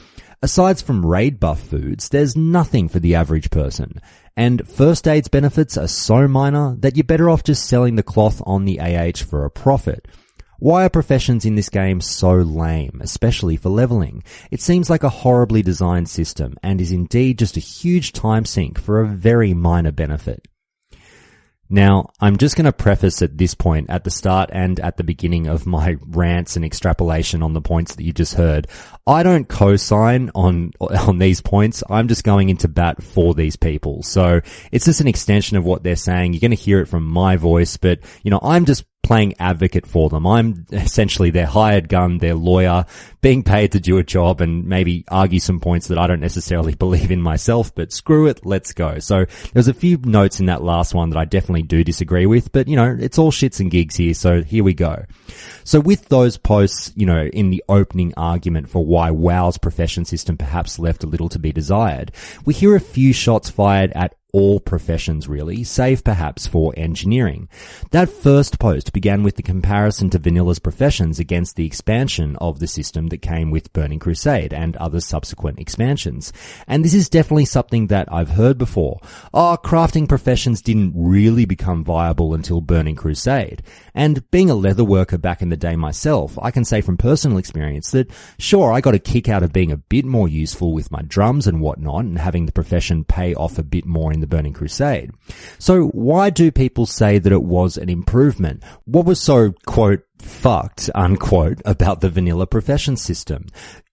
Aside from raid buff foods, there's nothing for the average person. And first aid's benefits are so minor that you're better off just selling the cloth on the AH for a profit. Why are professions in this game so lame, especially for leveling? It seems like a horribly designed system and is indeed just a huge time sink for a very minor benefit. Now, I'm just going to preface at this point, at the start and at the beginning of my rants and extrapolation on the points that you just heard, I don't co-sign on these points. I'm just going into bat for these people. So it's just an extension of what they're saying. You're going to hear it from my voice, but, I'm just playing advocate for them. I'm essentially their hired gun, their lawyer, being paid to do a job and maybe argue some points that I don't necessarily believe in myself, but screw it, let's go. So there's a few notes in that last one that I definitely do disagree with, but it's all shits and gigs here, so here we go. So with those posts, in the opening argument for why WoW's profession system perhaps left a little to be desired, we hear a few shots fired at all professions really, save perhaps for engineering. That first post began with the comparison to Vanilla's professions against the expansion of the system that came with Burning Crusade and other subsequent expansions. And this is definitely something that I've heard before. Crafting professions didn't really become viable until Burning Crusade. And being a leather worker back in the day myself, I can say from personal experience that sure, I got a kick out of being a bit more useful with my drums and whatnot and having the profession pay off a bit more in the Burning Crusade. So why do people say that it was an improvement? What was so, quote, fucked, unquote, about the vanilla profession system?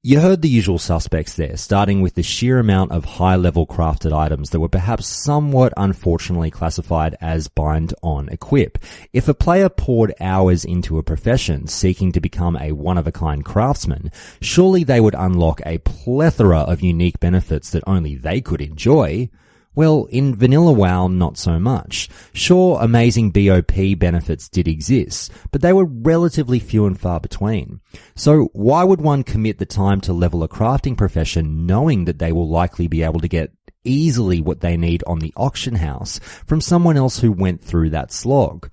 You heard the usual suspects there, starting with the sheer amount of high-level crafted items that were perhaps somewhat unfortunately classified as bind on equip. If a player poured hours into a profession seeking to become a one-of-a-kind craftsman, surely they would unlock a plethora of unique benefits that only they could enjoy. Well, in vanilla WoW, not so much. Sure, amazing BOP benefits did exist, but they were relatively few and far between. So why would one commit the time to level a crafting profession knowing that they will likely be able to get easily what they need on the auction house from someone else who went through that slog?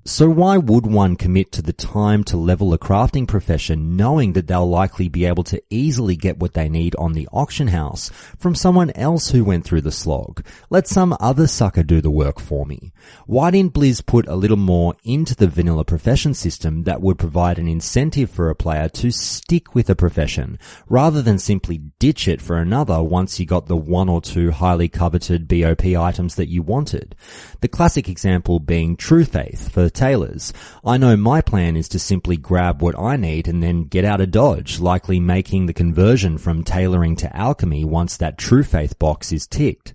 So why would one commit to the time to level a crafting profession knowing that they'll likely be able to easily get what they need on the auction house from someone else who went through the slog? Let some other sucker do the work for me. Why didn't Blizz put a little more into the vanilla profession system that would provide an incentive for a player to stick with a profession, rather than simply ditch it for another once you got the one or two highly coveted BOP items that you wanted? The classic example being True Faith for with tailors. I know my plan is to simply grab what I need and then get out of Dodge, likely making the conversion from tailoring to alchemy once that True Faith box is ticked.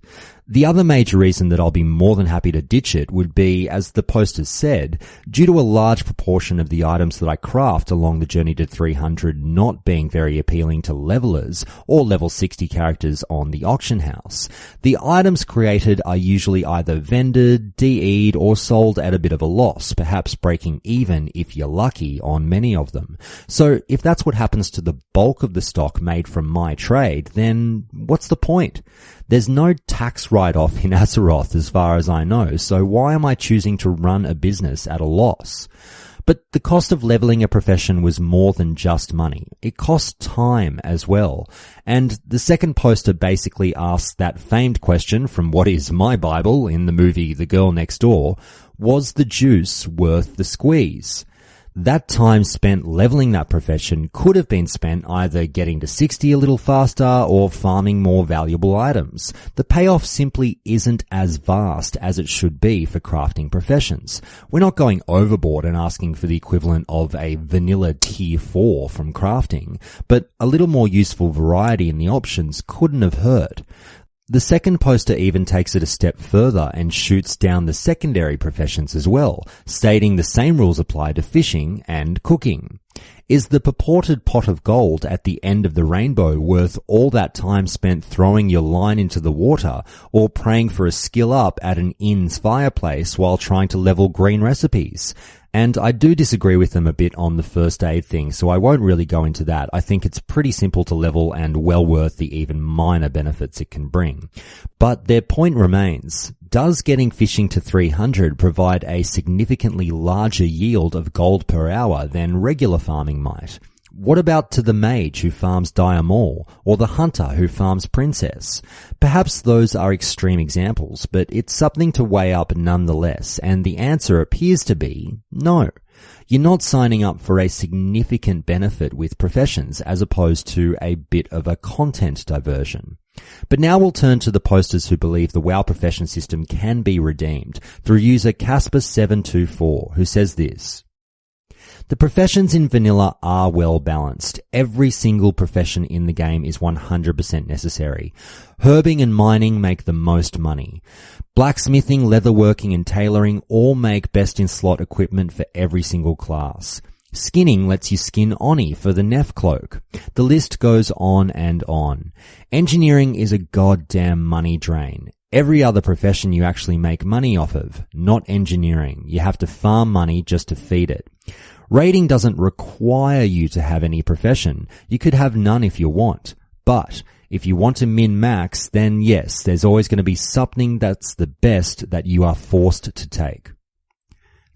The other major reason that I'll be more than happy to ditch it would be, as the posters said, due to a large proportion of the items that I craft along the journey to 300 not being very appealing to levelers or level 60 characters on the auction house. The items created are usually either vended, DE'd, or sold at a bit of a loss, perhaps breaking even if you're lucky on many of them. So if that's what happens to the bulk of the stock made from my trade, then what's the point? There's no tax write-off in Azeroth as far as I know, so why am I choosing to run a business at a loss? But the cost of leveling a profession was more than just money. It cost time as well. And the second poster basically asks that famed question from what is my Bible in the movie The Girl Next Door: was the juice worth the squeeze? That time spent leveling that profession could have been spent either getting to 60 a little faster or farming more valuable items. The payoff simply isn't as vast as it should be for crafting professions. We're not going overboard and asking for the equivalent of a vanilla tier 4 from crafting, but a little more useful variety in the options couldn't have hurt. The second poster even takes it a step further and shoots down the secondary professions as well, stating the same rules apply to fishing and cooking. Is the purported pot of gold at the end of the rainbow worth all that time spent throwing your line into the water or praying for a skill up at an inn's fireplace while trying to level green recipes? And I do disagree with them a bit on the first aid thing, so I won't really go into that. I think it's pretty simple to level and well worth the even minor benefits it can bring. But their point remains. Does getting fishing to 300 provide a significantly larger yield of gold per hour than regular farming might? What about to the mage who farms Dire Maul, or the hunter who farms Princess? Perhaps those are extreme examples, but it's something to weigh up nonetheless, and the answer appears to be no. You're not signing up for a significant benefit with professions as opposed to a bit of a content diversion. But now we'll turn to the posters who believe the WoW profession system can be redeemed through user Casper724, who says this: the professions in vanilla are well balanced. Every single profession in the game is 100% necessary. Herbing and mining make the most money. Blacksmithing, leatherworking and tailoring all make best in slot equipment for every single class. Skinning lets you skin Oni for the Neff cloak. The list goes on and on. Engineering is a goddamn money drain. Every other profession you actually make money off of, not engineering. You have to farm money just to feed it. Raiding doesn't require you to have any profession. You could have none if you want. But if you want to min-max, then yes, there's always going to be something that's the best that you are forced to take.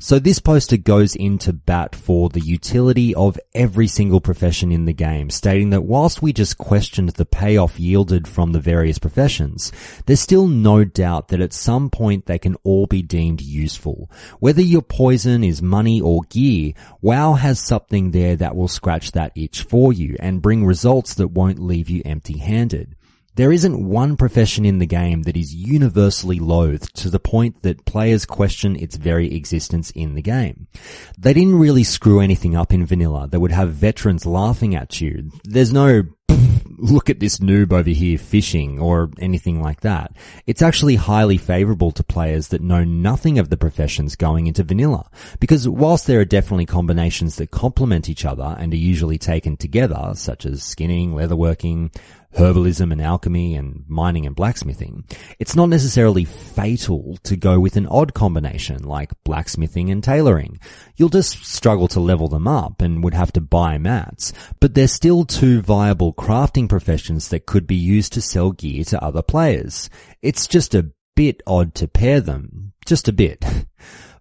So this poster goes into bat for the utility of every single profession in the game, stating that whilst we just questioned the payoff yielded from the various professions, there's still no doubt that at some point they can all be deemed useful. Whether your poison is money or gear, WoW has something there that will scratch that itch for you and bring results that won't leave you empty-handed. There isn't one profession in the game that is universally loathed to the point that players question its very existence in the game. They didn't really screw anything up in vanilla that would have veterans laughing at you. There's no look at this noob over here fishing or anything like that. It's actually highly favorable to players that know nothing of the professions going into vanilla, because whilst there are definitely combinations that complement each other and are usually taken together, such as skinning, leatherworking, herbalism and alchemy, and mining and blacksmithing, it's not necessarily fatal to go with an odd combination like blacksmithing and tailoring. You'll just struggle to level them up and would have to buy mats, but they're still two viable crafting professions that could be used to sell gear to other players. It's just a bit odd to pair them, just a bit.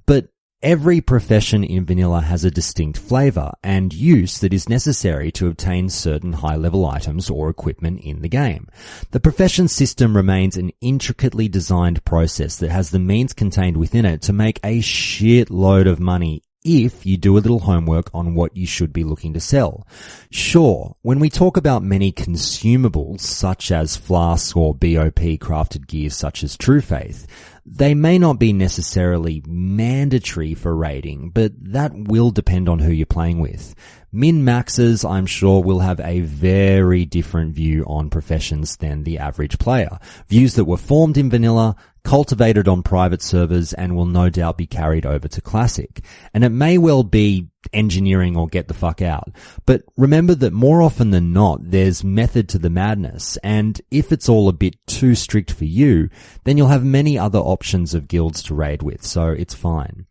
But every profession in vanilla has a distinct flavor and use that is necessary to obtain certain high-level items or equipment in the game. The profession system remains an intricately designed process that has the means contained within it to make a shitload of money if you do a little homework on what you should be looking to sell. Sure, when we talk about many consumables such as flasks or BOP crafted gear such as True Faith, they may not be necessarily mandatory for raiding, but that will depend on who you're playing with. Min-maxers, I'm sure, will have a very different view on professions than the average player. Views that were formed in vanilla, cultivated on private servers, and will no doubt be carried over to Classic. And it may well be engineering or get the fuck out. But remember that more often than not, there's method to the madness, and if it's all a bit too strict for you, then you'll have many other options of guilds to raid with, so it's fine.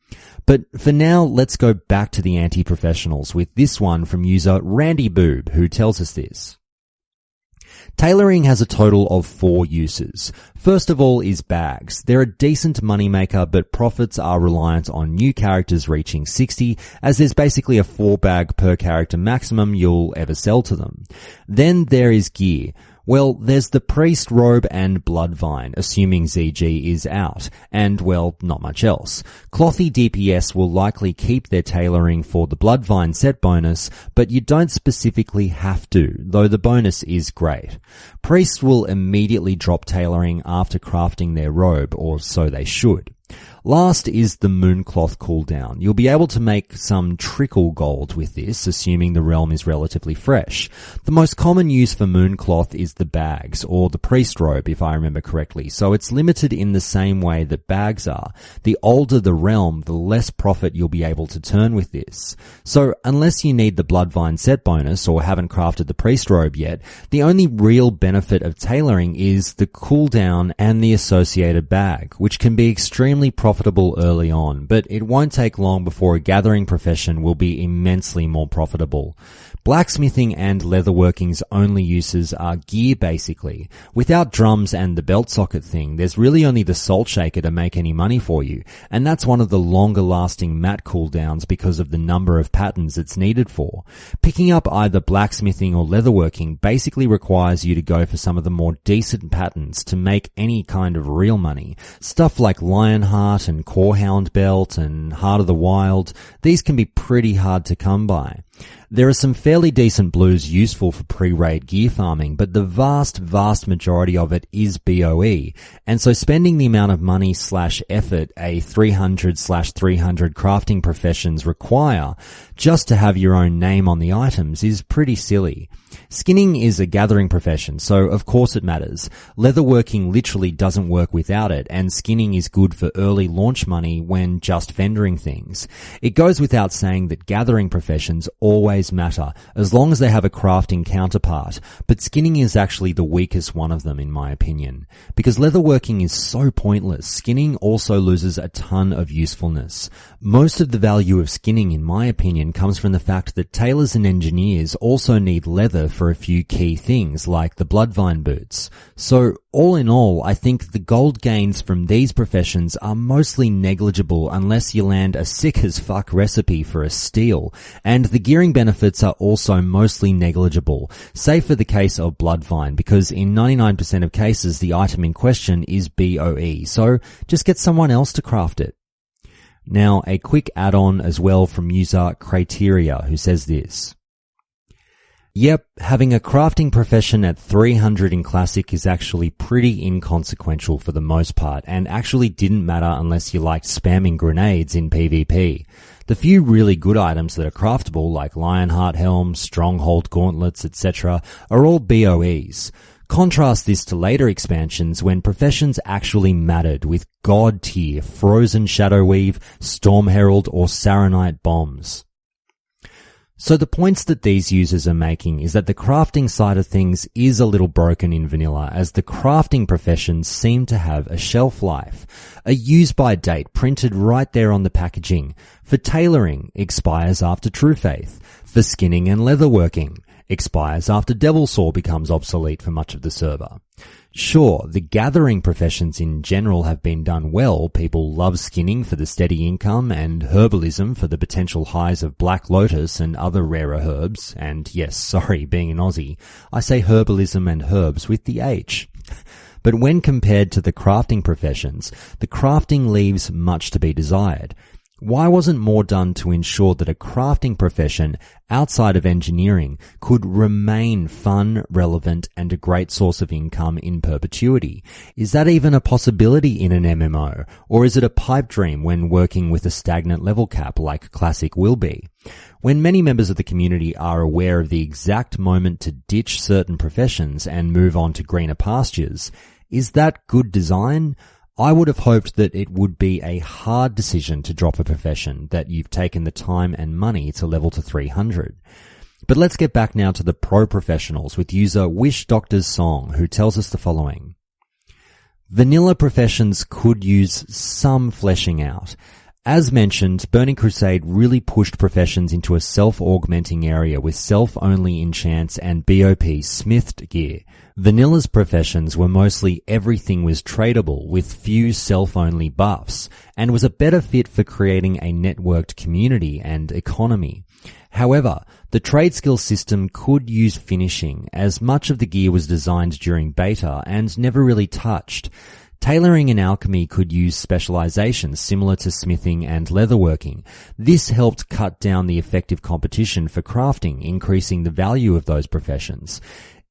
But for now, let's go back to the anti-professionals with this one from user Randy Boob, who tells us this. Tailoring has a total of 4 uses. First of all is bags. They're a decent moneymaker, but profits are reliant on new characters reaching 60, as there's basically a 4 bag per character maximum you'll ever sell to them. Then there is gear. Well, there's the Priest Robe and Bloodvine, assuming ZG is out, and, well, not much else. Clothy DPS will likely keep their tailoring for the Bloodvine set bonus, but you don't specifically have to, though the bonus is great. Priests will immediately drop tailoring after crafting their robe, or so they should. Last is the Mooncloth cooldown. You'll be able to make some trickle gold with this, assuming the realm is relatively fresh. The most common use for Mooncloth is the bags, or the priest robe if I remember correctly, so it's limited in the same way that bags are. The older the realm, the less profit you'll be able to turn with this. So unless you need the Bloodvine set bonus or haven't crafted the priest robe yet, the only real benefit of tailoring is the cooldown and the associated bag, which can be extremely profitable early on, but it won't take long before a gathering profession will be immensely more profitable. Blacksmithing and leatherworking's only uses are gear basically. Without drums and the belt socket thing, there's really only the salt shaker to make any money for you, and that's one of the longer lasting mat cooldowns because of the number of patterns it's needed for. Picking up either blacksmithing or leatherworking basically requires you to go for some of the more decent patterns to make any kind of real money. Stuff like Lionheart and Corehound Belt and Heart of the Wild, these can be pretty hard to come by. There are some fairly decent blues useful for pre-raid gear farming, but the vast majority of it is BOE, and so spending the amount of money / effort a 300/300 crafting professions require just to have your own name on the items is pretty silly. Skinning is a gathering profession, so of course it matters. Leatherworking literally doesn't work without it, and skinning is good for early launch money when just vendoring things. It goes without saying that gathering professions always matter, as long as they have a crafting counterpart, but skinning is actually the weakest one of them in my opinion. Because leatherworking is so pointless, skinning also loses a ton of usefulness. Most of the value of skinning, in my opinion, comes from the fact that tailors and engineers also need leather for a few key things like the Bloodvine boots. So all in all, I think the gold gains from these professions are mostly negligible unless you land a sick as fuck recipe for a steal, and the gearing benefits are also mostly negligible, save for the case of Bloodvine, because in 99% of cases the item in question is BOE, so just get someone else to craft it. Now a quick add-on as well from user Criteria, who says this. Yep, having a crafting profession at 300 in Classic is actually pretty inconsequential for the most part, and actually didn't matter unless you liked spamming grenades in PvP. The few really good items that are craftable, like Lionheart Helms, Stronghold Gauntlets, etc., are all BOEs. Contrast this to later expansions when professions actually mattered with God tier, Frozen Shadowweave, Storm Herald, or Saronite bombs. So the points that these users are making is that the crafting side of things is a little broken in vanilla, as the crafting professions seem to have a shelf life. A use-by date printed right there on the packaging. For tailoring, expires after True Faith. For skinning and leatherworking, expires after Devilsaur becomes obsolete for much of the server. Sure, the gathering professions in general have been done well. People love skinning for the steady income and herbalism for the potential highs of Black Lotus and other rarer herbs. And yes, sorry, being an Aussie, I say herbalism and herbs with the H. But when compared to the crafting professions, the crafting leaves much to be desired. Why wasn't more done to ensure that a crafting profession outside of engineering could remain fun, relevant, and a great source of income in perpetuity? Is that even a possibility in an MMO, or is it a pipe dream when working with a stagnant level cap like Classic will be? When many members of the community are aware of the exact moment to ditch certain professions and move on to greener pastures, is that good design? I would have hoped that it would be a hard decision to drop a profession that you've taken the time and money to level to 300. But let's get back now to the pro professionals with user Wish Doctor's Song, who tells us the following. Vanilla professions could use some fleshing out. As mentioned, Burning Crusade really pushed professions into a self-augmenting area with self-only enchants and BOP smithed gear. Vanilla's professions were mostly everything was tradable with few self-only buffs, and was a better fit for creating a networked community and economy. However, the trade skill system could use finishing, as much of the gear was designed during beta and never really touched. Tailoring and alchemy could use specializations similar to smithing and leatherworking. This helped cut down the effective competition for crafting, increasing the value of those professions.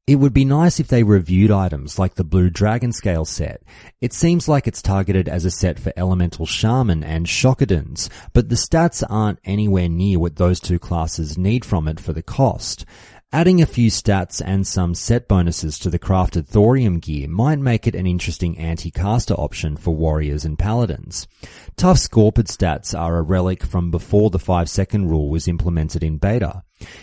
It would be nice if they reviewed items like the Blue Dragon Scale set. It seems like it's targeted as a set for Elemental Shaman and Shockadons, but the stats aren't anywhere near what those two classes need from it for the cost. Adding a few stats and some set bonuses to the crafted thorium gear might make it an interesting anti-caster option for warriors and paladins. Tough Scorpid stats are a relic from before the 5-second rule was implemented in beta.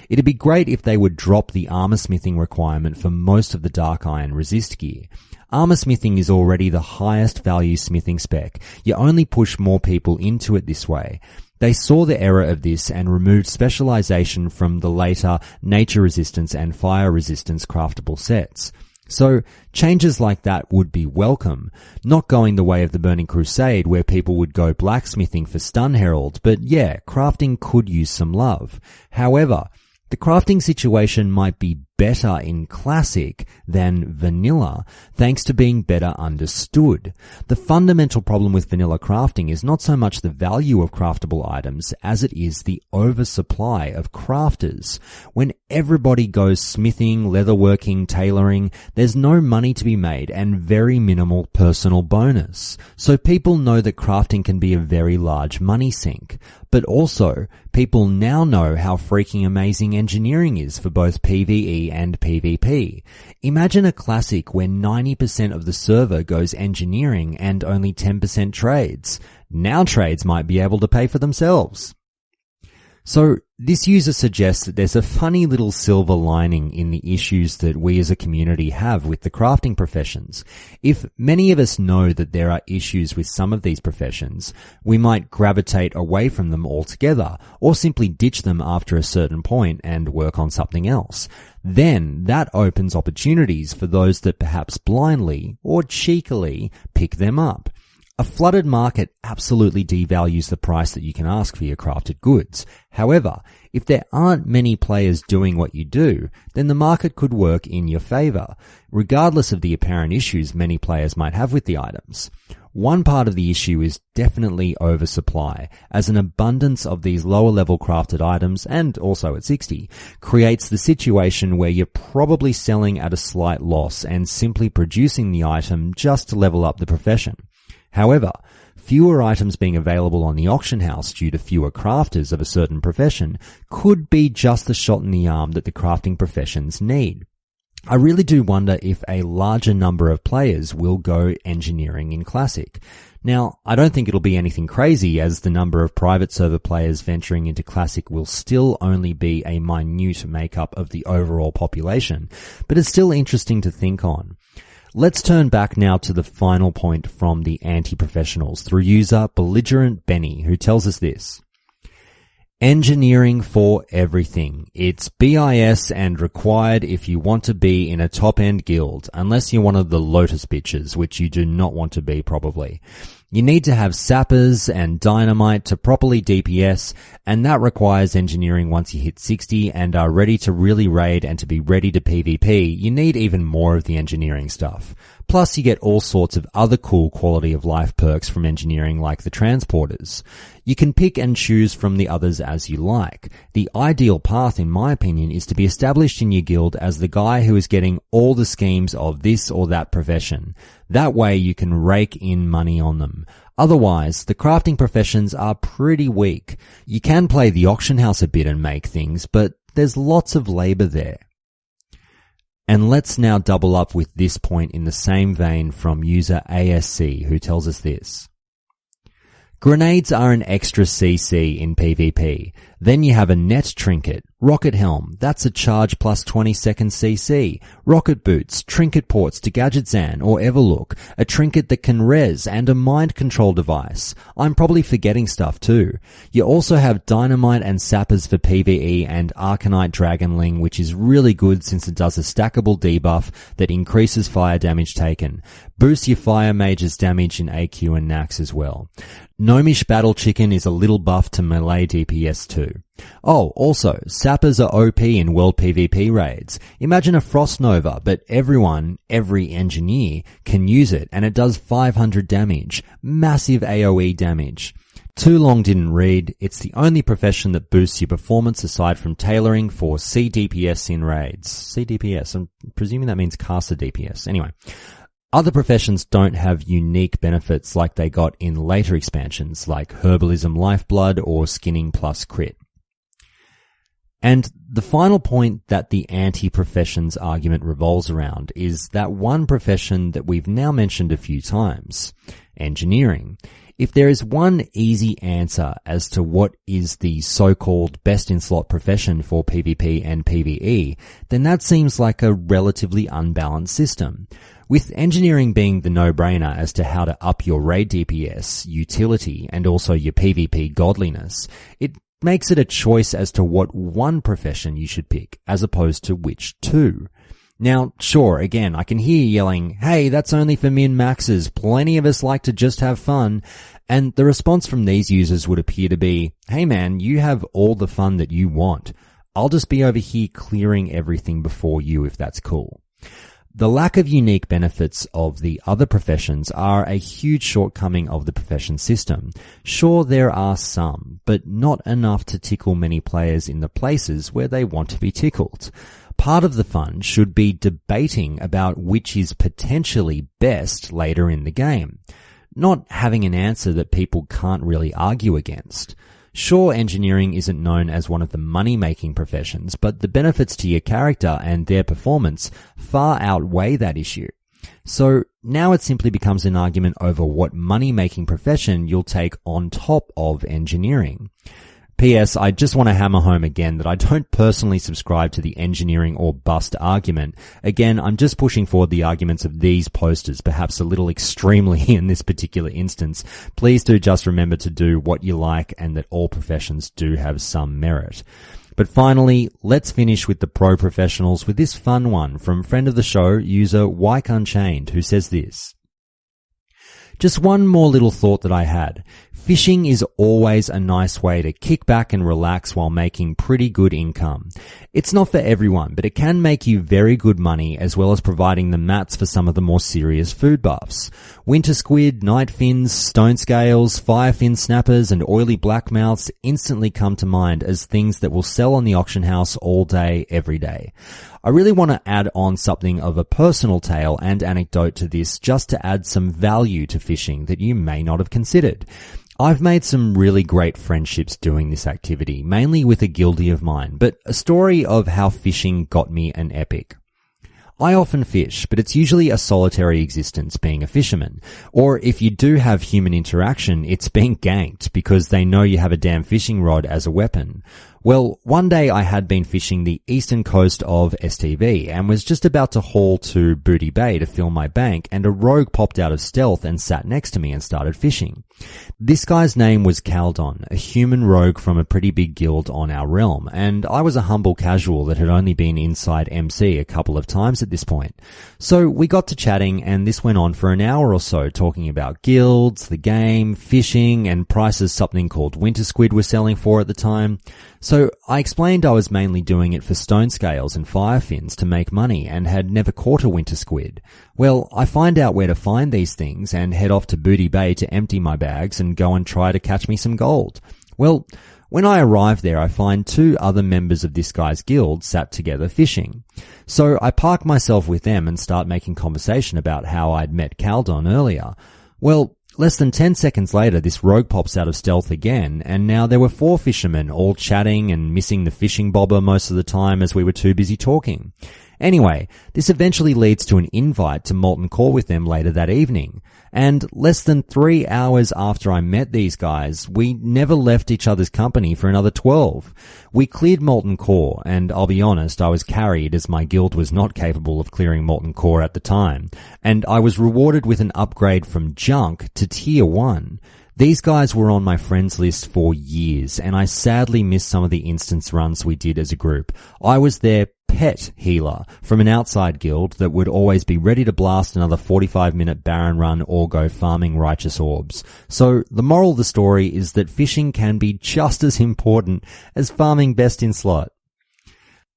It'd be great if they would drop the armor smithing requirement for most of the Dark Iron resist gear. Armor smithing is already the highest value smithing spec. You only push more people into it this way. They saw the error of this and removed specialization from the later nature resistance and fire resistance craftable sets. So changes like that would be welcome, not going the way of the Burning Crusade where people would go blacksmithing for Stun Herald, but yeah, crafting could use some love. However, the crafting situation might be better in Classic than Vanilla, thanks to being better understood. The fundamental problem with Vanilla crafting is not so much the value of craftable items as it is the oversupply of crafters. When everybody goes smithing, leatherworking, tailoring, there's no money to be made and very minimal personal bonus. So people know that crafting can be a very large money sink. But also, people now know how freaking amazing engineering is for both PvE and PvP. Imagine a Classic where 90% of the server goes engineering and only 10% trades. Now trades might be able to pay for themselves. So this user suggests that there's a funny little silver lining in the issues that we as a community have with the crafting professions. If many of us know that there are issues with some of these professions, we might gravitate away from them altogether or simply ditch them after a certain point and work on something else. Then that opens opportunities for those that perhaps blindly or cheekily pick them up. A flooded market absolutely devalues the price that you can ask for your crafted goods. However, if there aren't many players doing what you do, then the market could work in your favor, regardless of the apparent issues many players might have with the items. One part of the issue is definitely oversupply, as an abundance of these lower level crafted items, and also at 60, creates the situation where you're probably selling at a slight loss and simply producing the item just to level up the profession. However, fewer items being available on the auction house due to fewer crafters of a certain profession could be just the shot in the arm that the crafting professions need. I really do wonder if a larger number of players will go engineering in Classic. Now, I don't think it'll be anything crazy, as the number of private server players venturing into Classic will still only be a minute makeup of the overall population, but it's still interesting to think on. Let's turn back now to the final point from the anti-professionals through user Belligerent Benny, who tells us this. Engineering for everything. It's BIS and required if you want to be in a top-end guild, unless you're one of the Lotus bitches, which you do not want to be probably. You need to have sappers and dynamite to properly DPS, and that requires engineering once you hit 60 and are ready to really raid and to be ready to PvP. You need even more of the engineering stuff. Plus, you get all sorts of other cool quality of life perks from engineering like the transporters. You can pick and choose from the others as you like. The ideal path, in my opinion, is to be established in your guild as the guy who is getting all the schemes of this or that profession. That way you can rake in money on them. Otherwise, the crafting professions are pretty weak. You can play the auction house a bit and make things, but there's lots of labor there. And let's now double up with this point in the same vein from user ASC, who tells us this. Grenades are an extra CC in PvP. Then you have a net trinket, rocket helm, that's a charge plus 20 second CC, rocket boots, trinket ports to Gadgetzan or Everlook, a trinket that can res, and a mind control device. I'm probably forgetting stuff too. You also have dynamite and sappers for PvE and Arcanite Dragonling, which is really good since it does a stackable debuff that increases fire damage taken. Boosts your fire mage's damage in AQ and Nax as well. Gnomish Battle Chicken is a little buff to melee DPS too. Oh, also, sappers are OP in world PvP raids. Imagine a Frost Nova, but every engineer can use it, and it does 500 damage. Massive AoE damage. Too long didn't read. It's the only profession that boosts your performance aside from tailoring for CDPS in raids. CDPS, I'm presuming that means caster DPS. Anyway. Other professions don't have unique benefits like they got in later expansions like Herbalism Lifeblood or Skinning plus Crit. And the final point that the anti-professions argument revolves around is that one profession that we've now mentioned a few times, engineering. If there is one easy answer as to what is the so-called best-in-slot profession for PvP and PvE, then that seems like a relatively unbalanced system. With engineering being the no-brainer as to how to up your raid DPS, utility, and also your PvP godliness, it makes it a choice as to what one profession you should pick, as opposed to which two. Now, sure, again, I can hear you yelling, hey, that's only for min-maxers, plenty of us like to just have fun, and the response from these users would appear to be, hey man, you have all the fun that you want. I'll just be over here clearing everything before you if that's cool. The lack of unique benefits of the other professions are a huge shortcoming of the profession system. Sure, there are some, but not enough to tickle many players in the places where they want to be tickled. Part of the fun should be debating about which is potentially best later in the game, not having an answer that people can't really argue against. Sure, engineering isn't known as one of the money-making professions, but the benefits to your character and their performance far outweigh that issue. So now it simply becomes an argument over what money-making profession you'll take on top of engineering. P.S. I just want to hammer home again that I don't personally subscribe to the engineering or bust argument. Again, I'm just pushing forward the arguments of these posters, perhaps a little extremely in this particular instance. Please do just remember to do what you like and that all professions do have some merit. But finally, let's finish with the pro professionals with this fun one from friend of the show, user Wyke Unchained, who says this. Just one more little thought that I had. Fishing is always a nice way to kick back and relax while making pretty good income. It's not for everyone, but it can make you very good money as well as providing the mats for some of the more serious food buffs. Winter squid, night fins, stone scales, firefin snappers and oily blackmouths instantly come to mind as things that will sell on the auction house all day, every day. I really want to add on something of a personal tale and anecdote to this just to add some value to fishing that you may not have considered. I've made some really great friendships doing this activity, mainly with a guildie of mine, but a story of how fishing got me an epic. I often fish, but it's usually a solitary existence being a fisherman. Or if you do have human interaction, it's being ganked because they know you have a damn fishing rod as a weapon. Well, one day I had been fishing the eastern coast of STV and was just about to haul to Booty Bay to fill my bank, and a rogue popped out of stealth and sat next to me and started fishing. This guy's name was Caldon, a human rogue from a pretty big guild on our realm, and I was a humble casual that had only been inside MC a couple of times at this point. So we got to chatting, and this went on for an hour or so, talking about guilds, the game, fishing, and prices something called winter squid was selling for at the time. So I explained I was mainly doing it for stone scales and fire fins to make money and had never caught a winter squid. Well, I find out where to find these things and head off to Booty Bay to empty my bags and go and try to catch me some gold. Well, when I arrive there, I find 2 other members of this guy's guild sat together fishing. So I park myself with them and start making conversation about how I'd met Caldon earlier. Well, less than 10 seconds later, this rogue pops out of stealth again, and now there were 4 fishermen all chatting and missing the fishing bobber most of the time as we were too busy talking. Anyway, this eventually leads to an invite to Molten Core with them later that evening. And less than 3 hours after I met these guys, we never left each other's company for another 12. We cleared Molten Core, and I'll be honest, I was carried as my guild was not capable of clearing Molten Core at the time. And I was rewarded with an upgrade from Junk to Tier 1. These guys were on my friends list for years, and I sadly missed some of the instance runs we did as a group. I was their pet healer from an outside guild that would always be ready to blast another 45-minute Baron run or go farming righteous orbs. So the moral of the story is that fishing can be just as important as farming best in slot.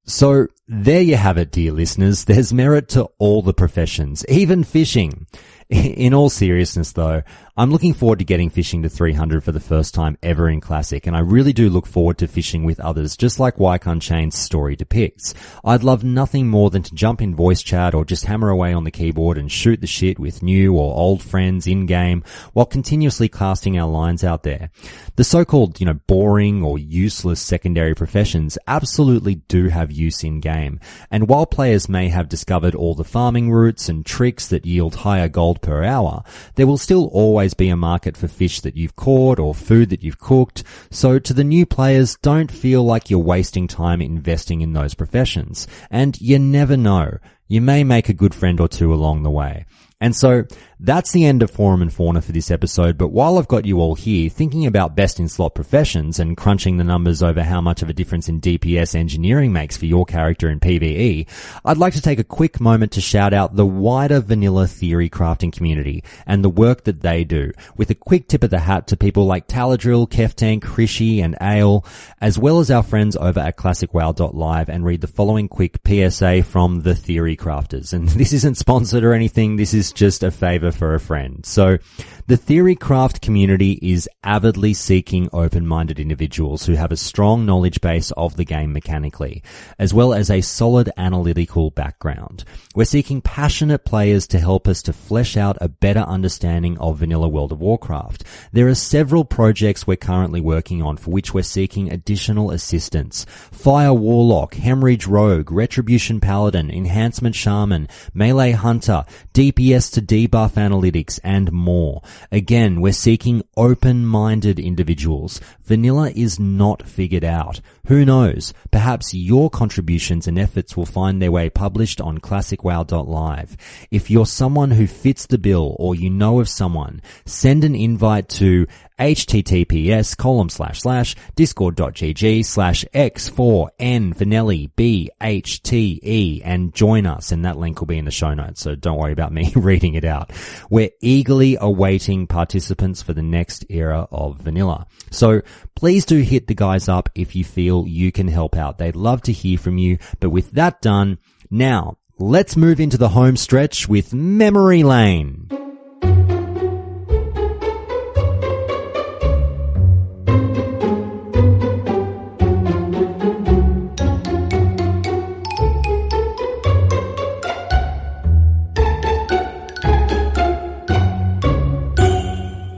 So there you have it, dear listeners. There's merit to all the professions, even fishing. In all seriousness, though, I'm looking forward to getting fishing to 300 for the first time ever in Classic, and I really do look forward to fishing with others, just like Wyke Unchained's story depicts. I'd love nothing more than to jump in voice chat or just hammer away on the keyboard and shoot the shit with new or old friends in-game while continuously casting our lines out there. The so-called, boring or useless secondary professions absolutely do have use in-game, and while players may have discovered all the farming routes and tricks that yield higher gold per hour, there will still always be a market for fish that you've caught or food that you've cooked. So to the new players, don't feel like you're wasting time investing in those professions. And you never know, you may make a good friend or 2 along the way. And so that's the end of Forum and Fauna for this episode, but while I've got you all here thinking about best in slot professions and crunching the numbers over how much of a difference in DPS engineering makes for your character in PvE, I'd like to take a quick moment to shout out the wider vanilla theory crafting community and the work that they do, with a quick tip of the hat to people like Taladrill, Keftank, Hrishi and Ale, as well as our friends over at ClassicWow.live, and read the following quick PSA from the Theory Crafters. And this isn't sponsored or anything, this is just a favor for a friend. So the Theory Craft community is avidly seeking open-minded individuals who have a strong knowledge base of the game mechanically, as well as a solid analytical background. We're seeking passionate players to help us to flesh out a better understanding of vanilla World of Warcraft. There are several projects we're currently working on for which we're seeking additional assistance. Fire Warlock, Hemorrhage Rogue, Retribution Paladin, Enhancement Shaman, Melee Hunter, DPS to debuff analytics, and more. Again, we're seeking open-minded individuals. Vanilla is not figured out. Who knows? Perhaps your contributions and efforts will find their way published on ClassicWow.live. If you're someone who fits the bill or you know of someone, send an invite to https://discord.gg/x4nvanelli_BHTE and join us, and that link will be in the show notes, so don't worry about me reading it out. We're eagerly awaiting participants for the next era of vanilla. So please do hit the guys up if you feel you can help out. They'd love to hear from you. But with that done, now let's move into the home stretch with Memory Lane.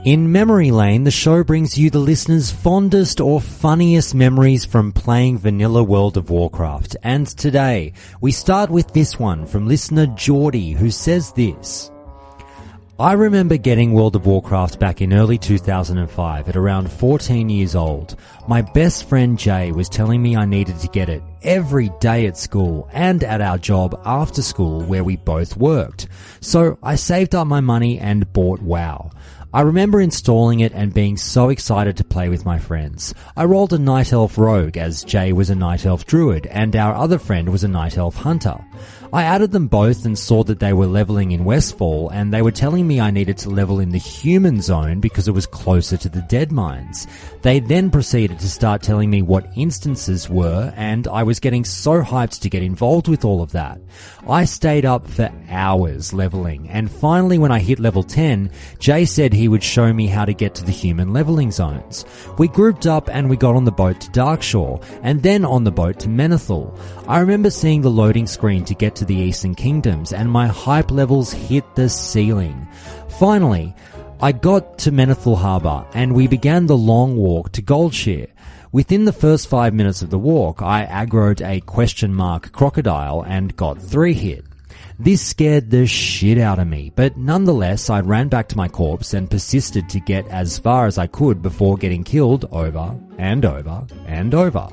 In Memory Lane, the show brings you the listener's fondest or funniest memories from playing vanilla World of Warcraft. And today, we start with this one from listener Geordie, who says this: I remember getting World of Warcraft back in early 2005 at around 14 years old. My best friend Jay was telling me I needed to get it every day at school and at our job after school where we both worked. So I saved up my money and bought WoW. I remember installing it and being so excited to play with my friends. I rolled a Night Elf Rogue as Jay was a Night Elf Druid and our other friend was a Night Elf Hunter. I added them both and saw that they were leveling in Westfall and they were telling me I needed to level in the human zone because it was closer to the dead mines. They then proceeded to start telling me what instances were and I was getting so hyped to get involved with all of that. I stayed up for hours leveling and finally when I hit level 10, Jay said he would show me how to get to the human leveling zones. We grouped up and we got on the boat to Darkshore and then on the boat to Menethil. I remember seeing the loading screen to get to the Eastern Kingdoms and my hype levels hit the ceiling. Finally, I got to Menethil Harbour and we began the long walk to Goldshire. Within the first 5 minutes of the walk, I aggroed a question mark crocodile and got 3 hit. This scared the shit out of me, but nonetheless I ran back to my corpse and persisted to get as far as I could before getting killed over and over and over.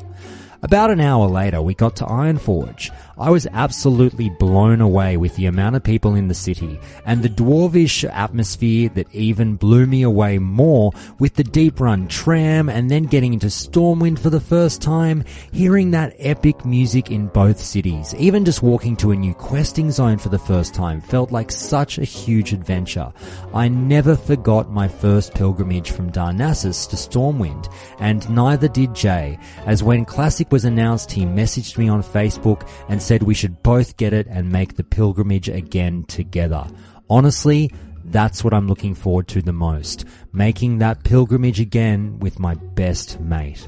About an hour later, we got to Ironforge. I was absolutely blown away with the amount of people in the city and the dwarvish atmosphere that even blew me away more with the Deep Run tram and then getting into Stormwind for the first time, hearing that epic music in both cities. Even just walking to a new questing zone for the first time felt like such a huge adventure. I never forgot my first pilgrimage from Darnassus to Stormwind, and neither did Jay, as when Classic was announced he messaged me on Facebook and said we should both get it and make the pilgrimage again together. Honestly, that's what I'm looking forward to the most, making that pilgrimage again with my best mate.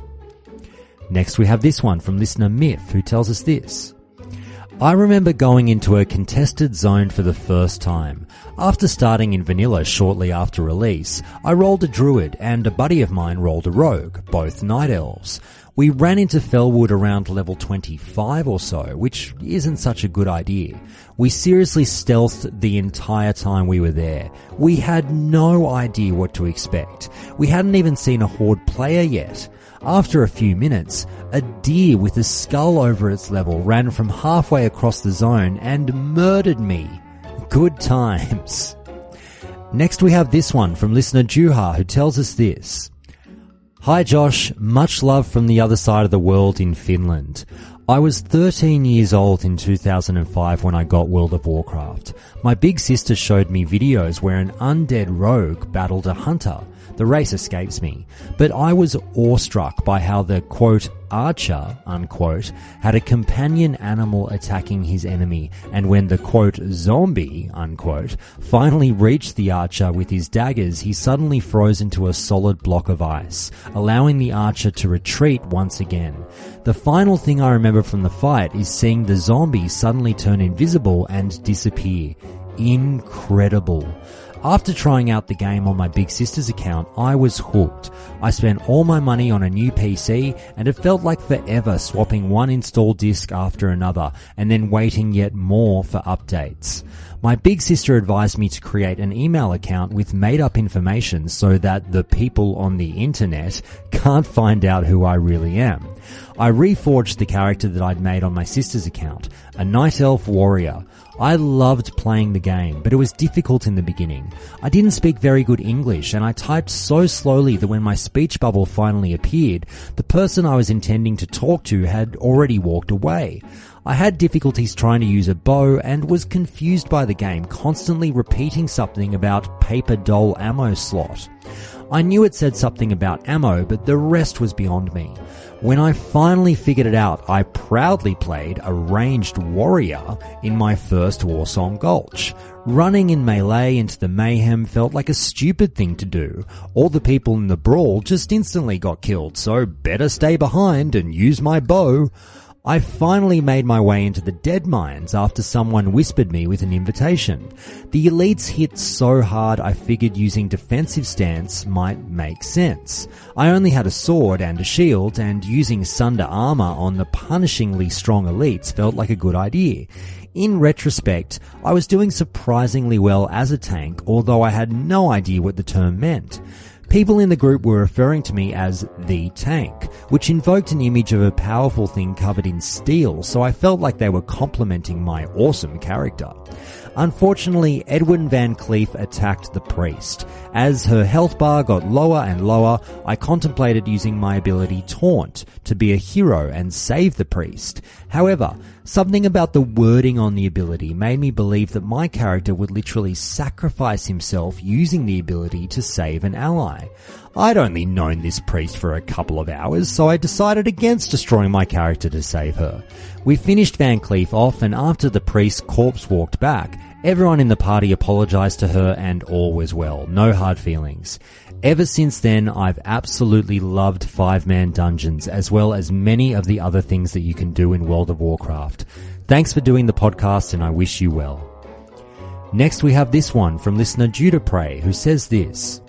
Next we have this one from listener Myth, who tells us this. I remember going into a contested zone for the first time. After starting in vanilla shortly after release, I rolled a druid and a buddy of mine rolled a rogue, both night elves. We ran into Fellwood around level 25 or so, which isn't such a good idea. We seriously stealthed the entire time we were there. We had no idea what to expect. We hadn't even seen a horde player yet. After a few minutes, a deer with a skull over its level ran from halfway across the zone and murdered me. Good times. Next we have this one from listener Juha, who tells us this. Hi Josh, much love from the other side of the world in Finland. I was 13 years old in 2005 when I got World of Warcraft. My big sister showed me videos where an undead rogue battled a hunter. The race escapes me, but I was awestruck by how the, quote, archer, unquote, had a companion animal attacking his enemy, and when the, quote, zombie, unquote, finally reached the archer with his daggers, he suddenly froze into a solid block of ice, allowing the archer to retreat once again. The final thing I remember from the fight is seeing the zombie suddenly turn invisible and disappear. Incredible. After trying out the game on my big sister's account, I was hooked. I spent all my money on a new PC and it felt like forever swapping one install disk after another and then waiting yet more for updates. My big sister advised me to create an email account with made up information so that the people on the internet can't find out who I really am. I reforged the character that I'd made on my sister's account, a night elf warrior. I loved playing the game, but it was difficult in the beginning. I didn't speak very good English, and I typed so slowly that when my speech bubble finally appeared, the person I was intending to talk to had already walked away. I had difficulties trying to use a bow and was confused by the game, constantly repeating something about paper doll ammo slot. I knew it said something about ammo, but the rest was beyond me. When I finally figured it out, I proudly played a ranged warrior in my first Warsong Gulch. Running in melee into the mayhem felt like a stupid thing to do. All the people in the brawl just instantly got killed, so better stay behind and use my bow. I finally made my way into the dead mines after someone whispered me with an invitation. The elites hit so hard I figured using defensive stance might make sense. I only had a sword and a shield, and using sunder armor on the punishingly strong elites felt like a good idea. In retrospect, I was doing surprisingly well as a tank, although I had no idea what the term meant. People in the group were referring to me as the tank, which invoked an image of a powerful thing covered in steel, so I felt like they were complimenting my awesome character. Unfortunately, Edwin Van Cleef attacked the priest. As her health bar got lower and lower, I contemplated using my ability Taunt to be a hero and save the priest. However, something about the wording on the ability made me believe that my character would literally sacrifice himself using the ability to save an ally. I'd only known this priest for a couple of hours, so I decided against destroying my character to save her. We finished Van Cleef off, and after the priest's corpse walked back, everyone in the party apologized to her and all was well. No hard feelings. Ever since then, I've absolutely loved 5-man dungeons, as well as many of the other things that you can do in World of Warcraft. Thanks for doing the podcast, and I wish you well. Next we have this one from listener Judah Prey, who says this.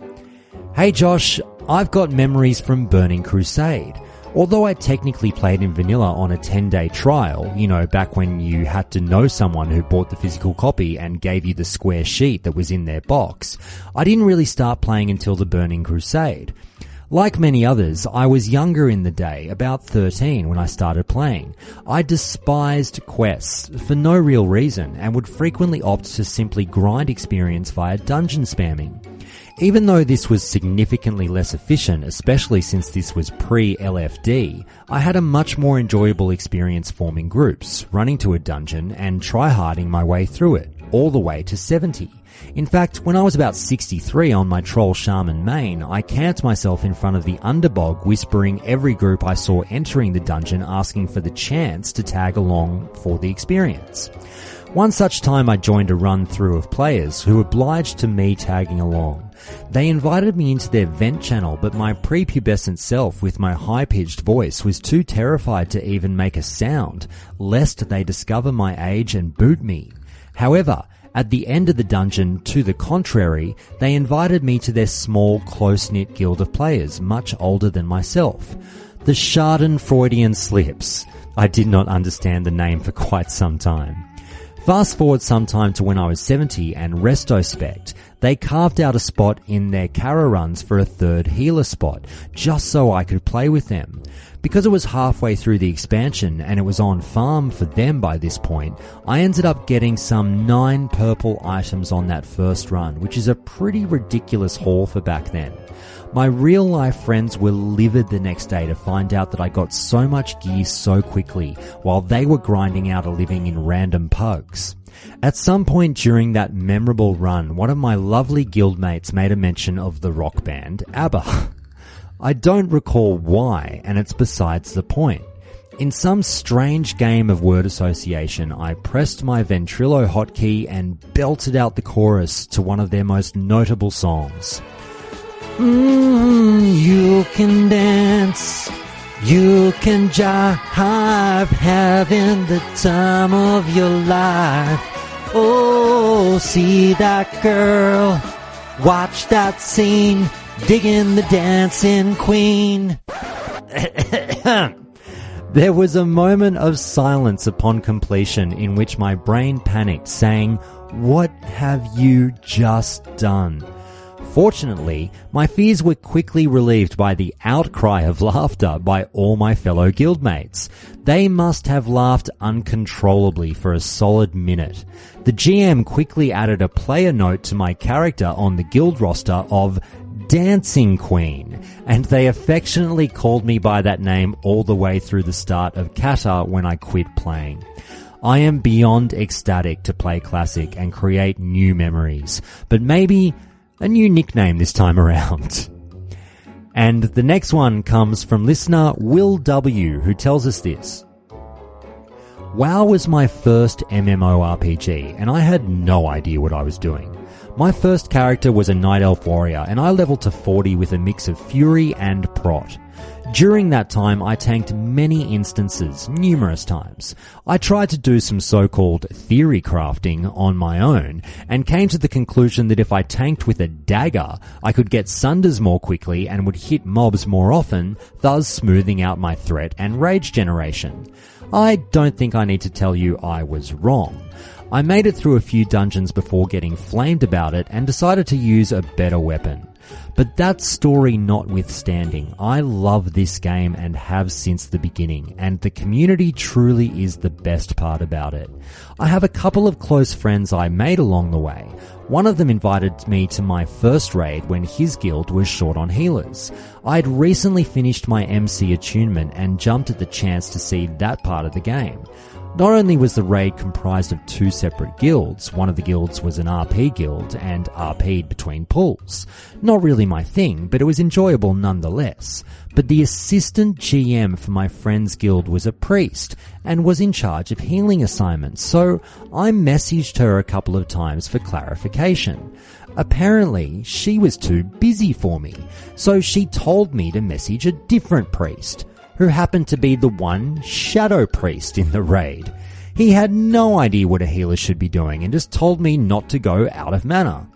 Hey Josh, I've got memories from Burning Crusade. Although I technically played in vanilla on a 10-day trial, you know, back when you had to know someone who bought the physical copy and gave you the square sheet that was in their box, I didn't really start playing until the Burning Crusade. Like many others, I was younger in the day, about 13 when I started playing. I despised quests for no real reason and would frequently opt to simply grind experience via dungeon spamming. Even though this was significantly less efficient, especially since this was pre-LFD, I had a much more enjoyable experience forming groups, running to a dungeon and tryharding my way through it, all the way to 70. In fact, when I was about 63 on my Troll Shaman main, I camped myself in front of the Underbog, whispering every group I saw entering the dungeon, asking for the chance to tag along for the experience. One such time I joined a run-through of players who obliged to me tagging along. They invited me into their vent channel, but my prepubescent self with my high-pitched voice was too terrified to even make a sound, lest they discover my age and boot me. However, at the end of the dungeon, to the contrary, they invited me to their small, close-knit guild of players, much older than myself. The Schadenfreudian Slips. I did not understand the name for quite some time. Fast forward sometime to when I was 70 and restospect, they carved out a spot in their Kara runs for a third healer spot, just so I could play with them. Because it was halfway through the expansion and it was on farm for them by this point, I ended up getting some 9 purple items on that first run, which is a pretty ridiculous haul for back then. My real life friends were livid the next day to find out that I got so much gear so quickly while they were grinding out a living in random pugs. At some point during that memorable run, one of my lovely guildmates made a mention of the rock band ABBA. I don't recall why, and it's besides the point. In some strange game of word association, I pressed my Ventrilo hotkey and belted out the chorus to one of their most notable songs. You can dance, you can jive, having the time of your life. Oh, see that girl, watch that scene, digging the dancing queen. There was a moment of silence upon completion in which my brain panicked, saying, "What have you just done?" Fortunately, my fears were quickly relieved by the outcry of laughter by all my fellow guildmates. They must have laughed uncontrollably for a solid minute. The GM quickly added a player note to my character on the guild roster of Dancing Queen, and they affectionately called me by that name all the way through the start of Kata when I quit playing. I am beyond ecstatic to play Classic and create new memories, but maybe a new nickname this time around. And the next one comes from listener Will W, who tells us this. WoW was my first MMORPG, and I had no idea what I was doing. My first character was a Night Elf warrior, and I leveled to 40 with a mix of Fury and Prot. During that time, I tanked many instances, numerous times. I tried to do some so-called theory crafting on my own, and came to the conclusion that if I tanked with a dagger, I could get sunders more quickly and would hit mobs more often, thus smoothing out my threat and rage generation. I don't think I need to tell you I was wrong. I made it through a few dungeons before getting flamed about it and decided to use a better weapon. But that story notwithstanding, I love this game and have since the beginning, and the community truly is the best part about it. I have a couple of close friends I made along the way. One of them invited me to my first raid when his guild was short on healers. I'd recently finished my MC attunement and jumped at the chance to see that part of the game. Not only was the raid comprised of two separate guilds, one of the guilds was an RP guild and RP'd between pulls. Not really my thing, but it was enjoyable nonetheless. But the assistant GM for my friend's guild was a priest and was in charge of healing assignments, so I messaged her a couple of times for clarification. Apparently, she was too busy for me, so she told me to message a different priest, who happened to be the one shadow priest in the raid. He had no idea what a healer should be doing and just told me not to go out of mana.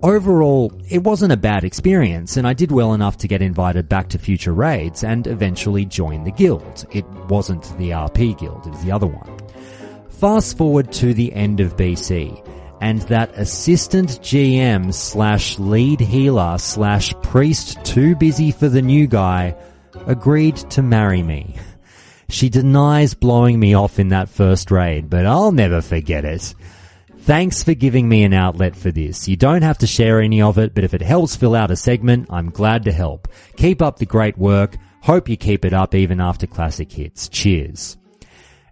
Overall, it wasn't a bad experience, and I did well enough to get invited back to future raids and eventually join the guild. It wasn't the RP guild, it was the other one. Fast forward to the end of BC, and that assistant GM / lead healer / priest too busy for the new guy agreed to marry me. She denies blowing me off in that first raid, but I'll never forget it. Thanks for giving me an outlet for this. You don't have to share any of it, but if it helps fill out a segment, I'm glad to help. Keep up the great work. Hope you keep it up even after Classic hits. Cheers.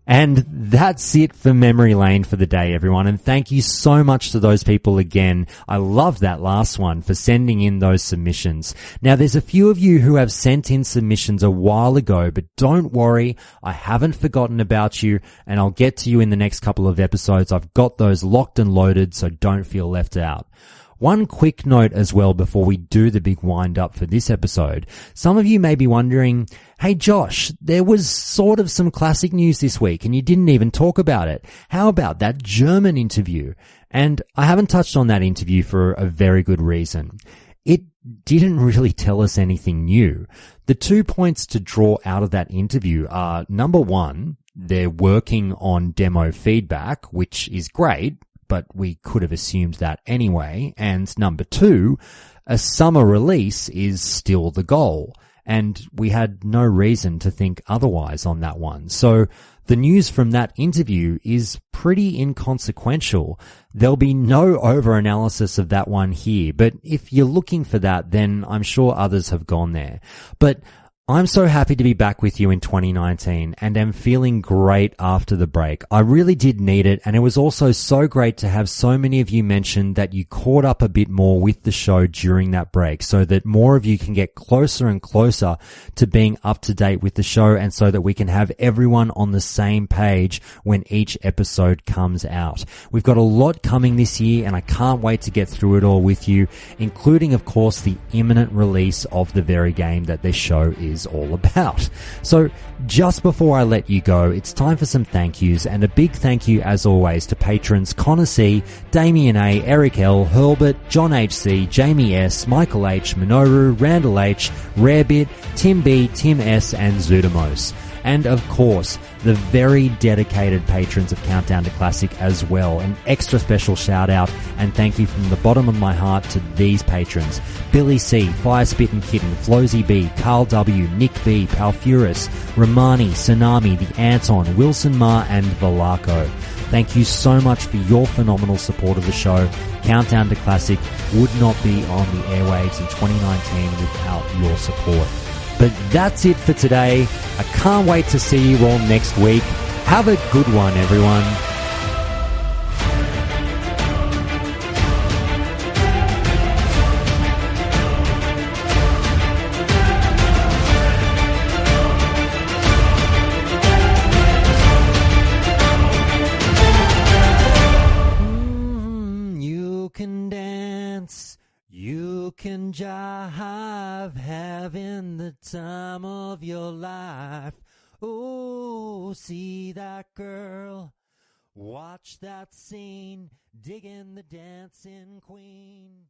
And that's it for Memory Lane for the day, everyone. And thank you so much to those people again. I love that last one for sending in those submissions. Now, there's a few of you who have sent in submissions a while ago, but don't worry. I haven't forgotten about you, and I'll get to you in the next couple of episodes. I've got those locked and loaded, so don't feel left out. One quick note as well before we do the big wind up for this episode. Some of you may be wondering, hey Josh, there was sort of some classic news this week and you didn't even talk about it. How about that German interview? And I haven't touched on that interview for a very good reason. It didn't really tell us anything new. The 2 points to draw out of that interview are, number one, they're working on demo feedback, which is great, but we could have assumed that anyway. And number two, a summer release is still the goal. And we had no reason to think otherwise on that one. So the news from that interview is pretty inconsequential. There'll be no over-analysis of that one here. But if you're looking for that, then I'm sure others have gone there. But I'm so happy to be back with you in 2019 and am feeling great after the break. I really did need it, and it was also so great to have so many of you mention that you caught up a bit more with the show during that break so that more of you can get closer and closer to being up to date with the show, and so that we can have everyone on the same page when each episode comes out. We've got a lot coming this year and I can't wait to get through it all with you, including of course the imminent release of the very game that this show is all about. So just before I let you go, it's time for some thank yous, and a big thank you as always to patrons Connor C, Damien A, Eric L, Herbert, John HC, Jamie S, Michael H, Minoru, Randall H, Rarebit, Tim B, Tim S and Zudamos. And of course, the very dedicated patrons of Countdown to Classic as well. An extra special shout out and thank you from the bottom of my heart to these patrons: Billy C, Firespittin' Kitten, Flowsy B, Carl W, Nick B, Palfurus, Romani, Tsunami, The Anton, Wilson Ma and Valaco. Thank you so much for your phenomenal support of the show. Countdown to Classic would not be on the airwaves in 2019 without your support. But that's it for today. I can't wait to see you all next week. Have a good one, everyone. You can dance. can jive, having the time of your life. Oh, see that girl, watch that scene, digging the dancing queen.